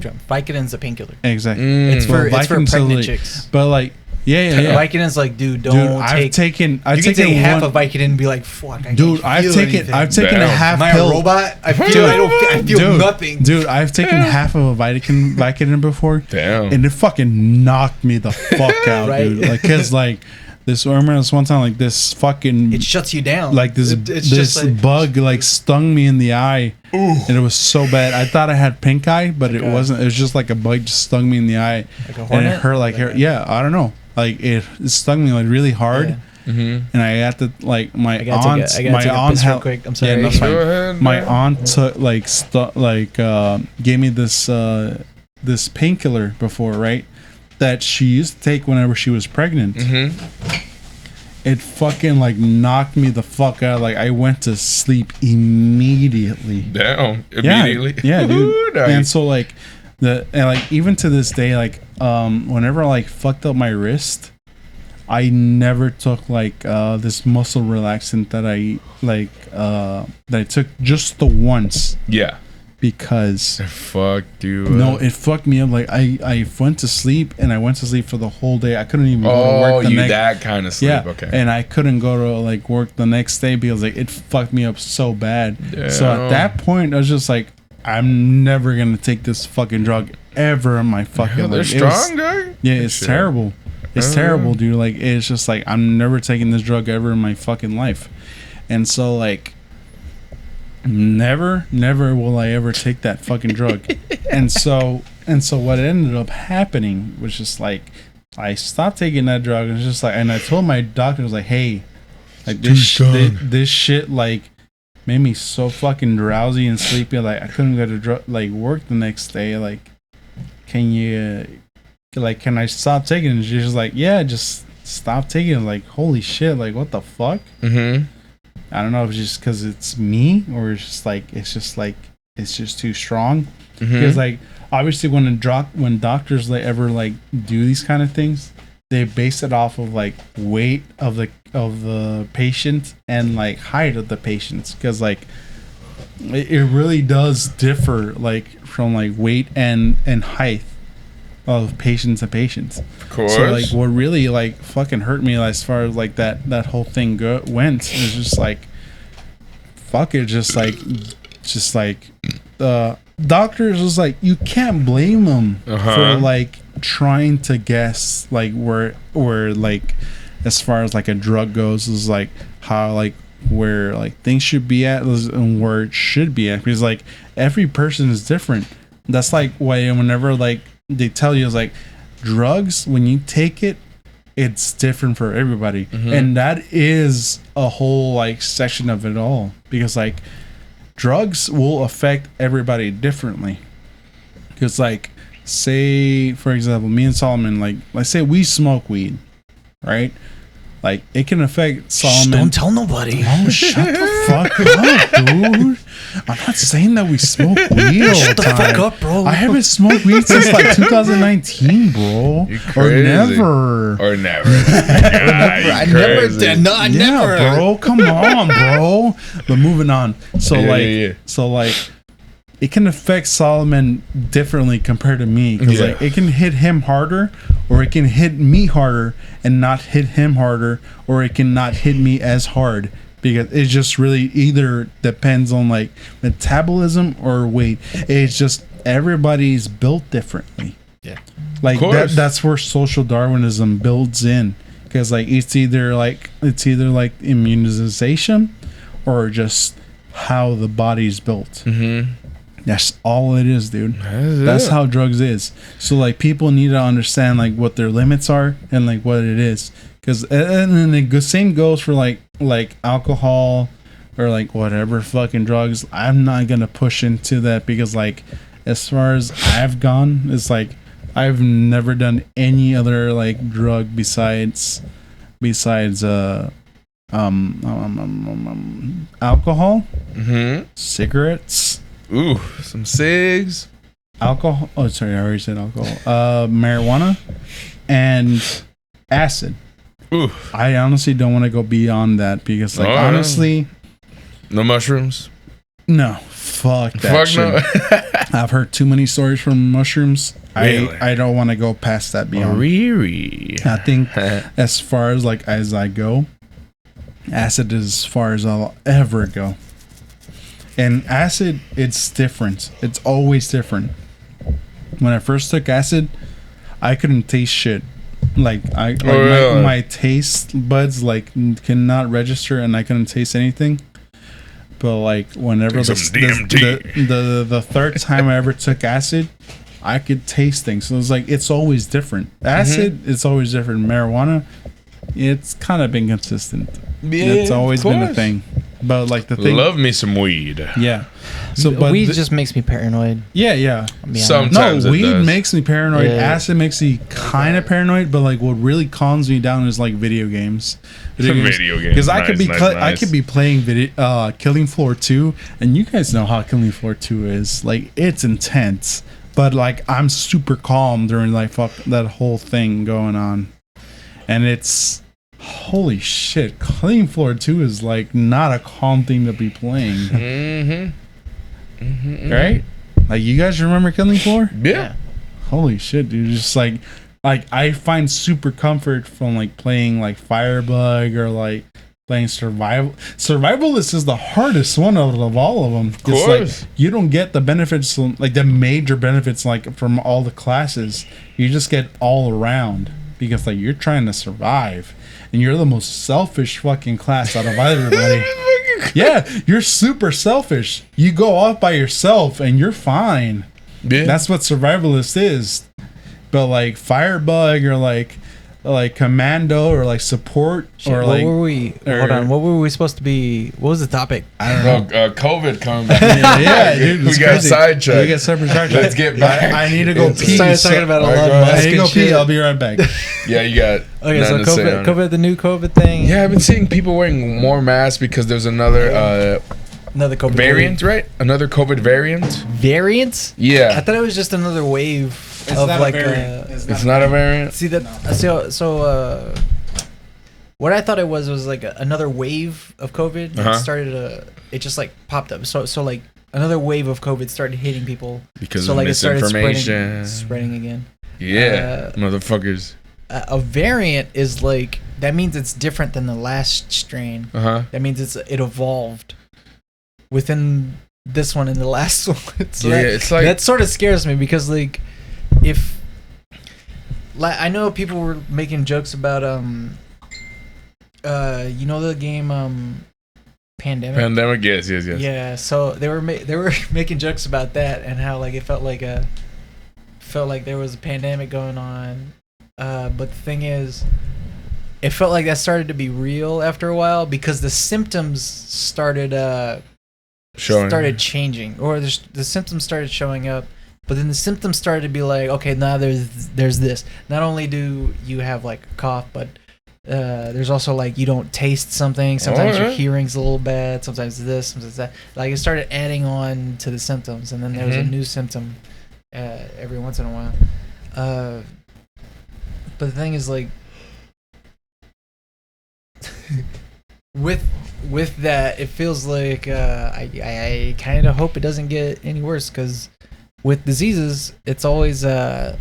drug. Vicodin's a painkiller.
Exactly.
It's
Well,
for
Vicodin's
pregnant
like-
chicks.
But like, yeah.
Vicodin's like, dude, don't
Dude, I've
take.
taken
You can take half
one-
of Vicodin and be like, fuck. I
Dude,
can't feel anything.
I've taken a
Damn.
half
Am I
pill.
a robot? I feel
Dude,
nothing.
Dude, I've taken half of a Vicodin before,
Damn.
and it fucking knocked me the fuck out,
Right?
dude. Like, cause like I remember this one time, like this fucking
It shuts you down.
like this
It's
this
just like,
bug like stung me in the eye, and it was so bad. I thought I had pink eye, but it
Like a-
wasn't. It was just like a bug just stung me in the eye,
like a
and
hornet.
it hurt like hair. Yeah, I don't know. Like it stung me like really hard,
Yeah.
Mm-hmm.
and I had to like my
I gotta
aunt.
take a
My aunt
piss real
had
quick. I'm sorry.
Yeah, no, it's fine.
Go ahead.
My
man.
aunt took gave me this this painkiller before, right? That she used to take whenever she was pregnant.
Mm-hmm.
It fucking like knocked me the fuck out. Like I went to sleep immediately.
Damn. Immediately.
Yeah, dude.
Ooh, nice.
And so like like even to this day, like whenever I like fucked up my wrist, I never took like this muscle relaxant that I took just the once,
Yeah.
because
Fuck, dude.
no, it fucked me up. Like I went to sleep and I went to sleep for the whole day. I couldn't even go to
Oh,
work the
you
next.
that kind of sleep.
Yeah,
Okay.
and I couldn't go to like work the next day because like it fucked me up so bad. So
Damn.
at that point, I was just like, I'm never gonna take this fucking drug ever in my fucking
Hell, they're
life. It was-
strong, guy.
yeah, it's
Shit.
terrible. It's terrible, dude. Like it's just like I'm never taking this drug ever in my fucking life, and so like. Never will I ever take that fucking drug. and so what ended up happening was just like I stopped taking that drug, and it's just like, and I told my doctor, I was like, hey, like this shit like made me so fucking drowsy and sleepy, like I couldn't go to like work the next day. Like, can I stop taking it? And she's just like, yeah, just stop taking it. Like, holy shit, like what the fuck?
Mm-hmm.
I don't know if it's just because it's me, or it's just too strong. Because like obviously when doctors like ever like do these kind of things, they base it off of like weight of the patient and like height of the patients, because like it really does differ like from like weight and height of patients to patients.
Of course.
So like what really like fucking hurt me as far as like that whole thing went is just like fuck it, just like doctors was like, you can't blame them for like trying to guess like where like as far as like a drug goes, is like how like where like things should be at and where it should be at, because like every person is different. That's like why whenever like they tell you, it's like drugs, when you take it, it's different for everybody. And that is a whole like section of it all, because like drugs will affect everybody differently. Because like, say for example, me and Solomon, like let's say we smoke weed, right? Like it can affect Solomon.
Don't tell nobody.
Oh, shut the fuck up, dude. I'm not saying that we smoke weed all the
Shut the
time.
fuck up, bro.
I haven't smoked weed since like 2019, bro.
You
Or
crazy.
never.
Or never. I
never did. No, I never.
Bro. Come on, bro. But moving on. So so like, it can affect Solomon differently compared to me, because like it can hit him harder, or it can hit me harder and not hit him harder, or it can not hit me as hard, because it just really either depends on like metabolism or weight. It's just everybody's built differently.
Yeah,
like that's where social Darwinism builds in, because like it's either like immunization or just how the body's built. That's all it is, dude. That's how drugs is. So like people need to understand like what their limits are and like what it is. Because and then the same goes for like alcohol or like whatever fucking drugs. I'm not gonna push into that, because like as far as I've gone, it's like I've never done any other like drug besides alcohol, cigarettes.
Ooh, some cigs.
Alcohol. Oh, sorry, I already said alcohol. Marijuana and acid.
Ooh.
I honestly don't want to go beyond that, because, like, honestly,
no mushrooms.
No, fuck that shit. No. I've heard too many stories from mushrooms. Really? I don't want to go past that beyond.
Really?
I think as far as like as I go, acid is as far as I'll ever go. And acid, it's different. It's always different. When I first took acid, I couldn't taste shit. Like my taste buds like cannot register, and I couldn't taste anything. But like whenever the third time I ever took acid, I could taste things. So it's always different. Acid, it's always different. Marijuana, it's kind of been consistent. Yeah, it's always been a thing. But like the thing,
love me some weed.
Yeah. So, but
weed just makes me paranoid.
Yeah.
Sometimes
no, weed
does.
makes me paranoid. Yeah. Acid makes me kind of paranoid. But like, what really calms me down is like video games.
Video games.
Because I could be playing Killing Floor 2, and you guys know how Killing Floor 2 is. Like, it's intense. But like, I'm super calm during like that whole thing going on, and it's. Holy shit, Killing Floor 2 is like not a calm thing to be playing. Right? Like, you guys remember Killing Floor?
Yeah.
Holy shit, dude. Just like I find super comfort from like playing like Firebug or like playing Survival. Survivalist is the hardest one out of all of them.
Of course.
Like, you don't get the benefits, like the major benefits like from all the classes. You just get all around, because like you're trying to survive. And you're the most selfish fucking class out of everybody. Yeah, you're super selfish. You go off by yourself and you're fine. Yeah. That's what survivalist is. But like Firebug or like Commando or like support or
what
like
were we? Hold on. What were we supposed to be? What was the topic?
I don't know.
COVID coming back.
Yeah, dude.
We got sidetracked.
We got sidetracked.
Let's get back.
I need to go pee.
Started talking about Elon Musk.
I need to go pee. I'll be right back.
Yeah, you got.
Okay, so COVID, the new COVID thing.
Yeah, I've been seeing people wearing more masks because there's another
COVID
variant, right? Another COVID variant.
Variants?
Yeah.
I thought it was just another wave.
It's
of
not
like
a variant.
It's not a variant.
See that? So what I thought it was like another wave of COVID. It just like popped up. So like another wave of COVID started hitting people
because
so
of
like
misinformation.
It started spreading again.
Yeah, motherfuckers.
A variant is like, that means it's different than the last strain. That means it evolved within this one and the last one. So
it's like
that sort of scares me, because like, if I know people were making jokes about you know the game Pandemic.
Yes.
Yeah, so they were making jokes about that and how like it felt like there was a pandemic going on. But the thing is, it felt like that started to be real after a while because the symptoms started changing, or the symptoms started showing up. But then the symptoms started to be like, okay, now there's this. Not only do you have like a cough, but there's also like you don't taste something. Sometimes your hearing's a little bad. Sometimes this, sometimes that. Like it started adding on to the symptoms, and then there was a new symptom every once in a while. But the thing is, like, with that, it feels like I kind of hope it doesn't get any worse, because with diseases, it's always not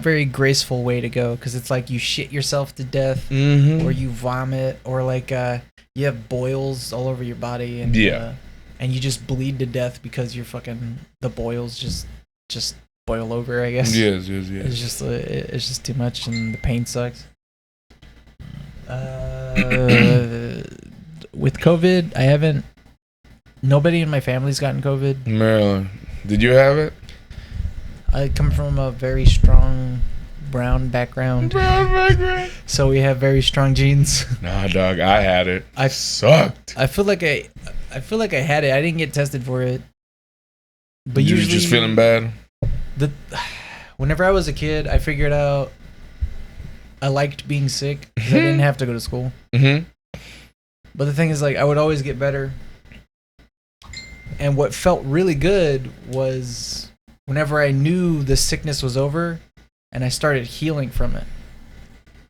very graceful way to go, because it's like you shit yourself to death, or you vomit, or like you have boils all over your body, and and you just bleed to death because you're the boils just boil over, I guess.
Yes.
It's just too much, and the pain sucks. With COVID, nobody in my family's gotten COVID.
Maryland, did you have it?
I come from a very strong brown background. So we have very strong genes.
Nah, dog, I had it. I sucked.
I feel like I had it. I didn't get tested for it. But
you
usually,
were just feeling bad?
Whenever I was a kid, I figured out I liked being sick because I didn't have to go to school. But the thing is, like, I would always get better. And what felt really good was whenever I knew the sickness was over and I started healing from it.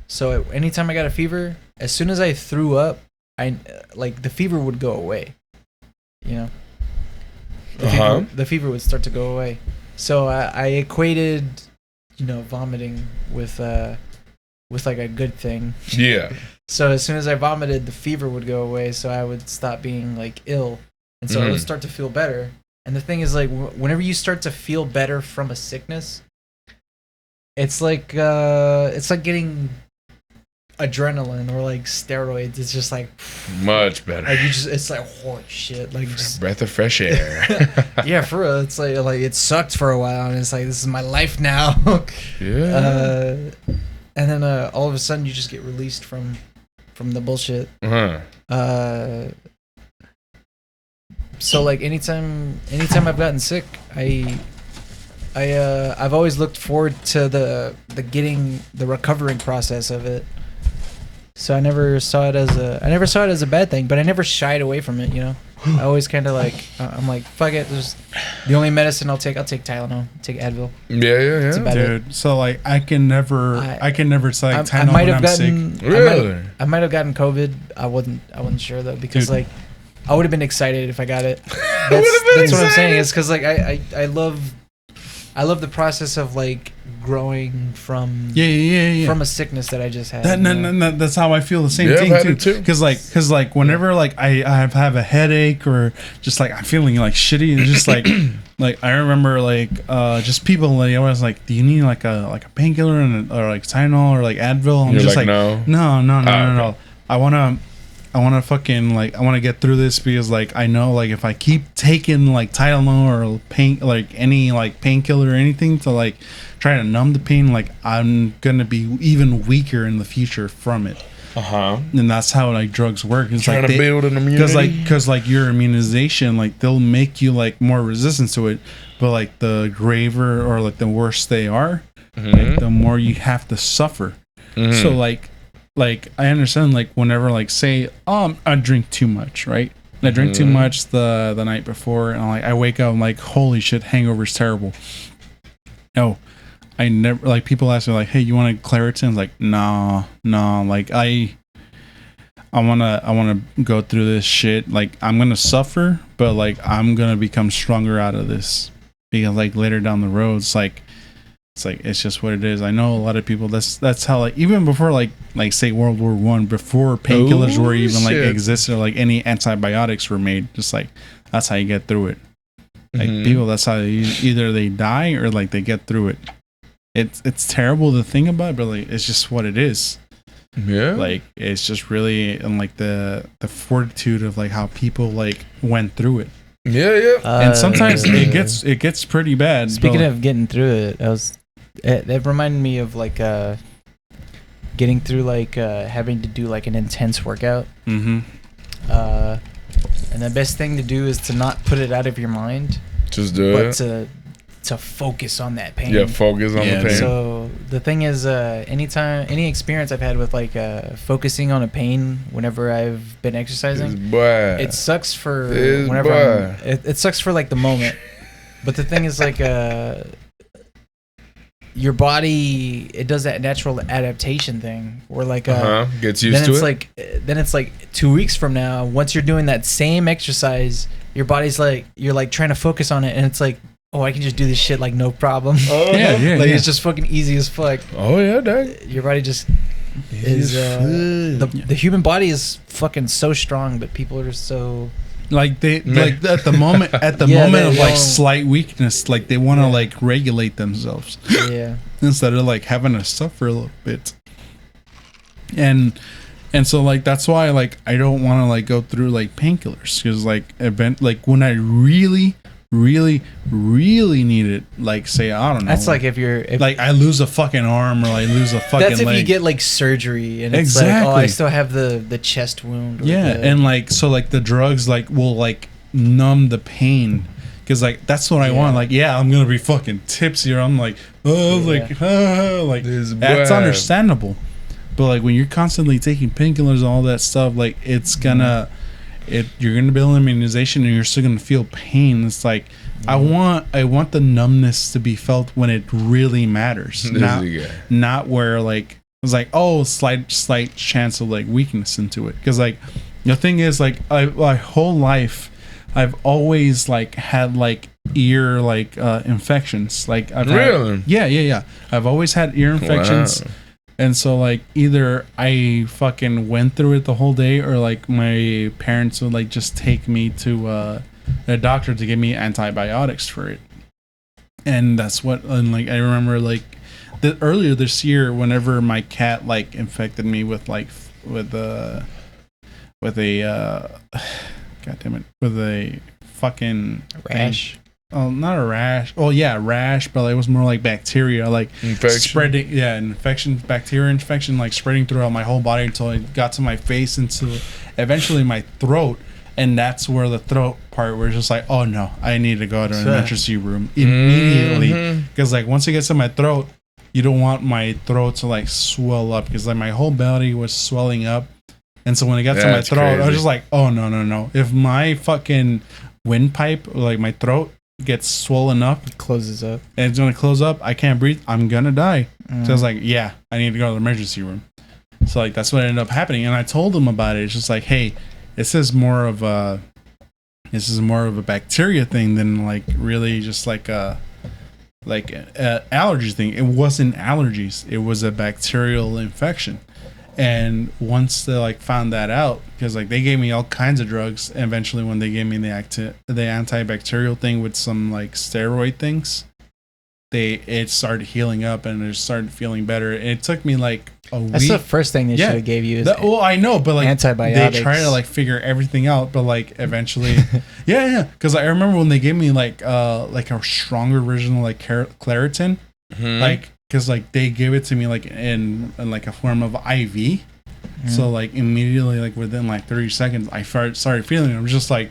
So anytime I got a fever, as soon as I threw up, the fever would go away. You know? The fever would start to go away. So I equated, vomiting with like a good thing.
Yeah.
So as soon as I vomited, the fever would go away, so I would stop being like ill, and so I would start to feel better. And the thing is, like, whenever you start to feel better from a sickness, it's like getting adrenaline or like steroids. It's just like
much better.
Like it's like holy shit, like just
breath of fresh air.
Yeah, for real. It's like it sucked for a while, and it's like this is my life now.
Yeah.
And then all of a sudden you just get released from the bullshit. So like anytime I've gotten sick, I've always looked forward to the recovering process of it. So I never saw it as a bad thing, but I never shied away from it, I always kind of like, I'm like, fuck it. There's the only medicine I'll take Tylenol, take Advil.
Yeah.
That's about
Dude,
it.
so like I can never say like, Tylenol
I might have
when I'm
gotten,
sick.
Really?
I might have gotten COVID. I wasn't sure though, because
Dude.
like I would have been excited if I got it. That's what I'm saying. It's because like I love the process of like growing from from a sickness that I just had.
That's how I feel the same thing too. Because like whenever like I have a headache or just like I'm feeling like shitty, and just like like I remember like just people like I was like, do you need like a painkiller or like Tylenol or like Advil? I'm
You're
just
like,
no. I wanna fucking like I wanna get through this, because like I know like if I keep taking like Tylenol or any painkiller or anything to like try to numb the pain, like I'm gonna be even weaker in the future from it. And that's how like drugs work. It's
trying
like
to build an immunity,
because like your immunization, like they'll make you like more resistant to it, but like the graver or like the worse they are, like, the more you have to suffer. So like I understand like whenever like say I drink too much, right? I drink too much the night before, and I wake up, I'm like, holy shit, hangover's terrible. No, I never, like, people ask me like, hey, you want Claritin? Like, no, like I wanna go through this shit. Like I'm gonna suffer, but like I'm gonna become stronger out of this, because like later down the road, it's just what it is. I know a lot of people. That's how like even before like say World War I, before painkillers were even like existed, or like any antibiotics were made. Just like that's how you get through it. Like people, that's how either they die or like they get through it. It's terrible to think about, but like it's just what it is.
Yeah.
Like it's just really, and like the fortitude of like how people like went through it.
Yeah.
And sometimes it gets pretty bad.
Speaking of getting through it, it reminded me of like getting through like having to do like an intense workout.
Mm-hmm.
And the best thing to do is to not put it out of your mind,
Just do
but
it.
to focus on that pain.
Yeah, focus on the pain.
So the thing is, any experience I've had with like focusing on a pain whenever I've been exercising, it sucks for whenever it sucks for like the moment. But the thing is like your body, it does that natural adaptation thing where like
gets used to it.
Then it's like 2 weeks from now, once you're doing that same exercise, your body's like, you're like trying to focus on it, and it's like, oh, I can just do this shit like no problem. It's just fucking easy as fuck.
Oh yeah, dog.
Your body just is the human body is fucking so strong, but people are so
like like at the moment of like slight weakness, like they want to like regulate themselves.
Yeah.
Instead of like having to suffer a little bit. And so like that's why like I don't want to like go through like painkillers, because like when I really need it, like say I don't know,
that's like if
I lose a fucking arm or I lose a fucking
that's if
leg.
you get like surgery and it's like, oh, I still have the chest wound,
and like so like the drugs like will like numb the pain, because like that's what I want. Like I'm gonna be fucking tipsy, or I'm like that's understandable. But like when you're constantly taking painkillers and all that stuff, like it's gonna you're gonna build immunization and you're still gonna feel pain. It's like I want the numbness to be felt when it really matters, not where like it's like, oh, slight chance of like weakness into it. Because like the thing is like my whole life I've always like had like ear like infections. Like I've had, I've always had ear infections. Wow. And so, like, either I fucking went through it the whole day, or, like, my parents would, like, just take me to a doctor to give me antibiotics for it. And that's what, and, like, I remember, like, earlier this year, whenever my cat, like, infected me with, like, with a fucking
rash.
Oh, not a rash. Oh, yeah, rash, but it was more like bacteria, like spreading. Yeah, bacteria infection, like spreading throughout my whole body until it got to my face, into eventually my throat, and that's where the throat part, where it's just like, oh no, I need to go to an emergency room immediately, because like once it gets to my throat, you don't want my throat to like swell up, because like my whole body was swelling up, and so when it got to my throat, crazy. I was just like, oh no, if my fucking windpipe, like my throat, gets swollen up,
it closes up,
and it's gonna close up, I can't breathe, I'm gonna die. So I was like, yeah, I need to go to the emergency room. So like that's what ended up happening, and I told them about it. It's just like, hey, this is more of a bacteria thing than like really just like a allergy thing. It wasn't allergies, it was a bacterial infection. And once they like found that out, because like they gave me all kinds of drugs, and eventually when they gave me the antibacterial thing with some like steroid things, it started healing up and it started feeling better. And it took me like a week.
That's the first thing they should have gave you.
Well, I know, but like
antibiotics.
They try to like figure everything out, but like eventually, because I remember when they gave me like a stronger version of like Claritin, like. Because like they gave it to me like in like a form of IV, so like immediately, like within like 30 seconds, I started feeling it. I'm just like,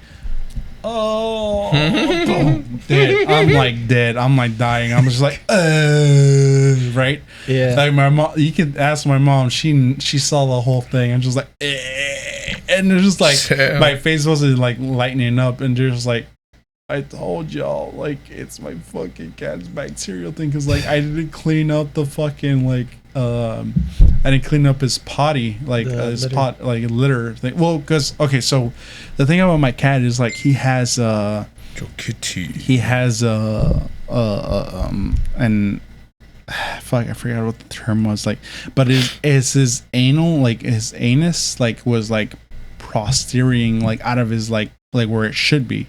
oh, boom, dead. I'm like dead. I'm like dying. I'm just like, right?
Yeah.
Like my mom, you can ask my mom. She saw the whole thing. I'm just like, and it's just like my face wasn't like lightening up, and they're just like, I told y'all, like, it's my fucking cat's bacterial thing, because, like, I didn't clean up the fucking, like, I didn't clean up his potty, like, his litter thing. Well, because, okay, so the thing about my cat is, like, he has, he has, and, fuck, I forgot what the term was, like, but is his anal, like, his anus, like, was, like, posterior, like, out of his, like, where it should be.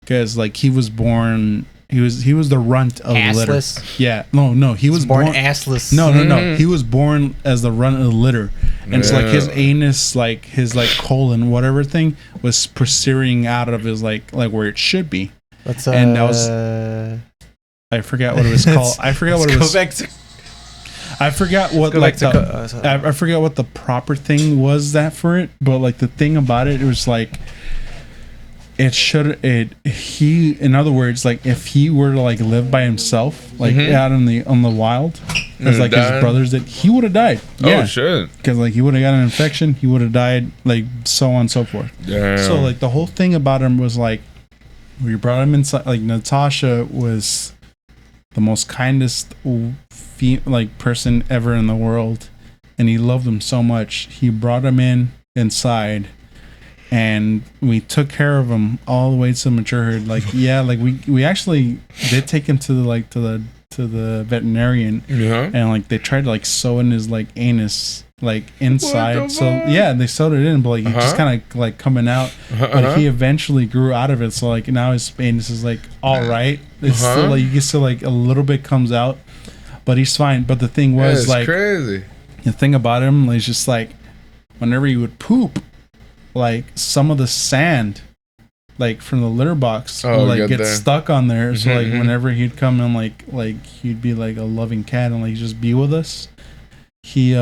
Because like he was born, he was the runt of the litter. Yeah, no, he was born
assless.
No, he was born as the runt of the litter, and so like his anus, like his like colon, whatever thing, was proceeding out of his like where it should be. And that was, I forgot what it was called. I forgot what it was. I forgot what
go
like
back
the, I forgot what the proper thing was that for it, but like the thing about it was like he in other words, like if he were to like live by himself, like out on the wild, as like his brothers did, he would have died.
Oh shit!
Because like he would have got an infection, he would have died, like so on and so forth.
Damn.
So like the whole thing about him was like we brought him inside. Like Natasha was the most kindest like person ever in the world, and he loved him so much. He brought him inside. And we took care of him all the way to maturehood. Like, yeah, like we actually did take him to the veterinarian, and like they tried to like sew in his like anus like inside. So yeah, they sewed it in, but like he just kind of like coming out. But he eventually grew out of it. So like now his anus is like all right. It's still like you can still like a little bit comes out, but he's fine. But the thing was like
crazy.
The thing about him is just like whenever he would poop, like some of the sand like from the litter box would like get stuck on there. So like whenever he'd come in, like he'd be like a loving cat and like just be with us, he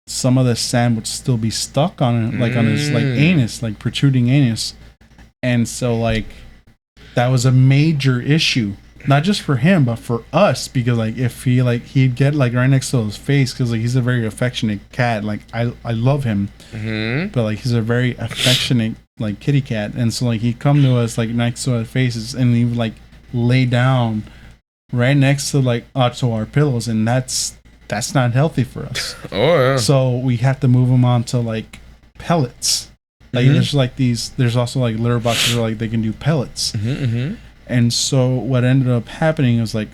some of the sand would still be stuck on it, like on his like anus, like protruding anus. And so like that was a major issue, not just for him but for us, because like if he like he'd get like right next to his face, because like he's a very affectionate cat. Like I love him, but like he's a very affectionate like kitty cat, and so like he'd come to us like next to our faces and he would like lay down right next to like to our pillows, and that's not healthy for us. So we have to move him on to like pellets. Like there's like there's also like litter boxes where like they can do pellets. And so what ended up happening was like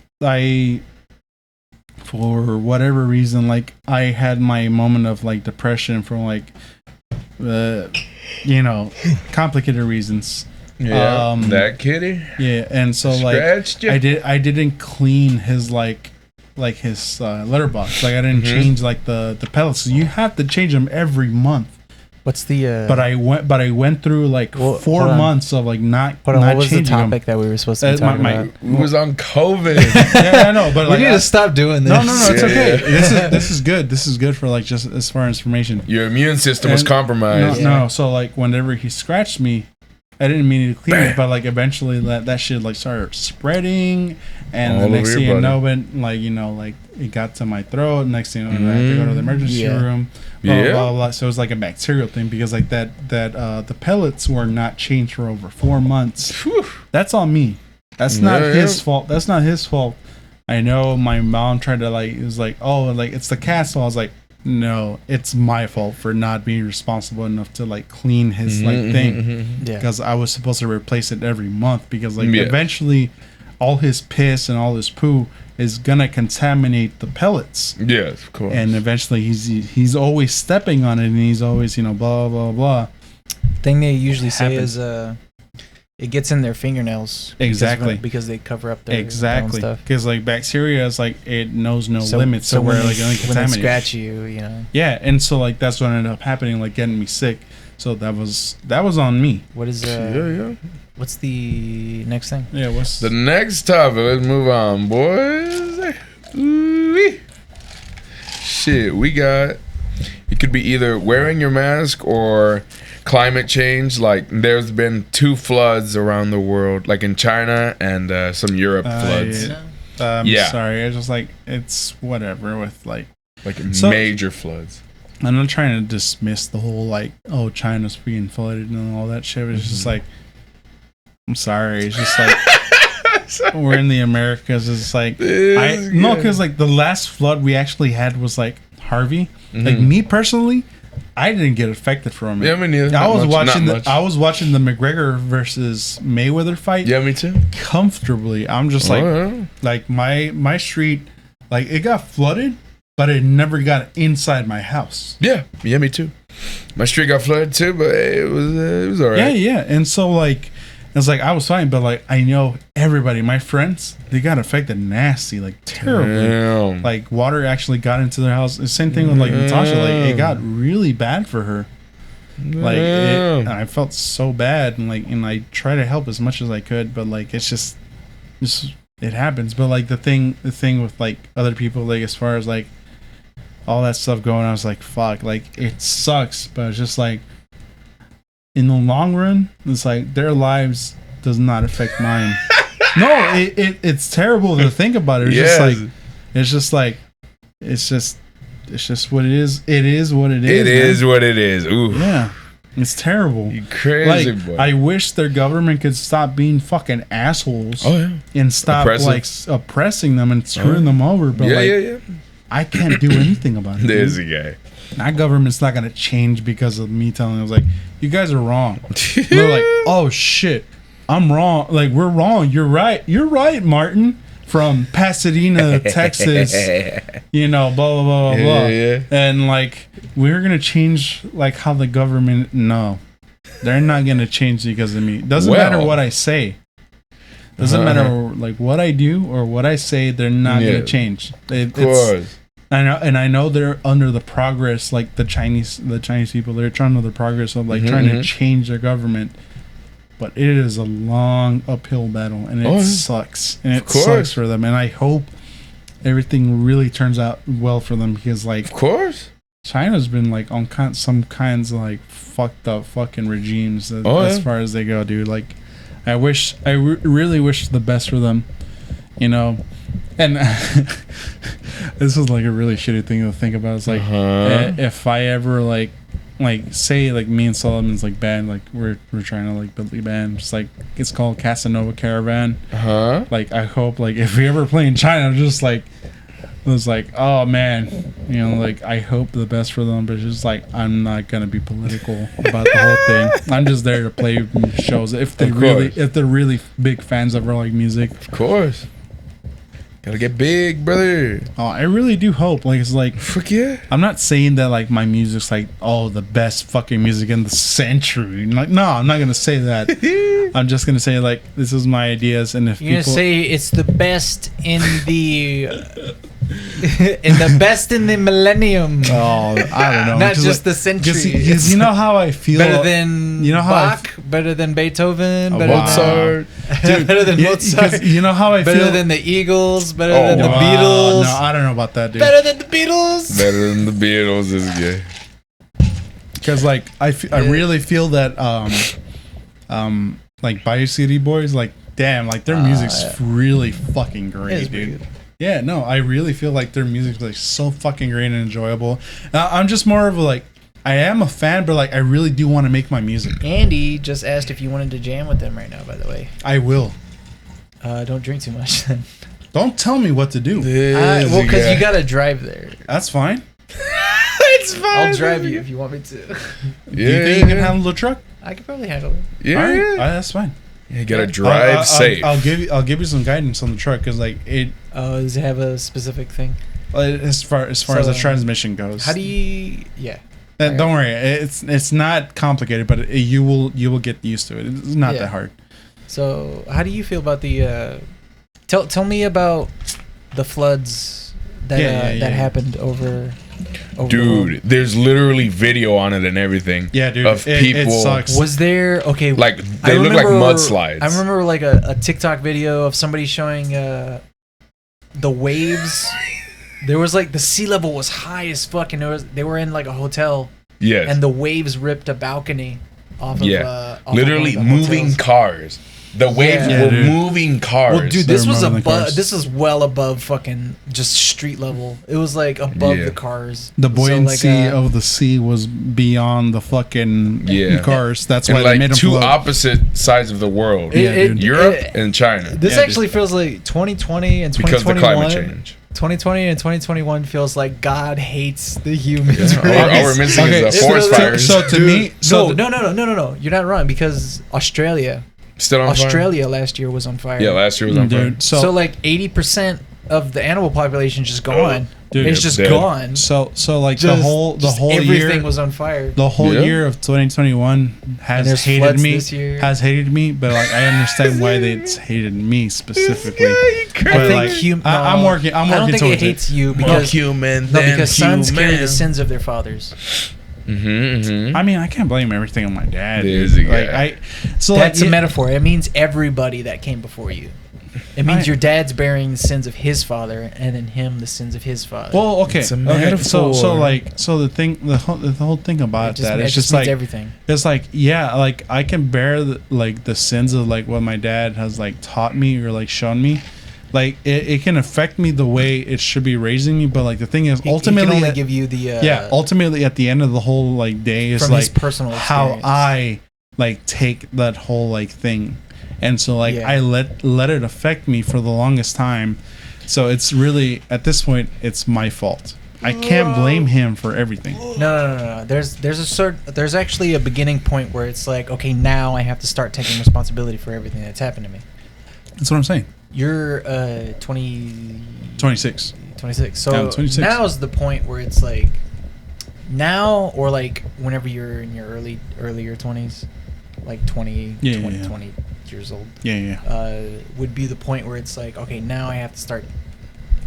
for whatever reason, like I had my moment of like depression from like complicated reasons.
Yeah, that kitty.
Yeah, and so like I didn't clean his like his litter box. Like I didn't change like the pellets. So you have to change them every month.
What's the?
But I went through like 4 months of like not
what was the
changing
topic
them.
that we were supposed to be talking about?
It was on COVID.
Yeah, I know, but
we need to stop doing this.
No, it's okay. This is good. This is good for like just as far as information.
Your immune system was compromised.
No. So like whenever he scratched me, I didn't mean to clean it, but like eventually that shit like started spreading, and the next thing you know, like it got to my throat. Next thing you know, I had to go to the emergency room. Blah, blah, blah. So it was like a bacterial thing, because like the pellets were not changed for over 4 months. That's on me. That's not his fault. That's not his fault. I know my mom tried to like, it was like, oh, like it's the cat's fault. I was like, no, it's my fault for not being responsible enough to like clean his like thing, because I was supposed to replace it every month, because like eventually all his piss and all his poo is gonna contaminate the pellets.
Yes, of course.
And eventually he's always stepping on it, and he's always blah blah blah.
Thing they usually say is it gets in their fingernails.
Exactly.
Because they cover up their own stuff.
Because like bacteria is like it knows no limits. So where like only
when they scratch you,
Yeah, and so like that's what ended up happening, like getting me sick. So that was on me.
What is what's the next thing?
Yeah, what's
the next topic? Let's move on, boys. Ooh-wee. Shit, we got. It could be either wearing your mask or climate change. Like there's been 2 floods around the world, like in China and some Europe floods.
Sorry, I just like it's whatever with like
major floods.
I'm not trying to dismiss the whole like, oh, China's being flooded and all that shit. It's just like, I'm sorry. It's just like we're in the Americas. It's like because like the last flood we actually had was like Harvey. Like me personally, I didn't get affected from it.
Yeah, me neither.
I was watching the McGregor versus Mayweather fight.
Yeah, me too.
Comfortably. I'm just like my street, like it got flooded, but it never got inside my house.
Yeah, me too. My street got flooded too, but it was all right.
Yeah. And so like it's like I was fine, but like I know everybody, my friends, they got affected nasty, like terribly.
Damn.
Like water actually got into their house. The same thing with like Natasha, like it got really bad for her. Like I felt so bad, and I tried to help as much as I could, but like it's just it happens. But like the thing with like other people, like as far as like all that stuff going on. I was like, fuck, like it sucks, but it's just like in the long run, it's like their lives does not affect mine. No, it's terrible to think about it. It's just what it is. It is what it is.
It is what it is. Ooh.
Yeah. It's terrible.
You crazy boy.
I wish their government could stop being fucking assholes.
Oh yeah.
And stop oppressing them and screwing them over. But I can't do anything about it.
There's a guy.
That government's not gonna change because of me telling them. I was like, you guys are wrong. They're like, oh shit, I'm wrong. Like, we're wrong. You're right. You're right, Martin. From Pasadena, Texas. You know, blah blah blah blah blah.
Yeah.
And like, we're gonna change like how the government. No, they're not gonna change because of me. Doesn't matter what I say. Doesn't matter like what I do or what I say. They're not gonna change.
Of course.
I know they're under the progress, like the Chinese people. They're trying to the progress of like trying to change their government, but it is a long uphill battle, and it sucks, and it sucks for them. And I hope everything really turns out well for them because, like,
of course,
China's been like on some kinds of like fucked up fucking regimes as far as they go, dude. Like, I really wish the best for them, you know. And this is like a really shitty thing to think about. It's like if I ever like say like me and Solomon's like band, like we're trying to like build a band, just like it's called Casanova Caravan. Like I hope like if we ever play in China, just like it was like, oh man, you know, like I hope the best for them, but it's just like I'm not gonna be political about the whole thing. I'm just there to play shows if they're really big fans of our like music.
Of course. Gotta get big, brother.
Oh, I really do hope. Like, it's like,
fuck yeah.
I'm not saying that like my music's like, oh, the best fucking music in the century. Like, no, I'm not gonna say that. I'm just gonna say like, this is my ideas, and if
you're gonna say it's the best in the best in the millennium.
Oh, I don't know.
Not just the century.
Because you know how I feel.
Better than Bach, better than Beethoven, better
Mozart.
Dude, better than Mozart.
You know how I feel.
Better than the Eagles. Better than the Beatles.
No, I don't know about that, dude.
Better than the Beatles.
Better than the Beatles is good.
Because like I really feel that like Bayou City Boys, like damn, like their music's really fucking great, dude. Yeah, no, I really feel like their music's like so fucking great and enjoyable. I'm just more of a like, I am a fan, but like I really do want to make my music.
Andy just asked if you wanted to jam with them right now, by the way.
I will.
Don't drink too much then.
Don't tell me what to do.
Well, because you gotta drive there.
That's fine.
It's fine.
I'll drive you if you want me to.
Yeah. Do you think you can handle the truck?
I could probably handle it.
Yeah,
all right. That's fine.
You gotta drive safe.
I'll give you some guidance on the truck because like it.
Oh, does it have a specific thing?
As far as the transmission goes.
How do you? Yeah.
Don't worry, it's not complicated, but you will get used to it. It's not that hard.
So, how do you feel about the? Tell me about the floods that happened over
dude, there's literally video on it and everything.
Yeah, dude.
Of people.
It sucks.
Was there
like they look like mudslides.
I remember like a TikTok video of somebody showing the waves. There was like the sea level was high as fuck, and they were in like a hotel.
Yes.
And the waves ripped a balcony off of
literally moving cars. The waves were moving cars.
Well, dude, this was well above fucking just street level. It was like above the cars.
The buoyancy of the sea was beyond the fucking cars. That's why
they
made them
two
float.
opposite sides of the world. Europe and China.
This actually feels like 2020 and 2021.
Because of the climate change.
2020 and 2021 feels like God hates the humans.
All we're missing is forest fires.
So to me,
no. You're not wrong because Australia last year was on fire.
Yeah, last year was on fire.
So like 80% of the animal population is just gone. Dude, it's just gone.
So like the whole
everything
year
was on fire.
The whole year of 2021 has hated me. But like I understand why they hated me specifically. I'm working.
I don't think it hates you because sons carry the sins of their fathers.
I mean, I can't blame everything on my dad.
That's a metaphor. It means everybody that came before you. It means your dad's bearing the sins of his father, and then him the sins of his father.
Well, okay.
It's a
Okay. So
metaphor.
the whole thing about that
it
is
just
just
means
like
everything.
it's like like I can bear the sins of like what my dad has like taught me or like shown me. Like it can affect me the way it should be raising me, but like the thing is, ultimately,
he can only give you the
ultimately at the end of the whole like day is
from his
like
personal
how
experience.
I like take that whole like thing, and so like
Yeah.
I let it affect me for the longest time. So it's really at this point it's my fault. I can't blame him for everything.
No. There's actually a beginning point where it's like, okay, now I have to start taking responsibility for everything that's happened to me.
That's what I'm saying.
You're 26.
26.
So
Yeah, I'm 26.
now's the point where it's like now or like whenever you're in your earlier 20s, like 20 years old.
Yeah.
Would be the point where it's like, okay, now I have to start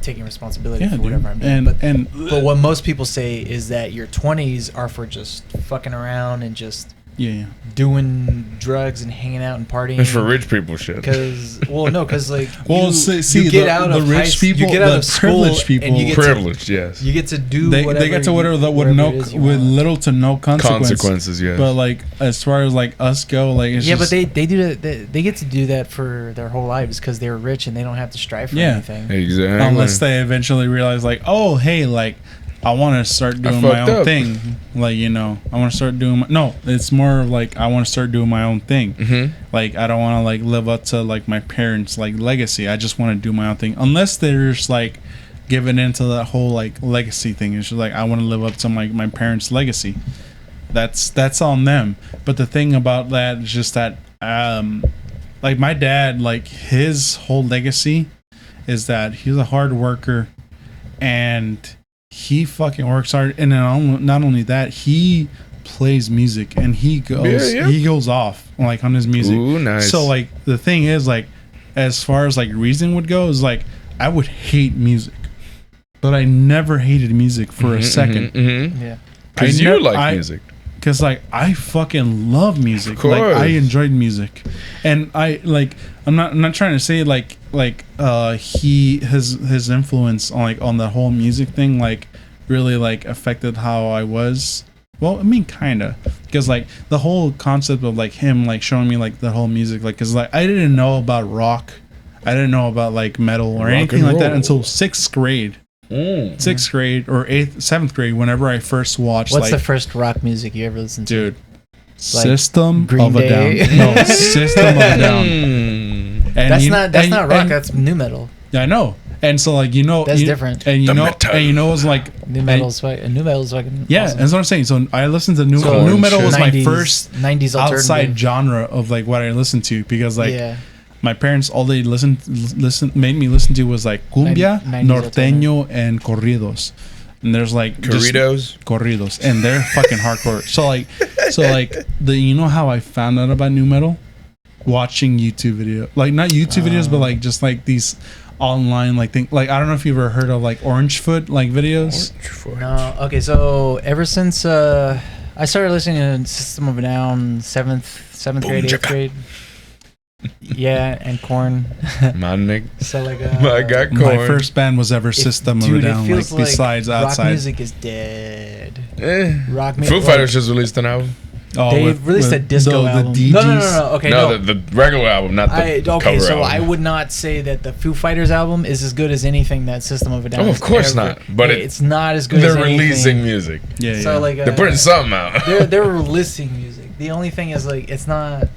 taking responsibility
Yeah,
for
dude.
whatever I'm doing.
And
But what most people say is that your 20s are for just fucking around and just
yeah.
doing drugs and hanging out and partying.
It's for rich people shit.
Because like
Well,
you get out of
rich
you get out of school
privileged people,
and you get
Privileged, yes.
you get to do
they
whatever
get to whatever with
whatever it is you
with
want.
little to no
Consequences, yes.
But like as far as like us go, like it's
Yeah,
just,
but they do that. They get to do that for their whole lives because they're rich and they don't have to strive for
Yeah.
anything.
Exactly.
unless they eventually realize like, oh hey, like I want to start doing my
fucked
own
up.
thing. Like, you know, I want to start doing no, it's more of like I want to start doing my own thing.
Mm-hmm.
Like I don't want to like live up to like my parents' like legacy. I just want to do my own thing. Unless there's like giving into that whole like legacy thing. It's just like I want to live up to my parents' legacy. That's on them. But the thing about that is just that like my dad, like his whole legacy is that he's a hard worker and he fucking works hard, and then not only that, he plays music and he goes off like on his music.
Ooh, nice.
So like the thing is like as far as like reason would go is like I would hate music, but I never hated music for a second.
Yeah.
Because you like music.
Because like I fucking love music.
Of course.
Like I enjoyed music, and I like I'm not trying to say like his influence on the whole music thing like really like affected how I was. Well, I mean kinda, because like the whole concept of like him like showing me like the whole music like because like I didn't know about rock, I didn't know about like metal or
Rock
anything
and
like that
roll.
until 6th grade. 6th grade or 7th grade whenever I first watched
What's
like
the first rock music you ever listened to?
dude System
Green
of a
Day?
Down. No, System of a Down. And
That's not rock.
and-
That's new metal.
I know. And so like
That's different.
And
The
you know
metal.
and you know it's like
New metal's fucking. New metal's fucking.
yeah,
awesome.
that's what I'm saying. So I listened to new
So
new metal was my
90s
first
90s
outside
alternative.
genre of like what I listened to because like
yeah.
my parents all they made me listen to was like cumbia,
90s
norteño, and corridos. And there's like just corridos, and they're fucking hardcore. So like you know how I found out about new metal? Watching YouTube video, like not YouTube videos, but like just like these online like thing. Like I don't know if you've ever heard of like Orange Foot like videos.
No. Okay. So ever since I started listening to System of a Down, seventh grade, 8th grade. Yeah, and Korn.
My nigga.
So like
I got
My
corn.
first band was ever System of a Down. Like besides
rock
outside.
music is dead.
Eh.
Rock music.
Foo Fighters just released an album.
Oh,
They released a disco album.
The
No. Okay, no.
The regular album, not the cover
so
album.
I would not say that the Foo Fighters album is as good as anything that System of a Down.
Oh, of
has
course
ever-
not. But
Hey, it's not as good as
They're
anything.
releasing music.
Yeah,
So like
They're putting something out.
they're releasing music. The only thing is like it's not.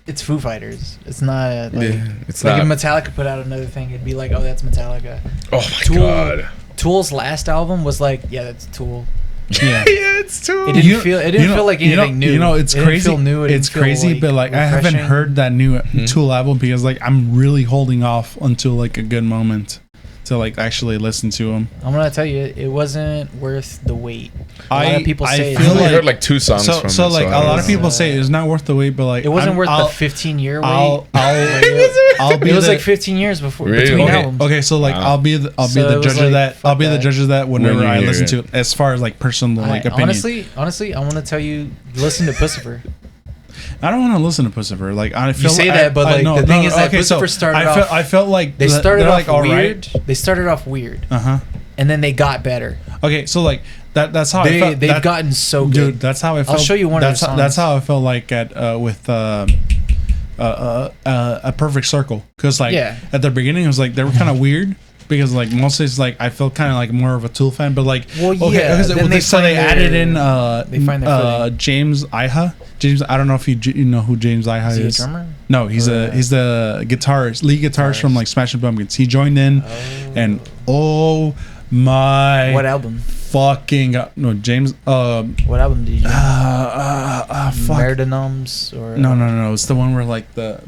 It's Foo Fighters. It's not like
it's
like
not.
if Metallica put out another thing, it'd be like, oh, that's Metallica.
Oh my
Tool-
god.
Tool's last album was like, yeah, that's Tool.
yeah.
Yeah, it's too.
It didn't feel. It didn't feel like anything new.
You know, it's
It didn't
crazy.
feel new. It
It's
didn't feel,
crazy, but like I haven't
refreshing.
heard that new
Mm-hmm.
Tool album because like I'm really holding off until like a good moment to like actually listen to them.
I'm gonna tell you, it wasn't worth the wait. A lot of people say
I
it's
feel
only
not.
heard like 2 songs
So
from
so
it.
like
I
a
don't
lot of
know.
people say it's not worth the wait, but like
It wasn't worth
I'll,
the 15-year wait.
I'll be
It was
the,
like 15 years before
Really?
between
Okay.
albums.
okay. So like
Wow.
I'll be the
So it was
judge
like,
of that.
fuck
I'll be the
that.
judge of that whenever
When you
I
hear
listen
it.
to it. As far as like personal like opinion.
Honestly, I want to tell you, listen to Pussifer.
I don't want to listen to Pussifer. Like I feel
You say that, but like the thing is that Pussifer started off.
I felt like
they started off
like,
weird. They started off weird. And then they got better.
Okay, so like that's how I felt.
They've gotten so good.
Dude, that's how I felt.
I'll show you one of their songs.
That's how I felt like at with A Perfect Circle, because like at the beginning it was like they were kind of weird. Because like mostly it's like I felt kind of like more of a Tool fan, but like because they added in James Iha. James, I don't know if you know who James Iha is.
He a drummer?
No, he's the guitarist, lead guitarist from like Smashing Pumpkins. He joined in, and oh my,
what album?
Fucking no, James.
What album did you?
Fuck.
Merdenoms or
no. It's the one where like the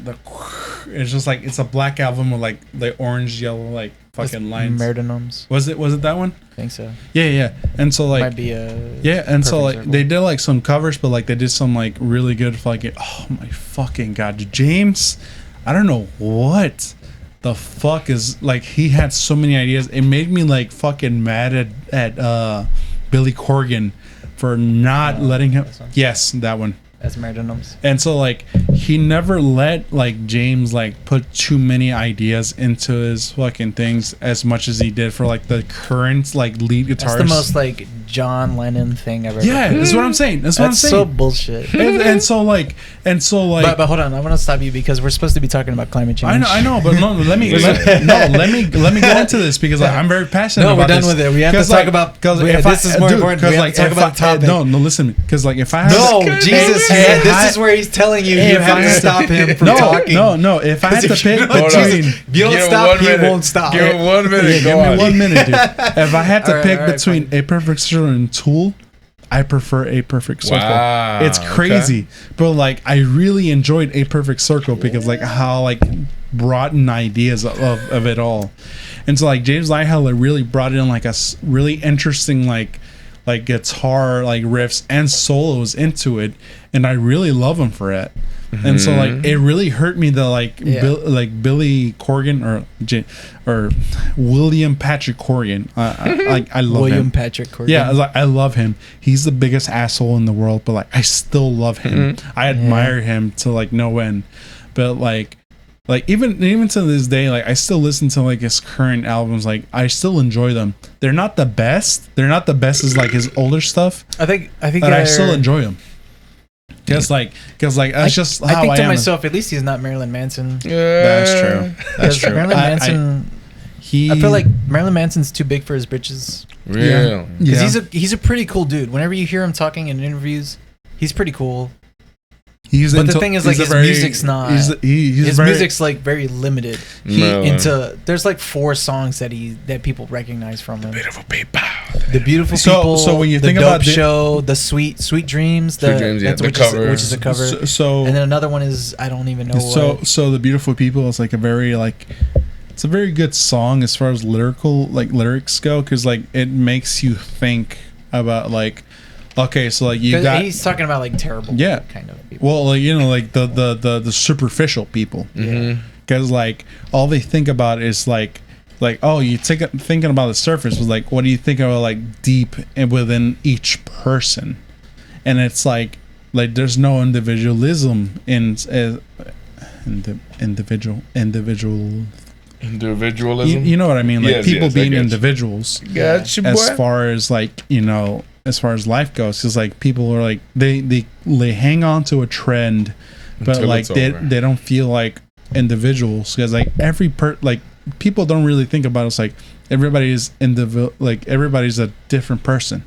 it's just like it's a black album with like the orange yellow like fucking lines.
Merdenoms.
Was it that one?
I think so.
Yeah. And so like
might be
and so like they did like some covers, but like they did some like really good like oh my fucking god, James. I don't know what the fuck is like he had so many ideas. It made me like fucking mad at Billy Corgan for not letting him. Yes, that one.
As Merdenoms.
And so like he never let like James like put too many ideas into his fucking things as much as he did for like the current like lead guitarist.
That's the most like John Lennon thing I've ever heard.
That's what I'm saying. That's
so bullshit.
and so like
but hold on, I want to stop you because we're supposed to be talking about climate change.
I know, but no, let me go into this because like, I'm very passionate about this.
No, we're done with it. We have to talk about this is more important. We have to talk about the topic.
No, listen, because like if I
Jesus, this is where he's telling you have to stop him from talking.
No, if I had to pick between,
you don't stop, he won't stop.
Give him 1 minute.
Give me 1 minute, dude. If I had to pick between A Perfect Circle and Tool, I prefer A Perfect Circle.
Wow,
it's crazy, but like I really enjoyed A Perfect Circle because like how like brought in ideas of it all, and so like James Iha really brought in like a really interesting like guitar like riffs and solos into it, and I really love him for it. And so like it really hurt me that like Billy Corgan or William Patrick Corgan, I love
William Patrick Corgan.
Yeah, I love him. He's the biggest asshole in the world, but like I still love him. I admire him to like no end. But like even to this day, like I still listen to like his current albums. Like I still enjoy them. They're not the best. They're not the best as like his older stuff.
I think
but I still enjoy them. Because that's just how I
think to
am.
myself, at least he's not Marilyn Manson.
That's true. That's true.
Marilyn Manson. I feel like Marilyn Manson's too big for his britches.
Real.
Because he's a pretty cool dude. Whenever you hear him talking in interviews, he's pretty cool. But the thing is, like, his music's not. His music's like very limited. There's like 4 songs that people recognize from him. The Beautiful People.
So when you think
Dope
about
Show, the Sweet Dreams, which is a cover.
So
and then another one is I don't even know.
So The Beautiful People is like a very like. It's a very good song as far as lyrics go, because like it makes you think about like. Okay, so like
he's talking about like terrible kind of people.
Well, like, you know, like the superficial people, because like all they think about is like oh, you thinking about the surface was like what do you think about like deep and within each person, and it's like there's no individualism in individualism. You know what I mean? Like people being individuals.
Gotcha, boy.
As far as like as far as life goes, because like people are like they hang on to a trend, but until like they don't feel like individuals, because like people don't really think about it. It's like everybody's everybody's a different person,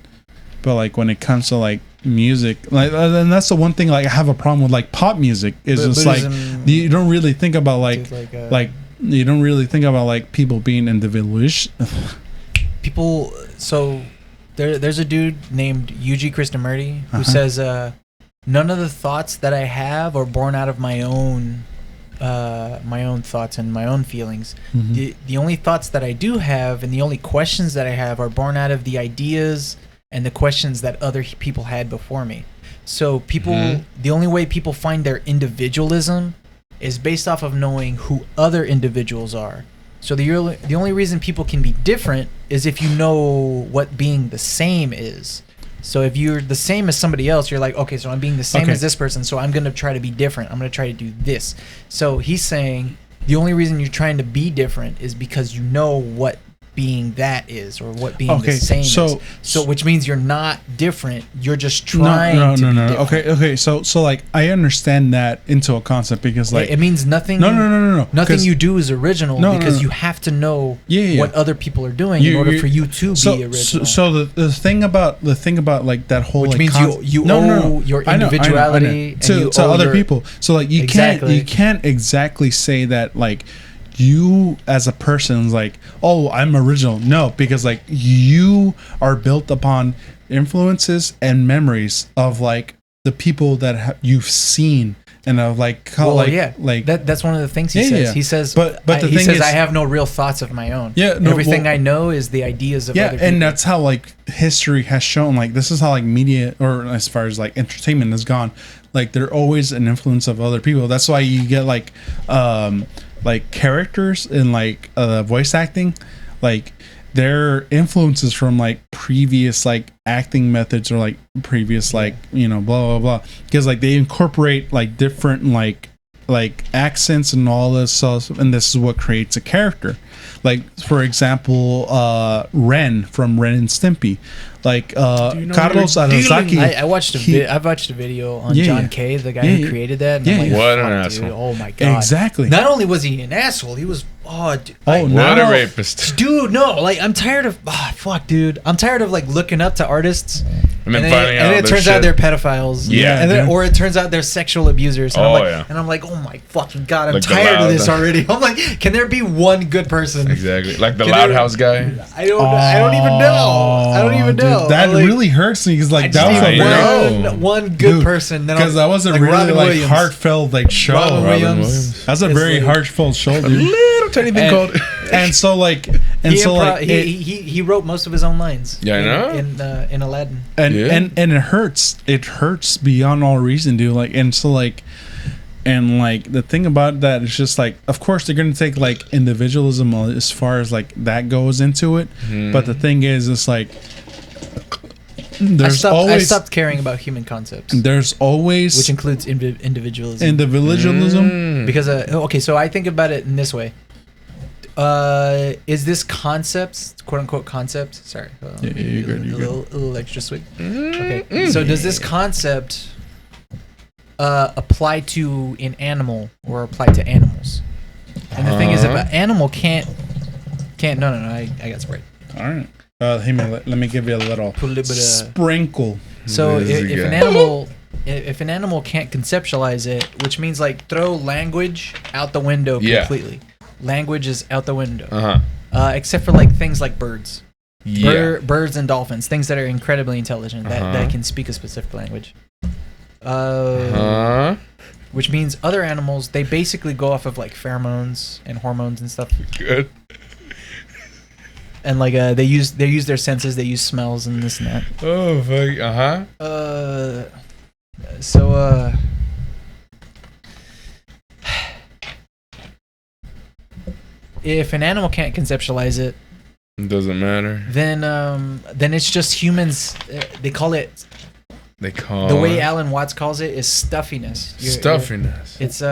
but like when it comes to like music, like, and that's the one thing like I have a problem with like pop music is just like you don't really think about like you don't really think about like people being individualish.
People so. There's a dude named Yuji Krishnamurti who says, none of the thoughts that I have are born out of my own thoughts and my own feelings. The only thoughts that I do have and the only questions that I have are born out of the ideas and the questions that other people had before me. So the only way people find their individualism is based off of knowing who other individuals are. So the only reason people can be different is if you know what being the same is. So if you're the same as somebody else, you're like, okay, so I'm being the same
Okay.
as this person, so I'm going to try to be different. I'm going to try to do this. So he's saying the only reason you're trying to be different is because you know what being that is, or what being the same is. So which means you're not different. You're just trying to be different.
Okay. So like I understand that into a concept because like
it means nothing.
No.
Nothing you do is original because you have to know what other people are doing in order for you to be original.
So the thing about like that whole
which
like
means you owe your individuality
to other people. So like you can't exactly say that like you as a person is like, oh, I'm original. No, because like you are built upon influences and memories of like the people that you've seen and of like how like
that's one of the things he says.
Yeah.
He says,
but the
he
thing
says
is,
I have no real thoughts of my own.
Yeah, no,
everything I know is the ideas of other people.
And that's how like history has shown. Like this is how like media, or as far as like entertainment has gone. Like they're always an influence of other people. That's why you get like characters in like voice acting, like their influences from like previous like acting methods or like previous like blah blah blah, because like they incorporate like different like accents and all this stuff, and this is what creates a character. Like for example, Ren from Ren and Stimpy, like Carlos Arasaki.
I watched I've watched a video on John Kay, the guy who created that. And I'm like,
what an asshole!
Dude, oh my god!
Exactly.
Not only was he an asshole, he was
what a rapist,
dude. No, like I'm tired of dude. I'm tired of like looking up to artists.
And then
it turns out they're pedophiles.
Yeah.
And then, or it turns out they're sexual abusers. And I'm like, oh my fucking god, I'm tired of this already. I'm like, can there be one good person?
Exactly. Like the Loud House guy.
I don't even know.
Dude, that really hurts me because like that was
one good person.
Because that was a really like heartfelt like show.
Robin Williams.
That's a very heartfelt show, dude.
A little tiny thing called.
And so like,
he wrote most of his own lines.
Yeah, I know.
In Aladdin.
And it hurts. It hurts beyond all reason, dude. Like, and so like, and like the thing about that is just like, of course they're gonna take like individualism as far as like that goes into it. But the thing is, it's like
I stopped caring about human concepts.
There's always,
which includes individualism.
Because
so I think about it in this way. Is this concepts, quote unquote concept? Sorry,
you're good.
A little extra sweet. Okay, so does this concept apply to an animal or apply to animals? And the thing is, if an animal can't. No, I got Sprite.
All right. Hey man, let me give you a little sprinkle.
So if an animal can't conceptualize it, which means like throw language out the window completely. Language is out the window. Except for like things like birds. Birds and dolphins, things that are incredibly intelligent that can speak a specific language. Which means other animals, they basically go off of like pheromones and hormones and stuff.
Good.
And like they use their senses, they use smells and this and that.
Oh fuck.
If an animal can't conceptualize it,
doesn't matter.
Then it's just humans. They call it the way Alan Watts calls it is stuffiness.
Stuffiness.
It's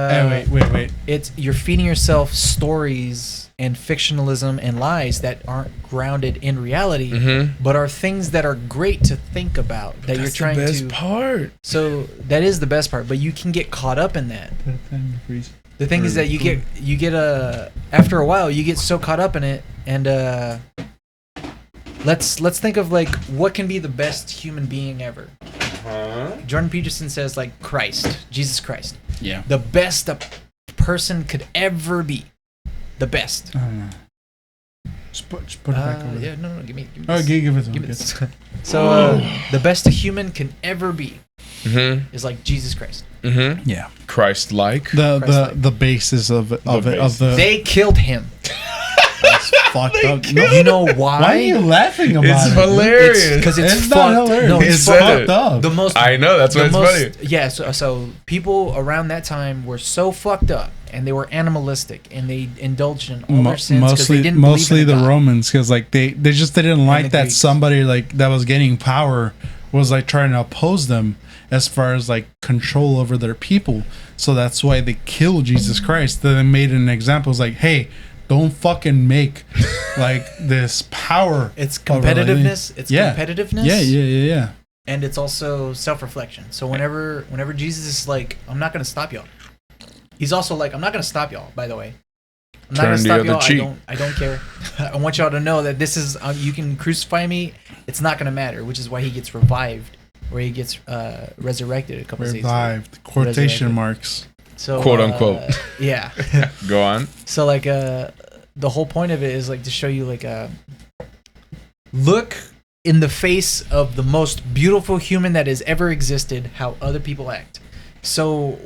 wait.
It's you're feeding yourself stories and fictionalism and lies that aren't grounded in reality, but are things that are great to think about. That you're trying to. That's the
best part.
So that is the best part, but you can get caught up in that. The thing is that you get after a while you get so caught up in it, and let's think of like what can be the best human being ever. Jordan Peterson says like Jesus Christ.
Yeah.
The best a person could ever be. The best.
Just put it back over.
Yeah, no, give me
this. Give it to
me. So the best a human can ever be is like Jesus Christ.
Yeah.
Christ-like.
The basis of it.
They killed him.
That's fucked up.
You know why?
Why are you laughing about it?
It's hilarious.
Because it's
not hilarious.
No, it's
fucked up.
I know, that's why it's funny.
Yeah, so people around that time were so fucked up, and they were animalistic, and they indulged in all their sins because they didn't
mostly
believe in
the
God.
Romans, because like they just didn't like that
Greeks.
somebody like that was gaining power was like trying to oppose them as far as like control over their people. So that's why they killed Jesus Christ. Then they made an example. It's like, hey, don't fucking make like this power.
It's competitiveness. It's competitiveness.
Yeah.
And it's also self-reflection. So whenever Jesus is like, I'm not going to stop y'all. He's also like, I'm not going to stop y'all, by the way. I'm not going to stop y'all. I don't care. I want y'all to know that this is, you can crucify me. It's not going to matter, which is why he gets revived, or he gets resurrected a couple days later.
Revived. Quotation marks.
So,
quote unquote.
Yeah.
Go on.
So like the whole point of it is like to show you like look in the face of the most beautiful human that has ever existed, how other people act. So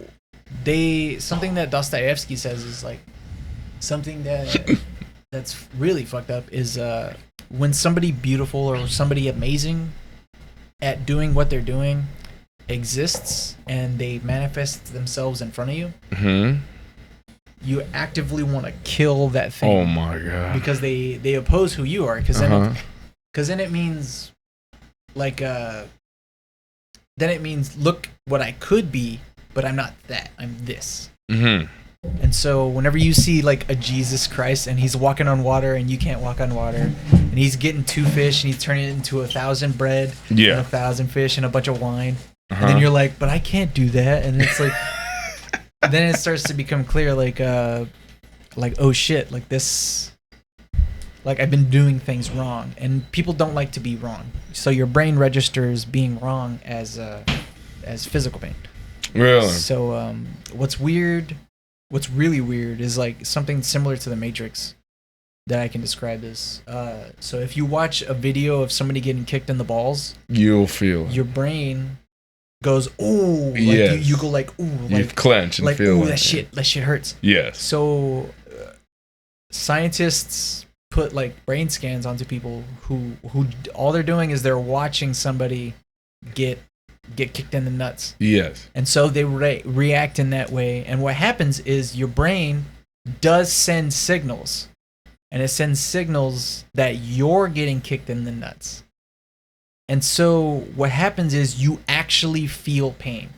something that Dostoevsky says is like something that's really fucked up is when somebody beautiful or somebody amazing at doing what they're doing exists and they manifest themselves in front of you, you actively want to kill that thing.
Oh my god!
Because they oppose who you are. Because then it means like then it means look what I could be, but I'm not that. I'm this. And so whenever you see like a Jesus Christ and he's walking on water and you can't walk on water, and he's getting 2 fish and he's turning it into 1,000 bread, and 1,000 fish and a bunch of wine, and then you're like, but I can't do that, and it's like, then it starts to become clear, like oh shit, like this, like I've been doing things wrong, and people don't like to be wrong, so your brain registers being wrong as physical pain.
Really?
So what's really weird is like something similar to the Matrix that I can describe this. So if you watch a video of somebody getting kicked in the balls,
you'll feel
your brain goes, ooh, like you go like, ooh, like
you clench and
like,
feel
ooh, that shit hurts.
Yes.
So scientists put like brain scans onto people who all they're doing is they're watching somebody get kicked in the nuts.
Yes.
And so they react in that way. And what happens is your brain does send signals. And it sends signals that you're getting kicked in the nuts. And so what happens is you actually feel pain.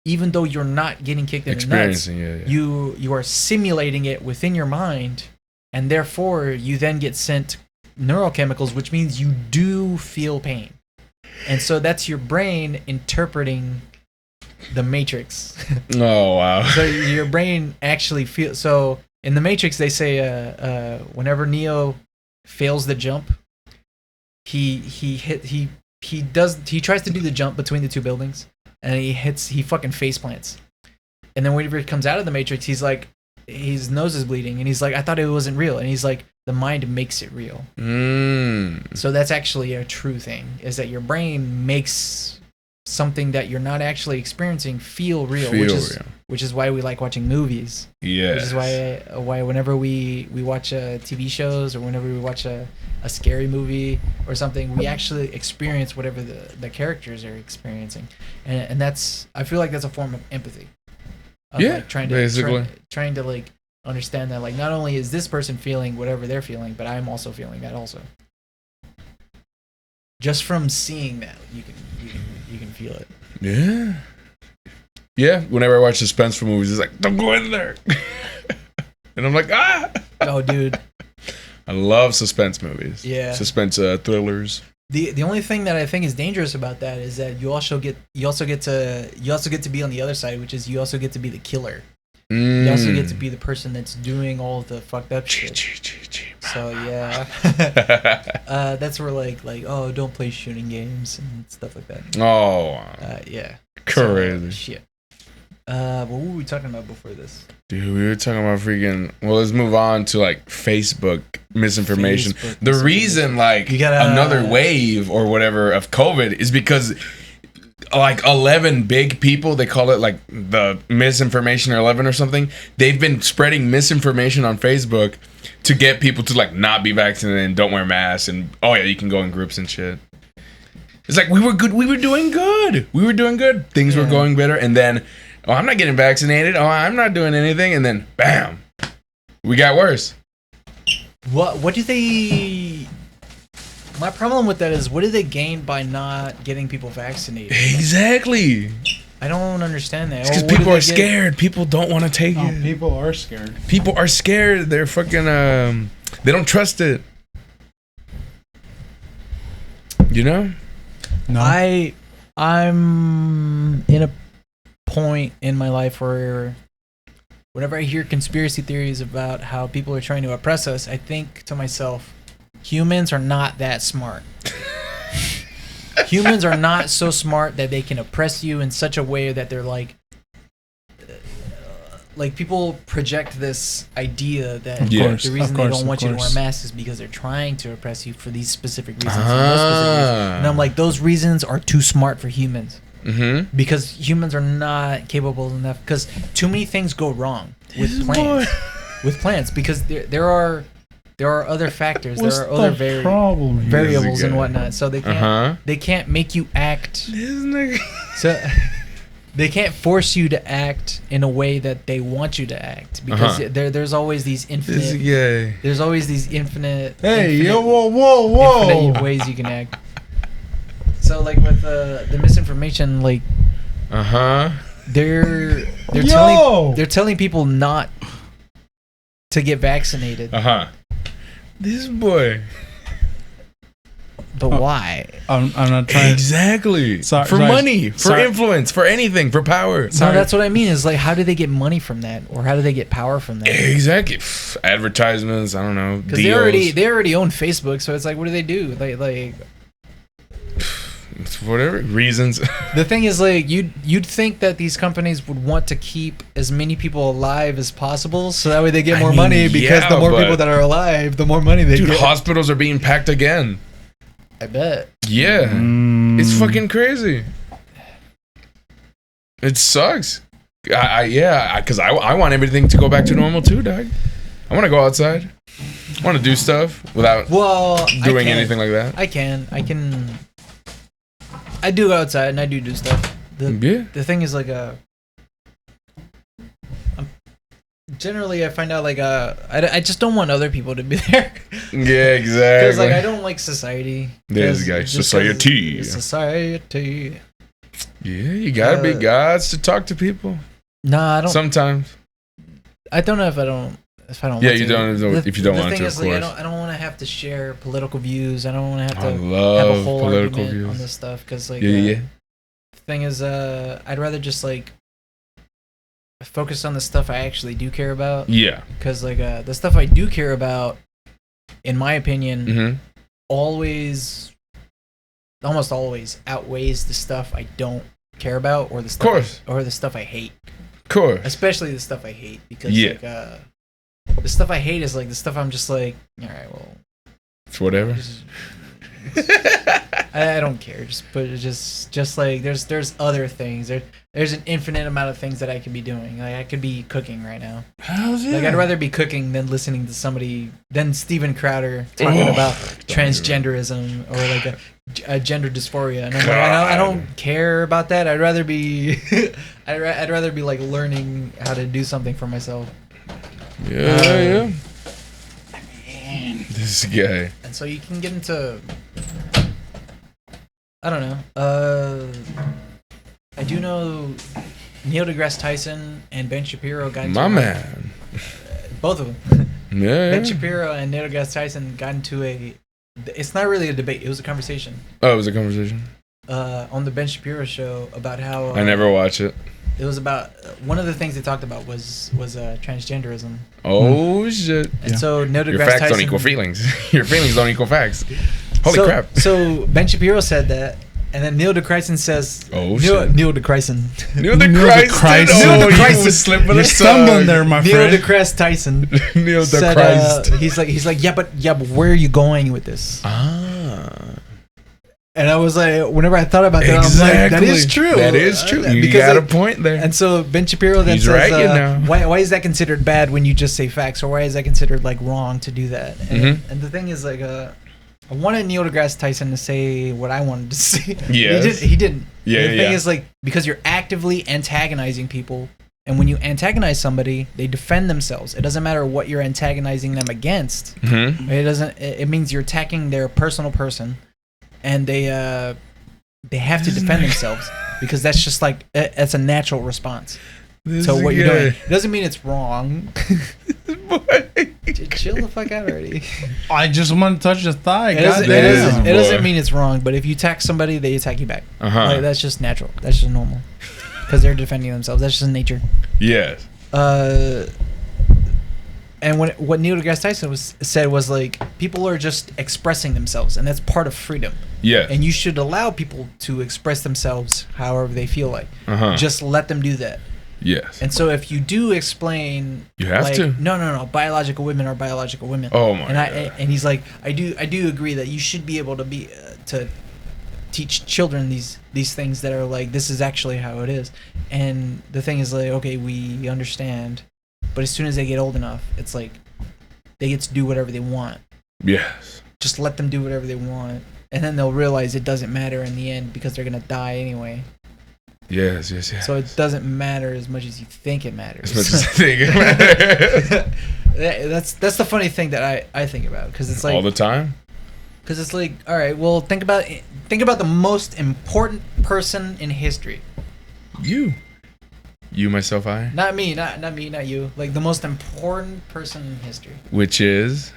Even though you're not getting kicked in the nuts. You are simulating it within your mind. And therefore, you then get sent neurochemicals, which means you do feel pain. And so that's your brain interpreting the Matrix. Oh, wow. So your brain actually feels... So in the Matrix, they say whenever Neo fails the jump, he tries to do the jump between the 2 buildings, and he fucking face plants. And then whenever he comes out of the Matrix, he's like, his nose is bleeding, and he's like, I thought it wasn't real. And he's like, the mind makes it real. So that's actually a true thing, is that your brain makes something that you're not actually experiencing feel real, which is why we like watching movies. Which is why whenever we watch TV shows, or whenever we watch a scary movie or something, we actually experience whatever the characters are experiencing, and that's, I feel like that's a form of empathy. Like trying to like understand that, like, not only is this person feeling whatever they're feeling, but I'm also feeling that also. Just from seeing that, you can feel it.
Yeah. Whenever I watch suspenseful movies, it's like, don't go in there, and I'm like, ah. Oh,
dude.
I love suspense movies.
Yeah.
Suspense thrillers.
The only thing that I think is dangerous about that is that you also get to be on the other side, which is you also get to be the killer. You also get to be the person that's doing all the fucked up shit. So yeah, that's where like oh, don't play shooting games and stuff like that.
Oh,
yeah,
crazy
shit. What were we talking about before this?
Dude, we were talking about freaking... Well, let's move on to, like, Facebook misinformation. The reason, like, another wave or whatever of COVID is because, like, 11 big people, they call it, like, the misinformation 11 or something. They've been spreading misinformation on Facebook to get people to, like, not be vaccinated and don't wear masks. And, oh, yeah, you can go in groups and shit. It's like, we were good. We were doing good. Things were going better. And then... Oh, I'm not getting vaccinated. Oh, I'm not doing anything. And then, bam, we got worse.
What do they... My problem with that is, what do they gain by not getting people vaccinated?
Exactly.
I don't understand that.
Because people are scared. People don't want to take it.
People are scared.
People are scared. They're fucking. They don't trust it. You know.
No.
I'm in a point in my life where whenever I hear conspiracy theories about how people are trying to oppress us, I think to myself, humans are not that smart. Humans are not so smart that they can oppress you in such a way that they're like people project this idea that the reason they don't want you to wear masks is because they're trying to oppress you for these specific reasons. And I'm like, those reasons are too smart for humans.
Mm-hmm.
Because humans are not capable enough. Because too many things go wrong with plants. With plants, because there are other factors.
What's
there are other
the problem here?
variables and whatnot. So they can't make you act. So they can't force you to act in a way that they want you to act, because there's always these infinite. There's always these infinite.
Hey,
infinite,
whoa!
Infinite ways you can act. So like with the misinformation, like they're telling people not to get vaccinated.
This boy.
But why?
I'm not trying.
Exactly. For money, for influence, for anything, for power.
No, that's what I mean. Is like, how do they get money from that, or how do they get power from that?
Exactly. Advertisements. I don't know.
Because they already own Facebook, so it's like, what do they do? Like
whatever reasons.
The thing is, like, you'd think that these companies would want to keep as many people alive as possible, so that way they get more money. Because the more people that are alive, the more money they get.
Hospitals are being packed again.
I bet.
Yeah. It's fucking crazy. It sucks. Because I want everything to go back to normal too, dog. I want to go outside. I want to do stuff without doing anything like that.
I do go outside and I do stuff. The thing is, like, generally I find out, like, I just don't want other people to be there.
Yeah, exactly.
Because, like, I don't like society.
There's guys, society.
Society.
Yeah, you gotta be gods to talk to people.
Nah, I don't.
Sometimes.
I don't know if I don't.
Yeah, you don't know if you don't want to.
The
Of
thing is,
course.
like, I don't want to have to share political views. I don't want to have to
I love
have a whole
political
argument
views
on this stuff, because, like,
the
thing is, I'd rather just, like, focus on the stuff I actually do care about.
Yeah.
Because, like, the stuff I do care about, in my opinion, almost always outweighs the stuff I don't care about, or the stuff or the stuff I hate.
Of course.
Especially the stuff I hate, because like the stuff I hate is like the stuff I'm just like, all right, well,
it's whatever.
I don't care. Just like there's other things. There's an infinite amount of things that I could be doing. Like, I could be cooking right now.
How's it?
Like, I'd rather be cooking than listening to Steven Crowder talking about transgenderism or like a gender dysphoria. And I'm like, I don't care about that. I'd rather be I'd rather be like learning how to do something for myself.
Yeah. This guy.
And so you can get into, I don't know. I do know Neil deGrasse Tyson and Ben Shapiro got into
man.
Both of them.
Yeah.
Ben Shapiro and Neil deGrasse Tyson got into it's not really a debate. It was a conversation.
Oh, it was a conversation?
On the Ben Shapiro show about how...
I never watch it.
It was about... one of the things they talked about was transgenderism.
Oh, shit.
And so Neil deGrasse
Your facts
Tyson...
don't equal feelings. Your feelings don't equal facts. Holy crap.
So Ben Shapiro said that, and then Neil deGrasse Tyson says...
Oh, shit.
Neil deGrasse Tyson.
Neil deGrasse Tyson.
Neil deGrasse Tyson.
You was slipping
You're stumbling there, my friend.
Neil deGrasse Tyson.
Neil
said,
deGrasse.
he's like, yeah, but where are you going with this? And I was like, whenever I thought about that, I'm like, that is true.
That is true. You got a point there.
And so Ben Shapiro then says,
right, you know.
why is that considered bad when you just say facts, or why is that considered like wrong to do that? And, and the thing is, like, I wanted Neil deGrasse Tyson to say what I wanted to say.
Yes.
He didn't.
Yeah,
the thing is, like, because you're actively antagonizing people And when you antagonize somebody, they defend themselves. It doesn't matter what you're antagonizing them against.
Mm-hmm.
It means you're attacking their personal person, and they have to defend themselves because that's just like that's a natural response. So what you're doing, it doesn't mean it's wrong. Chill the fuck out already.
I just want to touch the thigh.
It doesn't mean it's wrong, but if you attack somebody, they attack you back. Like, that's just natural. That's just normal. Because they're defending themselves. That's just nature.
Yes.
And what Neil deGrasse Tyson said was like, people are just expressing themselves, and that's part of freedom.
Yeah.
And you should allow people to express themselves however they feel like. Just let them do that.
Yes.
And so if you do explain,
you have to.
No, biological women are biological women.
Oh my God.
And he's like, I do agree that you should be able to be to teach children these things that are like, this is actually how it is. And the thing is like, okay, we understand, but as soon as they get old enough, it's like they get to do whatever they want.
Yes.
Just let them do whatever they want, and then they'll realize it doesn't matter in the end because they're gonna die anyway.
Yes.
So it doesn't matter as much as you think it matters.
As much as I think it matters.
That's the funny thing that I think about, because it's like
all the time.
Because it's like, all right, well, think about the most important person in history.
You, myself, I.
Not me, not you. Like the most important person in history.
Which is.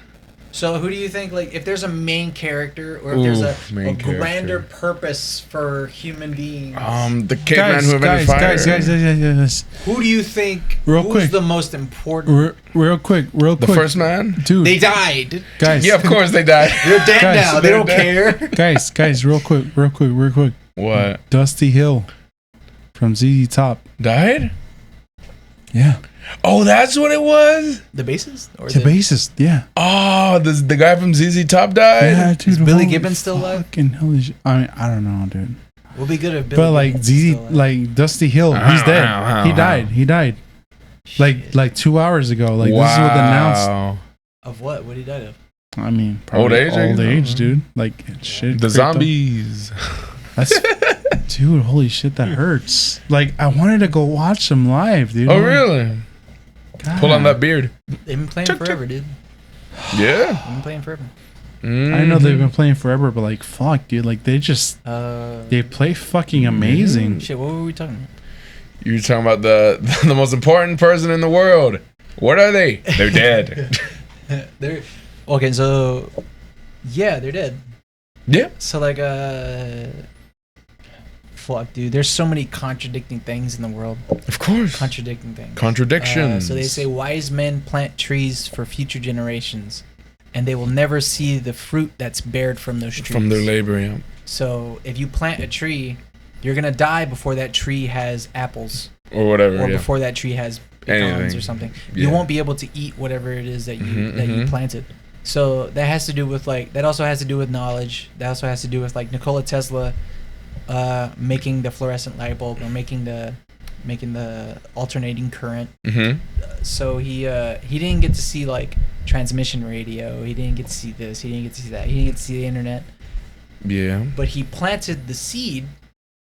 So who do you think, like, if there's a main character, or if there's a grander purpose for human beings?
The caveman who invented fire.
Guys.
Who do you think?
Real
who's
quick.
the most important?
Real quick.
The first man,
dude.
They died.
Guys.
Yeah, of course they died.
They're dead
Guys,
now. They don't care.
Guys, real quick.
What?
Dusty Hill from ZZ Top
Died?
Yeah.
Oh, that's what it was?
The bassist? Or
The bassist, yeah.
Oh, the guy from ZZ Top died?
Yeah, dude.
Is Billy Gibbons still alive?
Fucking hell is, I mean, I don't know, dude.
We'll be good if Billy
But like
Gibbons is
ZZ,
still alive.
like Dusty Hill, he's dead. He died. Like 2 hours ago. Like this is what the announced.
Of what? What he died of?
I mean,
Old age,
old age, dude. Like shit.
The zombies.
That's dude. Holy shit, that hurts. Like I wanted to go watch them live, dude.
Oh really?
God.
Pull on that beard.
They've been playing forever, dude.
Yeah.
They've been playing forever.
I know they've been playing forever, but like fuck, dude. Like they just they play fucking amazing.
Shit, what were we talking about?
You're talking about the most important person in the world. What are they? They're dead.
They're okay. So yeah, they're dead.
Yeah.
So like fuck, dude. There's so many contradicting things in the world.
Of course.
Contradicting things.
Contradictions.
So they say wise men plant trees for future generations, and they will never see the fruit that's bared from those trees.
From their labor, yeah.
So if you plant a tree, you're gonna die before that tree has apples,
Or whatever.
or
yeah.
before that tree has pecans
Anything.
or something.
Yeah.
You won't be able to eat whatever it is that you planted. So that has to do with like that. Also has to do with knowledge. That also has to do with like Nikola Tesla making the fluorescent light bulb, or making the alternating current. So he didn't get to see like transmission radio. He didn't get to see this. He didn't get to see that. He didn't get to see the internet.
Yeah.
But he planted the seed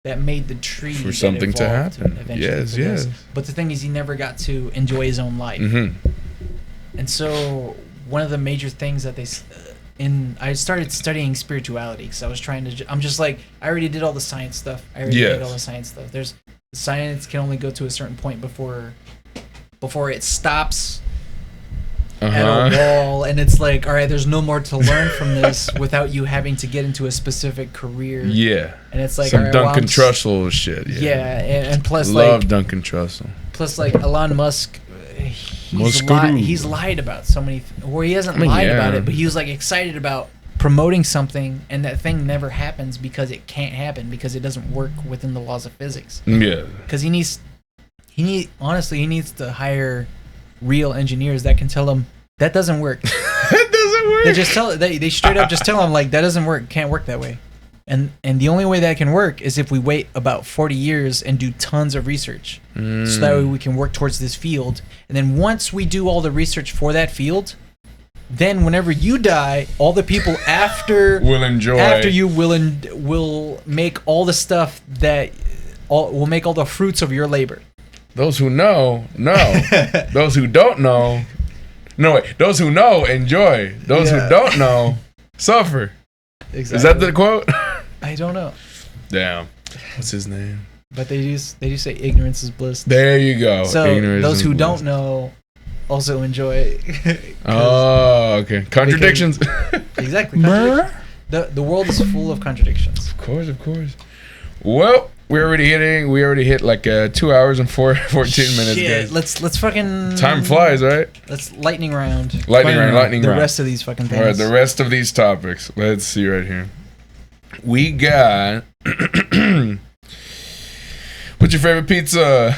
that made the tree
For
that
something to
evolved
happen.
eventually
Yes,
to this.
yes.
But the thing is, he never got to enjoy his own life. And so one of the major things that I started studying spirituality, because I was trying to. I'm just like, I already did all the science stuff. There's science can only go to a certain point before it stops at a wall, and it's like, all right, there's no more to learn from this without you having to get into a specific career.
Yeah.
And it's like,
some
all right,
Duncan Trussell shit.
Yeah, and plus
Love Duncan Trussell.
Plus like Elon Musk. He's lied about so many or he hasn't lied about it, but he was like excited about promoting something, and that thing never happens because it can't happen, because it doesn't work within the laws of physics.
Yeah.
Because he needs to hire real engineers that can tell him that doesn't work.
That doesn't work.
They straight up just tell him like, that doesn't work, can't work that way. And the only way that can work is if we wait about 40 years and do tons of research. So that way we can work towards this field. And then once we do all the research for that field, then whenever you die, all the people after you will make all the stuff will make all the fruits of your labor.
Those who know, know. Those who don't know, no wait. Those who know, enjoy. Those who don't know, suffer.
Exactly.
Is that the quote?
I don't know.
Damn. What's his name?
But they do say ignorance is bliss.
There you go.
So
Ignorance
those
is
who
bliss.
don't know also enjoy.
Oh, okay. Contradictions.
Exactly.
Brr.
The world is full of contradictions.
Of course, of course. Well, we already hit like 2 hours and 14 minutes,
Shit,
guys.
let's fucking
Time flies, right?
Let's lightning round.
Lightning round.
The rest of these fucking things.
All right, the rest of these topics. Let's see right here. We got. What's your favorite pizza?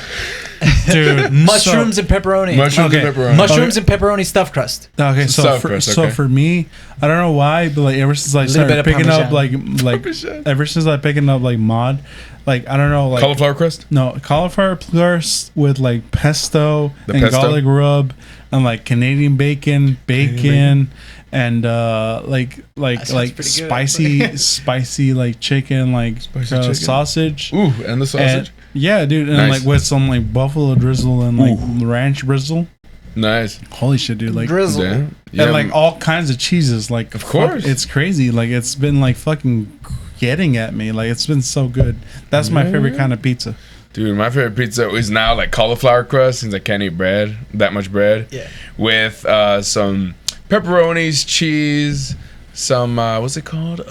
Dude,
Mushrooms and pepperoni.
Mushrooms
Okay.
and pepperoni.
Mushrooms and pepperoni stuffed crust.
Okay,
Stuffed
so
crust, okay.
for me, I don't know why, but like ever since I
Little bit
started
of
picking up
Parmesan.
like
Parmesan.
ever since I picking up like mod, like I don't know, like
Cauliflower crust?
no cauliflower crust with like pesto
The
and
pesto?
garlic rub and like Canadian bacon, and like
That sounds pretty good.
spicy like chicken like
Spicy chicken.
sausage.
Ooh, and the sausage?
And, yeah, dude, and
Nice.
like with some like buffalo drizzle and like ranch drizzle.
Nice.
Holy shit, dude! Like
Drizzle.
Damn.
and like all kinds of cheeses. Like
Of course.
it's crazy. Like it's been like fucking getting at me. Like it's been so good. That's my favorite kind of pizza.
Dude, my favorite pizza is now like cauliflower crust since I can't eat bread, that much bread.
Yeah.
With some pepperonis, cheese, some what's it called?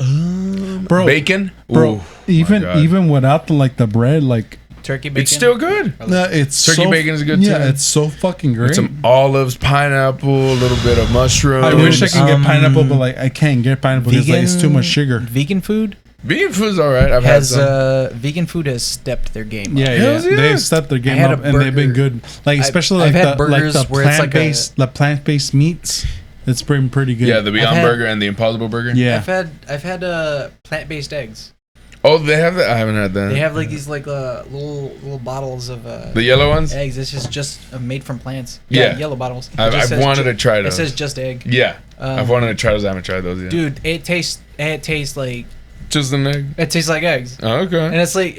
Bro,
Bacon.
Bro,
Ooh, my
even
God.
even without the bread, like
Turkey bacon.
It's still good.
it's
Turkey
so,
bacon is good,
Yeah,
too.
it's so fucking great.
With some olives, pineapple, a little bit of mushroom.
I wish I could get
Um,
pineapple, but like I can't get pineapple because like it's too much sugar.
Vegan food
Vegan food's all right. I've had
has
some.
vegan food has stepped their game up.
Yeah,
Hells yeah.
they've stepped their game
had
up
a
and they've been
burger.
good. Like especially
I've
like
had
the
burgers where it's like
the plant based meats. It's been pretty good.
Yeah, the Beyond
had-
Burger and the Impossible Burger.
yeah.
I've had plant-based eggs.
Oh, they have that. I haven't had that.
They have like these like little bottles of
the yellow ones.
eggs. It's just made from plants.
Yeah.
Yellow bottles. It
I've
just says
wanted to try
It
those.
says just egg.
Yeah, I've wanted to try those. I haven't tried those yet.
Dude, it tastes like
Just an egg.
it tastes like eggs,
Oh, okay.
and it's like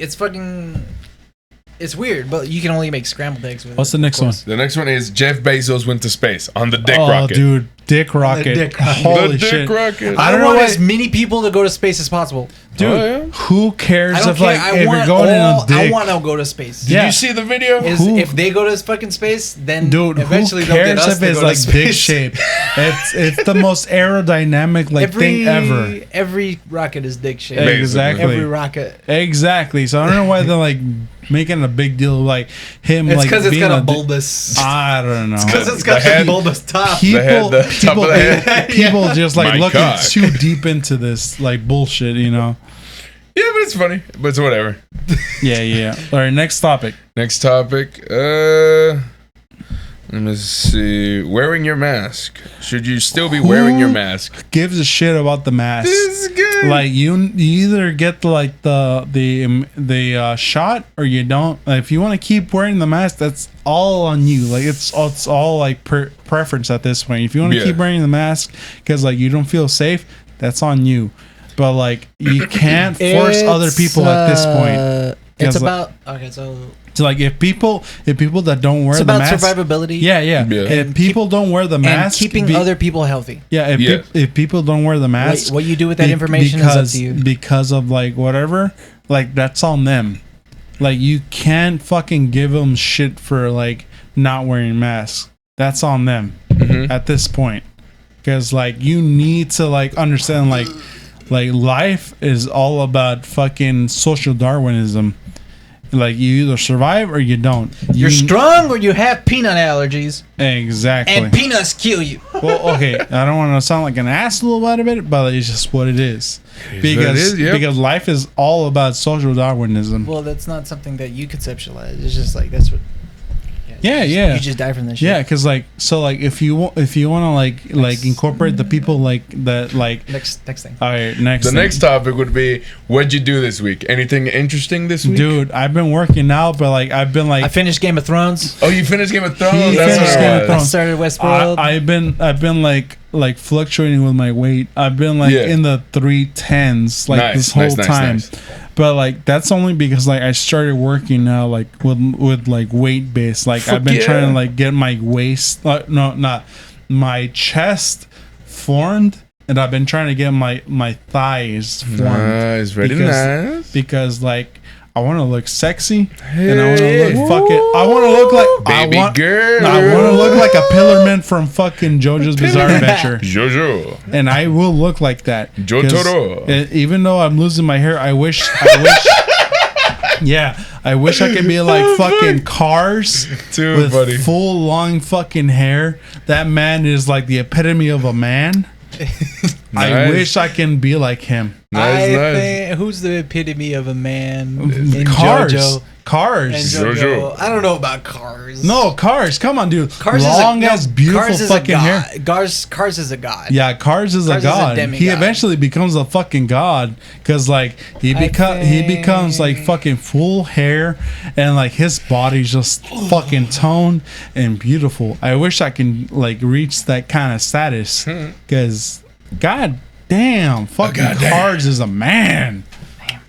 it's weird, but you can only make scrambled eggs with
What's
it,
the
of
next one?
course.
The next one is Jeff Bezos went to space on the Dick
Oh,
Rocket.
dude, Dick Rocket.
Dick Rocket.
Holy
the Dick
shit.
Rocket.
I
don't
don't
know
want
why-
as many people to go to space as possible.
Dude,
Oh, yeah?
who cares
I don't
if
care.
like
I
if you're
want
going in
all,
a dick?
I want to go to space.
Did
Yeah.
you see the video?
Who-
If they go to fucking space, then
Dude,
eventually
who
they'll get
cares
us
if
to
it's
go to
like
space.
dick shaped? It's the most aerodynamic like thing ever.
Every rocket is dick shaped.
Basically.
Exactly.
Every rocket.
Exactly. So I don't know why they're like making a big deal of, like him
It's
like
because it's
being
got a
di-
bulbous.
I don't know.
Because it's got
The head-
the bulbous top.
The head, the top of the head.
people just like
My
looking
cock.
too deep into this like bullshit, you know.
Yeah, but it's funny. But it's whatever.
Yeah. All right, next topic.
Next topic. Let me see. Wearing your mask. Should you still be wearing your mask?
Gives a shit about the mask.
This is good.
Like you either get like the shot or you don't. Like, if you want to keep wearing the mask, that's all on you. Like it's all like preference at this point. If you want to
Yeah.
keep wearing the mask because like you don't feel safe, that's on you. But like you can't force other people at this point.
It's
'Cause,
about okay, so
So like if people that don't wear
it's
the
about
mask,
survivability.
yeah.
Yeah.
If people don't wear the
and
mask,
keeping other people healthy.
yeah. If,
Yeah.
if people don't wear the mask,
What you do with that information is up to you.
because of like whatever, like that's on them. Like you can't fucking give them shit for like not wearing masks. That's on them at this point. Because like you need to like understand like life is all about fucking social Darwinism. Like you either survive or you don't.
You're strong or you have peanut allergies,
Exactly.
and peanuts kill you.
Well, okay, I don't want to sound like an asshole about it, but it's just what it is. Because life is all about social Darwinism.
Well, that's not something that you conceptualize. It's just like that's what.
Yeah,
you
yeah.
You just die from that shit.
Yeah, because like so like if you want to like incorporate the people like that like
Next thing.
all right next
The
thing.
next topic would be, what'd you do this week? Anything interesting this week?
Dude, I've been working out, but like I've been like
I finished Game of Thrones.
Oh, you finished Game of Thrones?
He
That's
finished
what
Game of
it was.
Thrones.
I started Westworld.
I've been like fluctuating with my weight. I've been like
Yeah.
in the 310s like
Nice,
this whole
nice,
time.
nice.
But like that's only because like I started working now like with like weight based. Like I've been trying to like get my waist my chest formed, and I've been trying to get my thighs formed.
Nice, very nice.
Because like I want to look sexy, and I want to look fucking. I want to look like
baby girl.
I want to look like a Pillarman from fucking JoJo's Bizarre Adventure.
Jojo.
And I will look like that.
Jotaro.
Even though I'm losing my hair, I wish. Yeah, I wish I could be like fucking Cars
Dude,
with full long fucking hair. That man is like the epitome of a man. I
Nice.
wish I can be like him.
Nice.
Think, who's the epitome of a man? In
Cars.
JoJo?
Cars.
And JoJo.
JoJo.
I don't know about Cars.
No, Cars. Come on, dude.
Cars
long
is a,
ass beautiful
Cars is
fucking
a
hair.
god. Cars is a god.
Yeah, Cars is a god.
demigod.
He eventually becomes a fucking god because like he becomes like fucking full hair, and like his body's just fucking toned and beautiful. I wish I can like reach that kind of status because god damn, fucking Cars is a man.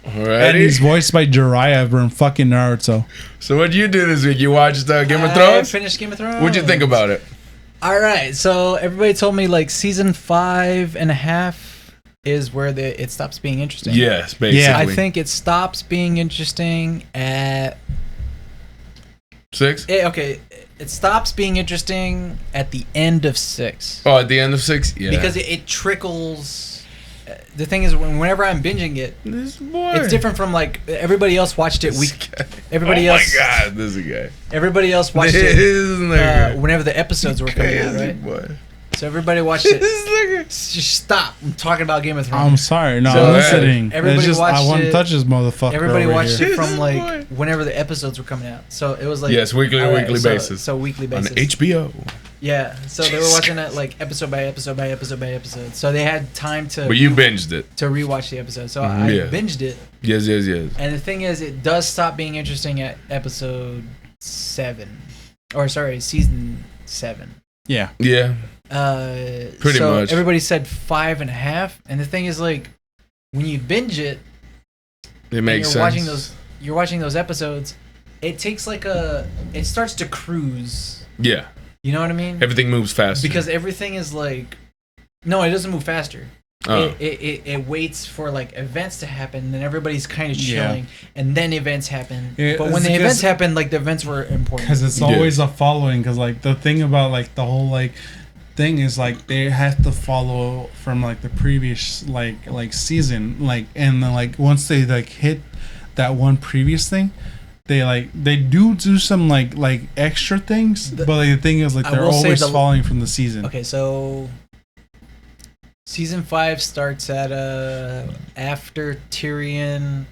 Alrighty.
And he's voiced by Jiraiya from fucking Naruto.
So what'd you do this week? You watched Game of
I
Thrones?
finished Game of Thrones.
What'd you think about it?
All right, so everybody told me like season 5.5 is where it stops being interesting.
Yes, basically.
Yeah.
I think it stops being interesting at
6?
It stops being interesting at the end of 6.
Oh, at the end of 6? Yeah.
Because it trickles. The thing is, whenever I'm binging it,
This boy.
it's different from like everybody else watched it. Everybody
oh
else.
my god, this is a guy.
Everybody else watched
This
it
nigga.
whenever the episodes were coming out,
Crazy
right?
boy.
So everybody watched it.
This nigga.
Just stop! I'm talking about Game of Thrones.
I'm sorry, no,
So,
I'm listening.
everybody
It's just, I
watched
want to
it-
touch this motherfucker.
Everybody
over
watched
here.
it from like
Boy.
whenever the episodes were coming out. So it was like
Yes, weekly
so,
basis.
So weekly
On
basis.
HBO.
Yeah. So they were watching it like episode by episode by episode by episode. So they had time to
But you binged it.
to rewatch the episode. So I
Yeah.
binged it.
Yes.
And the thing is, it does stop being interesting at episode 7, or sorry, season 7.
Yeah.
Yeah. Pretty
so
much.
Everybody said 5.5, and the thing is, like, when you binge it,
It
and
makes sense.
you're watching those episodes. It takes like it starts to cruise.
Yeah.
You know what I mean?
Everything moves faster.
Because everything is like, no, it doesn't move faster.
Oh.
It waits for like events to happen, and then everybody's kind of
Yeah.
chilling, and then events happen.
Yeah,
but when the
it's
events
because-
happen, like the events were important.
Because it's
Yeah.
always a following. Because like the thing about like the whole like thing is like they have to follow from like the previous like season, like, and then like once they like hit that one previous thing, they do some like extra things, but like the thing is like
I
they're
will say
always
the-
following from the season.
Okay, so season 5 starts at after Tyrion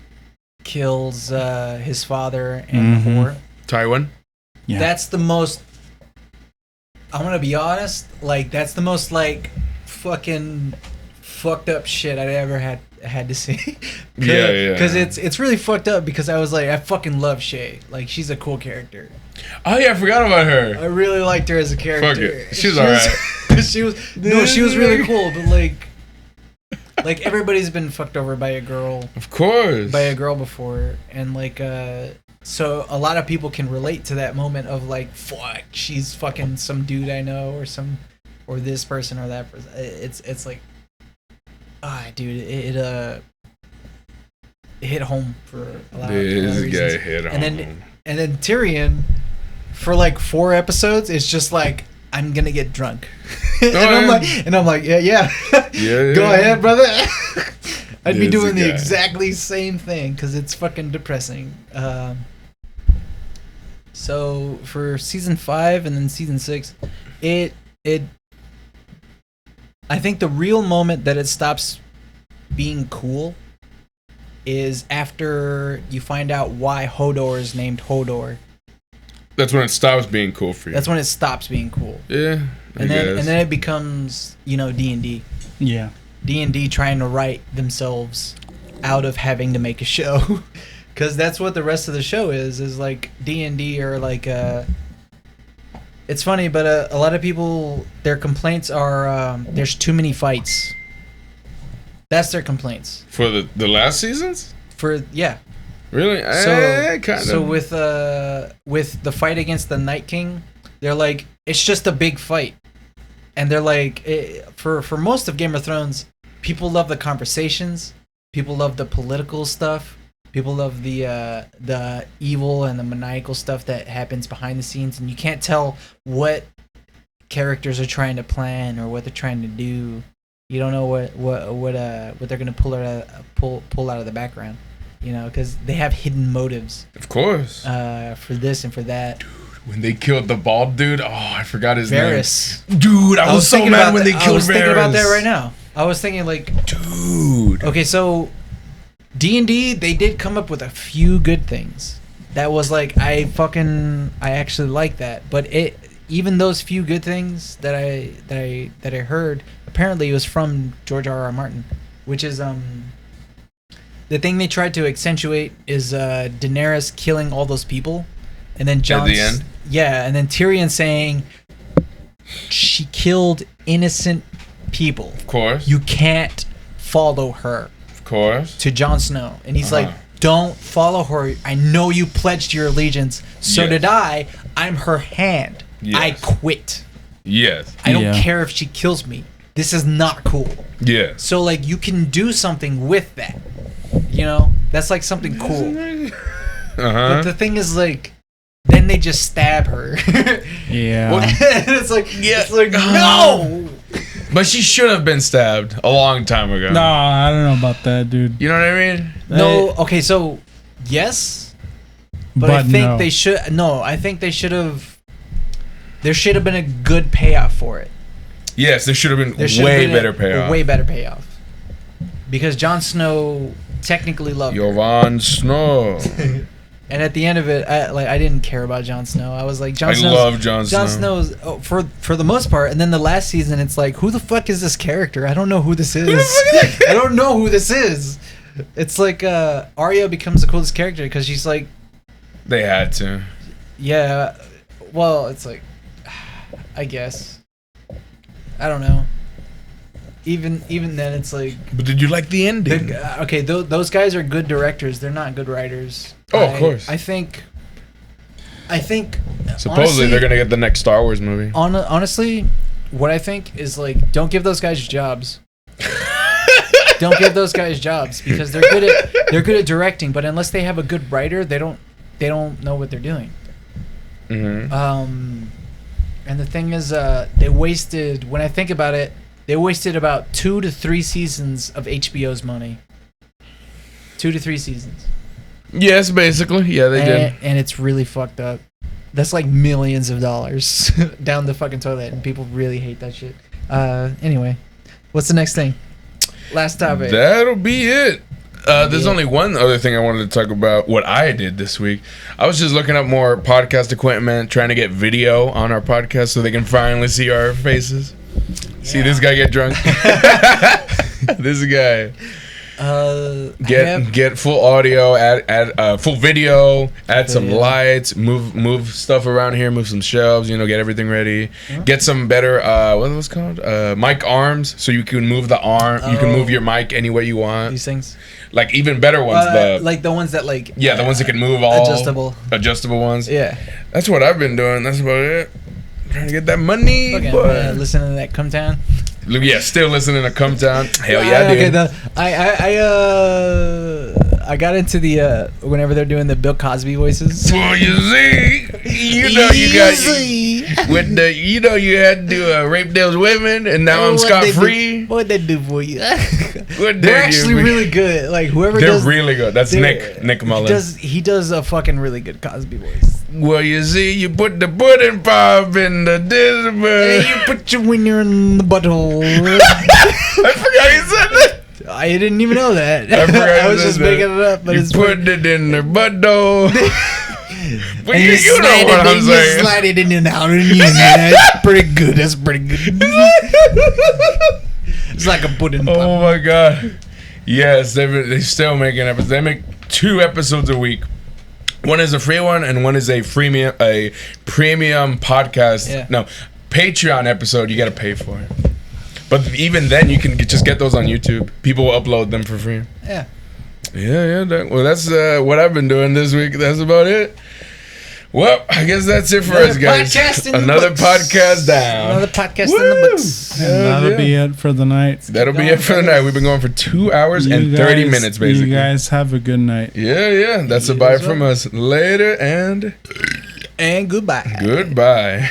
kills his father and
Mhm.
whore.
Tywin.
Yeah.
That's the most. I'm gonna be honest. Like that's the most like fucking fucked up shit I ever had to see.
Yeah.
Because it's really fucked up. Because I was like, I fucking love Shay. Like she's a cool character.
Oh yeah, I forgot about her.
I really liked her as a character.
Fuck it. She was alright.
she was really cool. But like everybody's been fucked over by a girl
Of course.
before, and like so a lot of people can relate to that moment of like, fuck, she's fucking some dude I know, or this person or that person. It's like, dude, it hit home for a lot of
This
reasons.
guy hit
And then-
home.
And then Tyrion, for like 4 episodes, it's just like, I'm gonna get drunk, and I'm like, yeah,
Yeah.
go ahead, brother. I'd be
This
doing the
guy.
exactly same thing because it's fucking depressing. So for season 5 and then season 6, it I think the real moment that it stops being cool is after you find out why Hodor is named Hodor.
That's when it stops being cool for you.
That's when it stops being cool.
Yeah.
And then it becomes, D&D.
Yeah.
D&D trying to write themselves out of having to make a show. Because that's what the rest of the show is like D&D or like it's funny, but a lot of people, their complaints are there's too many fights. That's their complaints.
For the last seasons? Really? Kind
So
of.
with the fight against the Night King, they're like, it's just a big fight, and they're like, for most of Game of Thrones, people love the conversations, people love the political stuff, people love the evil and the maniacal stuff that happens behind the scenes, and you can't tell what characters are trying to plan or what they're trying to do. You don't know what they're gonna pull out of the background, you know, because they have hidden motives.
Of course.
For this and for that.
When they killed the bald dude, I forgot his
Varys.
name. Dude, I was so mad when they killed Varys.
I was thinking about that right now. I was thinking like,
dude.
Okay, so D&D, they did come up with a few good things. That was like, I actually like that. But even those few good things that I heard, apparently it was from George R.R. Martin, which is the thing they tried to accentuate is Daenerys killing all those people, and then Jon,
at the end.
Yeah, and then Tyrion saying she killed innocent people.
Of course.
You can't follow her.
Of course.
To Jon Snow, and he's like, don't follow her. I know you pledged your allegiance. So did I. I'm her hand. Yes. I quit.
Yes.
I don't care if she kills me. This is not cool.
Yeah.
So like you can do something with that. You know? That's like something cool. But the thing is like then they just stab her.
Yeah.
Well,
it's like no.
But she should have been stabbed a long time ago.
No, I don't know about that, dude.
You know what I mean?
No, okay, so yes. But I think they should I think they should have there should have been a good payoff for it.
Yes, there should have been way better payoff.
A way better payoff. Because Jon Snow technically loved her.
Jon Snow.
And at the end of it, I didn't care about Jon Snow. I was like,
I love Jon Snow.
Jon Snow's for the most part. And then the last season, it's like, who the fuck is this character? I don't know who this is. I don't know who this is. It's like Arya becomes the coolest character because she's like,
they had to.
Yeah. Well, it's like, I guess. I don't know. Even then, it's like.
But did you like the ending?
Okay, those guys are good directors. They're not good writers.
Oh, of course.
I think.
Supposedly,
honestly,
they're gonna get the next Star Wars movie.
Honestly, what I think is like, don't give those guys jobs. Don't give those guys jobs because they're good at directing. But unless they have a good writer, they don't know what they're doing.
Mm-hmm.
And the thing is, they wasted. When I think about it, they wasted about 2 to 3 seasons of HBO's money. 2 to 3 seasons.
Yes, basically. Yeah, they did.
And it's really fucked up. That's like millions of dollars down the fucking toilet, and people really hate that shit. Anyway, what's the next thing? Last topic.
That'll be it. There's only one other thing I wanted to talk about. What I did this week, I was just looking up more podcast equipment, trying to get video on our podcast so they can finally see our faces. Yeah. See this guy get drunk. This guy. Get full audio, add full video, add some lights, move stuff around here, move some shelves, get everything ready. Get some better what was it called? Mic arms, so you can move the arm, you can move your mic any way you want.
These things,
like even better ones,
like the ones that like
the ones that can move all
adjustable
ones.
Yeah,
that's what I've been doing. That's about it. Trying to get that money.
Listening to that Come Town.
Yeah, still listening to Come Town. Hell yeah, dude.
Okay, I got into the whenever they're doing the Bill Cosby voices.
Well, you see, you had to do rape those women, and now I'm scot free.
What they do for you? They're actually really good. Like whoever
they're really good. That's Nick Mullen.
He does a fucking really good Cosby voice.
Well, you see, you put the pudding pop in the dismal.
You put your wiener in the butthole.
I forgot he said that.
I didn't even know that.
I
was just making it up. But
you put it in the butthole. But you know what I'm saying.
You slide it in and out. That's pretty good. That's pretty good. It's like a pudding pop.
Oh my god. Yes, they're still making episodes. They make 2 episodes a week. One is a free one, and one is a premium podcast. Yeah. No, Patreon episode. You got to pay for it. But even then, you can just get those on YouTube. People will upload them for free.
Yeah.
Yeah. Well, that's what I've been doing this week. That's about it. Well, I guess that's it for us, guys. Another podcast down.
Another podcast in the books.
And that'll be it for the night.
That'll be it for the night. We've been going for 2 hours and 30 minutes, basically.
You guys have a good night.
Yeah. That's a bye from us. Later and
goodbye.
Goodbye.